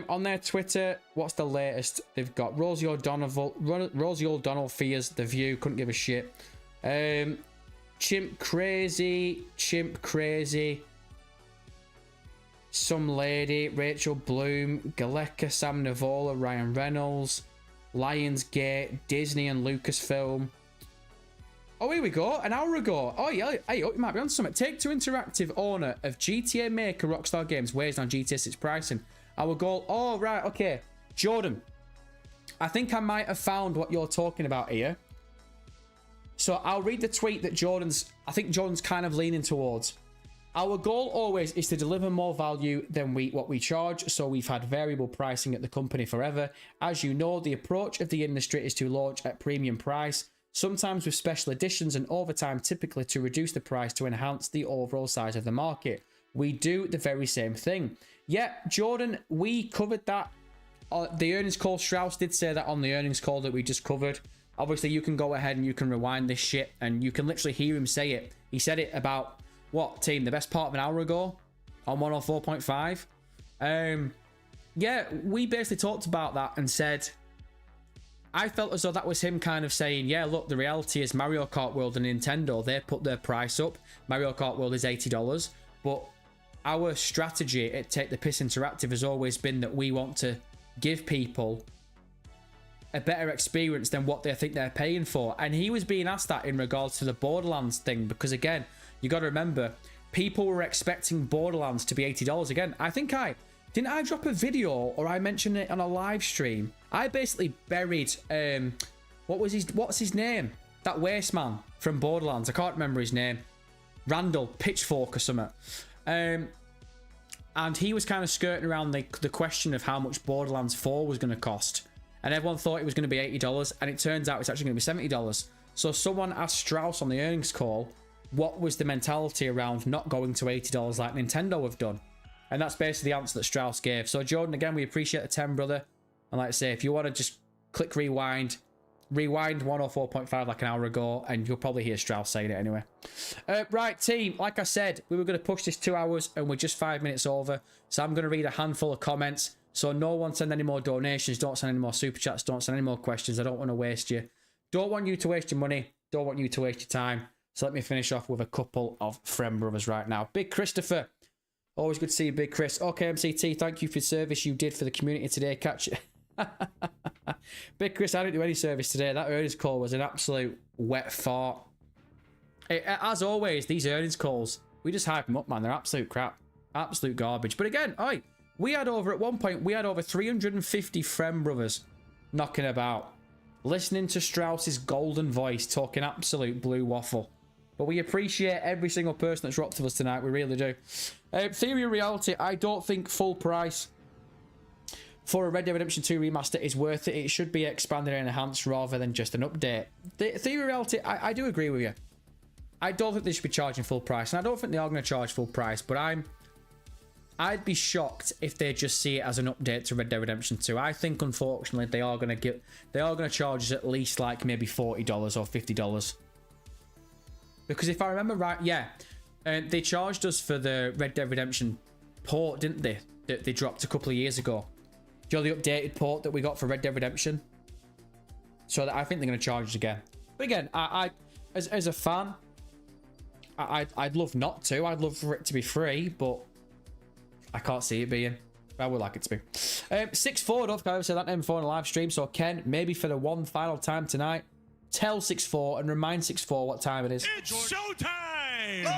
On their Twitter, what's the latest? They've got Rosie O'Donnell fears The View, couldn't give a shit. Chimp Crazy, some lady, Rachel Bloom, Galeka, Sam Navola, Ryan Reynolds, Lionsgate, Disney and Lucasfilm. Oh, here we go. An hour ago. Oh, yeah. Hey, you might be on something. Take-Two Interactive, owner of GTA maker Rockstar Games, weighs on GTA 6 pricing. Our goal... Oh, right. Okay. Jordan. I think I might have found what you're talking about here. So I'll read the tweet that I think Jordan's kind of leaning towards. Our goal always is to deliver more value than what we charge, so we've had variable pricing at the company forever. As you know, the approach of the industry is to launch at premium price, sometimes with special editions and overtime, typically to reduce the price to enhance the overall size of the market. We do the very same thing. Yeah, Jordan, we covered that. The earnings call, Strauss did say that on the earnings call that we just covered. Obviously, you can go ahead and you can rewind this shit, and you can literally hear him say it. He said it about, what, team, the best part of an hour ago on 104.5. Yeah, we basically talked about that and said... I felt as though that was him kind of saying, yeah, look, the reality is Mario Kart World and Nintendo, they put their price up. Mario Kart World is $80, but our strategy at Take the Piss Interactive has always been that we want to give people a better experience than what they think they're paying for. And he was being asked that in regards to the Borderlands thing, because again, you got to remember, people were expecting Borderlands to be $80. Again, didn't I drop a video or I mentioned it on a live stream? I basically buried what's his name? That waste man from Borderlands. I can't remember his name. Randall Pitchfork or something. And he was kind of skirting around the question of how much Borderlands 4 was going to cost. And everyone thought it was going to be $80, and it turns out it's actually going to be $70. So someone asked Strauss on the earnings call, what was the mentality around not going to $80 like Nintendo have done? And that's basically the answer that Strauss gave. So, Jordan, again, we appreciate the 10, brother. And like I say, if you want to just click rewind 104.5 like an hour ago, and you'll probably hear Strauss saying it anyway. Right, team, like I said, we were going to push this 2 hours, and we're just 5 minutes over. So I'm going to read a handful of comments. So no one send any more donations. Don't send any more super chats. Don't send any more questions. I don't want to waste you. Don't want you to waste your money. Don't want you to waste your time. So let me finish off with a couple of friend brothers right now. Big Christopher. Always good to see you, Big Chris. Okay, MCT, thank you for the service you did for the community today. Catch it. Big Chris, I didn't do any service today. That earnings call was an absolute wet fart. As always, these earnings calls, we just hype them up, man. They're absolute crap. Absolute garbage. But again, at one point, we had over 350 friend brothers knocking about, listening to Strauss's golden voice, talking absolute blue waffle. But we appreciate every single person that's rocked with us tonight. We really do. Theory of reality, I don't think full price for a Red Dead Redemption 2 remaster is worth it. It should be expanded and enhanced rather than just an update. The theory of reality, I do agree with you. I don't think they should be charging full price. And I don't think they are going to charge full price. But I'd be shocked if they just see it as an update to Red Dead Redemption 2. I think, unfortunately, they are going to charge us at least like maybe $40 or $50. Because if I remember right, yeah, they charged us for the Red Dead Redemption port, didn't they? That they dropped a couple of years ago. Do you know the updated port that we got for Red Dead Redemption? So I think they're going to charge us again. But again, as a fan, I'd love not to. I'd love for it to be free, but I can't see it being. I would like it to be. 6-4, don't forget I said that name before on a live stream. So Ken, maybe for the one final time tonight, tell 6-4 and remind 6-4 what time it is. It's showtime!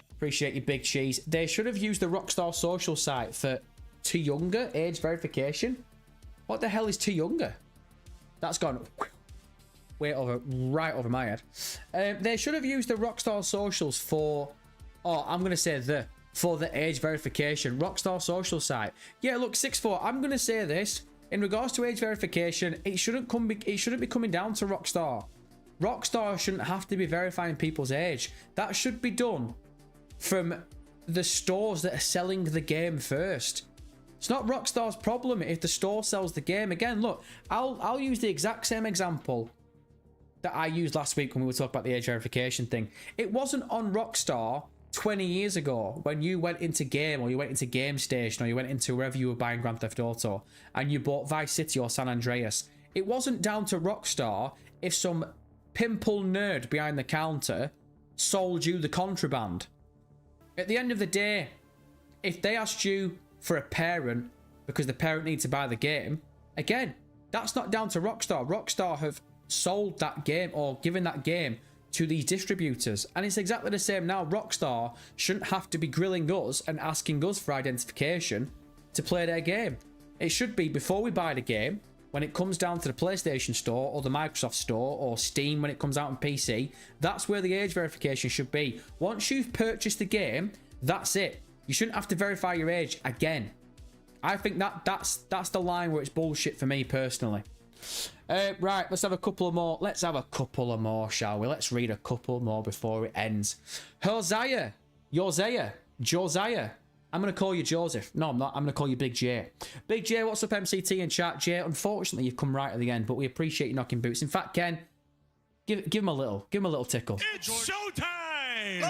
Appreciate you, Big Cheese. They should have used the Rockstar social site for too younger age verification. What the hell is too younger? That's gone right over my head. They should have used the Rockstar socials for, for the age verification. Rockstar social site. Yeah, look, 6-4. I'm gonna say this. In regards to age verification, it shouldn't be coming down to Rockstar. Rockstar shouldn't have to be verifying people's age. That should be done from the stores that are selling the game first. It's not Rockstar's problem if the store sells the game. Again, look, I'll use the exact same example that I used last week when we were talking about the age verification thing. It wasn't on Rockstar 20 years ago, when you went into Game, or you went into Game Station, or you went into wherever you were buying Grand Theft Auto, and you bought Vice City or San Andreas, it wasn't down to Rockstar if some pimple nerd behind the counter sold you the contraband. At the end of the day, if they asked you for a parent because the parent needs to buy the game, again, that's not down to Rockstar. Rockstar have sold that game or given that game to these distributors. And it's exactly the same now. Rockstar shouldn't have to be grilling us and asking us for identification to play their game. It should be before we buy the game, when it comes down to the PlayStation Store or the Microsoft Store or Steam when it comes out on PC, that's where the age verification should be. Once you've purchased the game, that's it. You shouldn't have to verify your age again. I think that's the line where it's bullshit for me personally. Right, let's have a couple of more. Let's have a couple of more, shall we? Let's read a couple more before it ends. Josiah. I'm going to call you Joseph. No, I'm not. I'm going to call you Big J. Big J, what's up, MCT in chat? Jay, unfortunately, you've come right at the end, but we appreciate you knocking boots. In fact, Ken, give him a little tickle. It's showtime!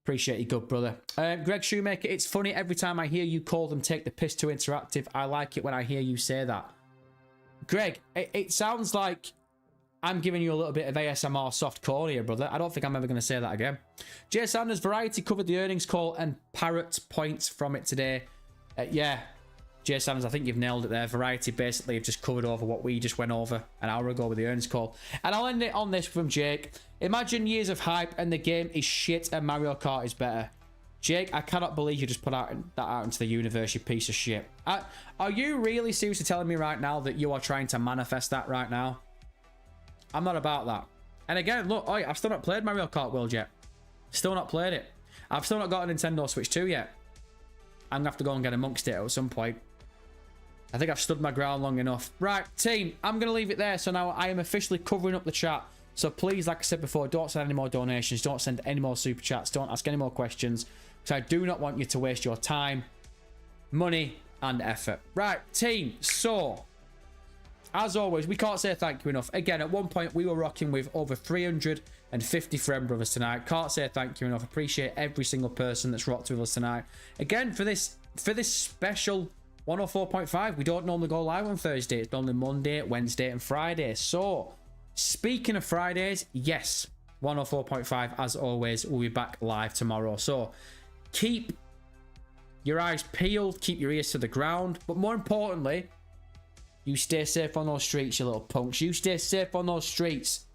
Appreciate you, good brother. Greg Shoemaker, it's funny every time I hear you call them Take the Piss Too Interactive. I like it when I hear you say that. Greg, it sounds like I'm giving you a little bit of ASMR soft core here, brother. I don't think I'm ever going to say that again. Jay Sanders, Variety covered the earnings call and parrot points from it today. Yeah, Jay Sanders, I think you've nailed it there. Variety basically have just covered over what we just went over an hour ago with the earnings call. And I'll end it on this from Jake. Imagine years of hype and the game is shit and Mario Kart is better. Jake, I cannot believe you just put that out into the universe, you piece of shit. Are you really seriously telling me right now that you are trying to manifest that right now? I'm not about that. And again, look, I've still not played Mario Kart World yet. Still not played it. I've still not got a Nintendo Switch 2 yet. I'm going to have to go and get amongst it at some point. I think I've stood my ground long enough. Right, team, I'm going to leave it there. So now I am officially covering up the chat. So please, like I said before, don't send any more donations. Don't send any more super chats. Don't ask any more questions. Because I do not want you to waste your time, money, and effort. Right, team, so as always, we can't say thank you enough. Again, at one point, we were rocking with over 350 friend brothers tonight. Can't say thank you enough. Appreciate every single person that's rocked with us tonight. Again, for this special 104.5, we don't normally go live on Thursday. It's normally Monday, Wednesday, and Friday. So, speaking of Fridays, yes, 104.5, as always, we'll be back live tomorrow. So, keep your eyes peeled, keep your ears to the ground, but more importantly, you stay safe on those streets, you little punks. You stay safe on those streets,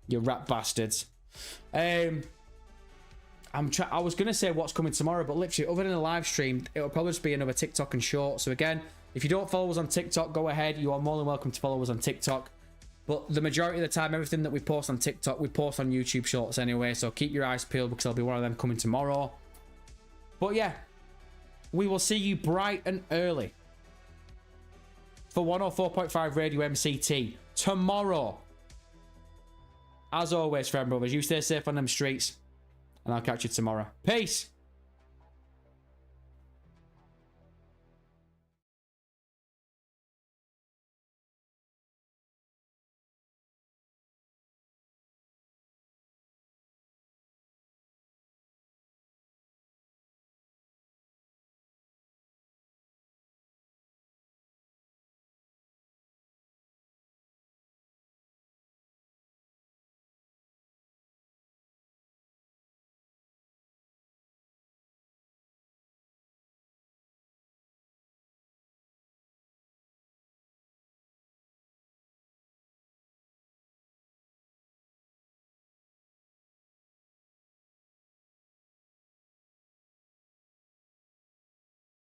you rat bastards. I was going to say what's coming tomorrow, but literally, other than a live stream, it'll probably just be another TikTok and short. So again, if you don't follow us on TikTok, go ahead. You are more than welcome to follow us on TikTok. But the majority of the time, everything that we post on TikTok, we post on YouTube Shorts anyway. So keep your eyes peeled because there'll be one of them coming tomorrow. But yeah, we will see you bright and early for 104.5 Radio MCT tomorrow. As always, friend brothers, you stay safe on them streets, and I'll catch you tomorrow. Peace.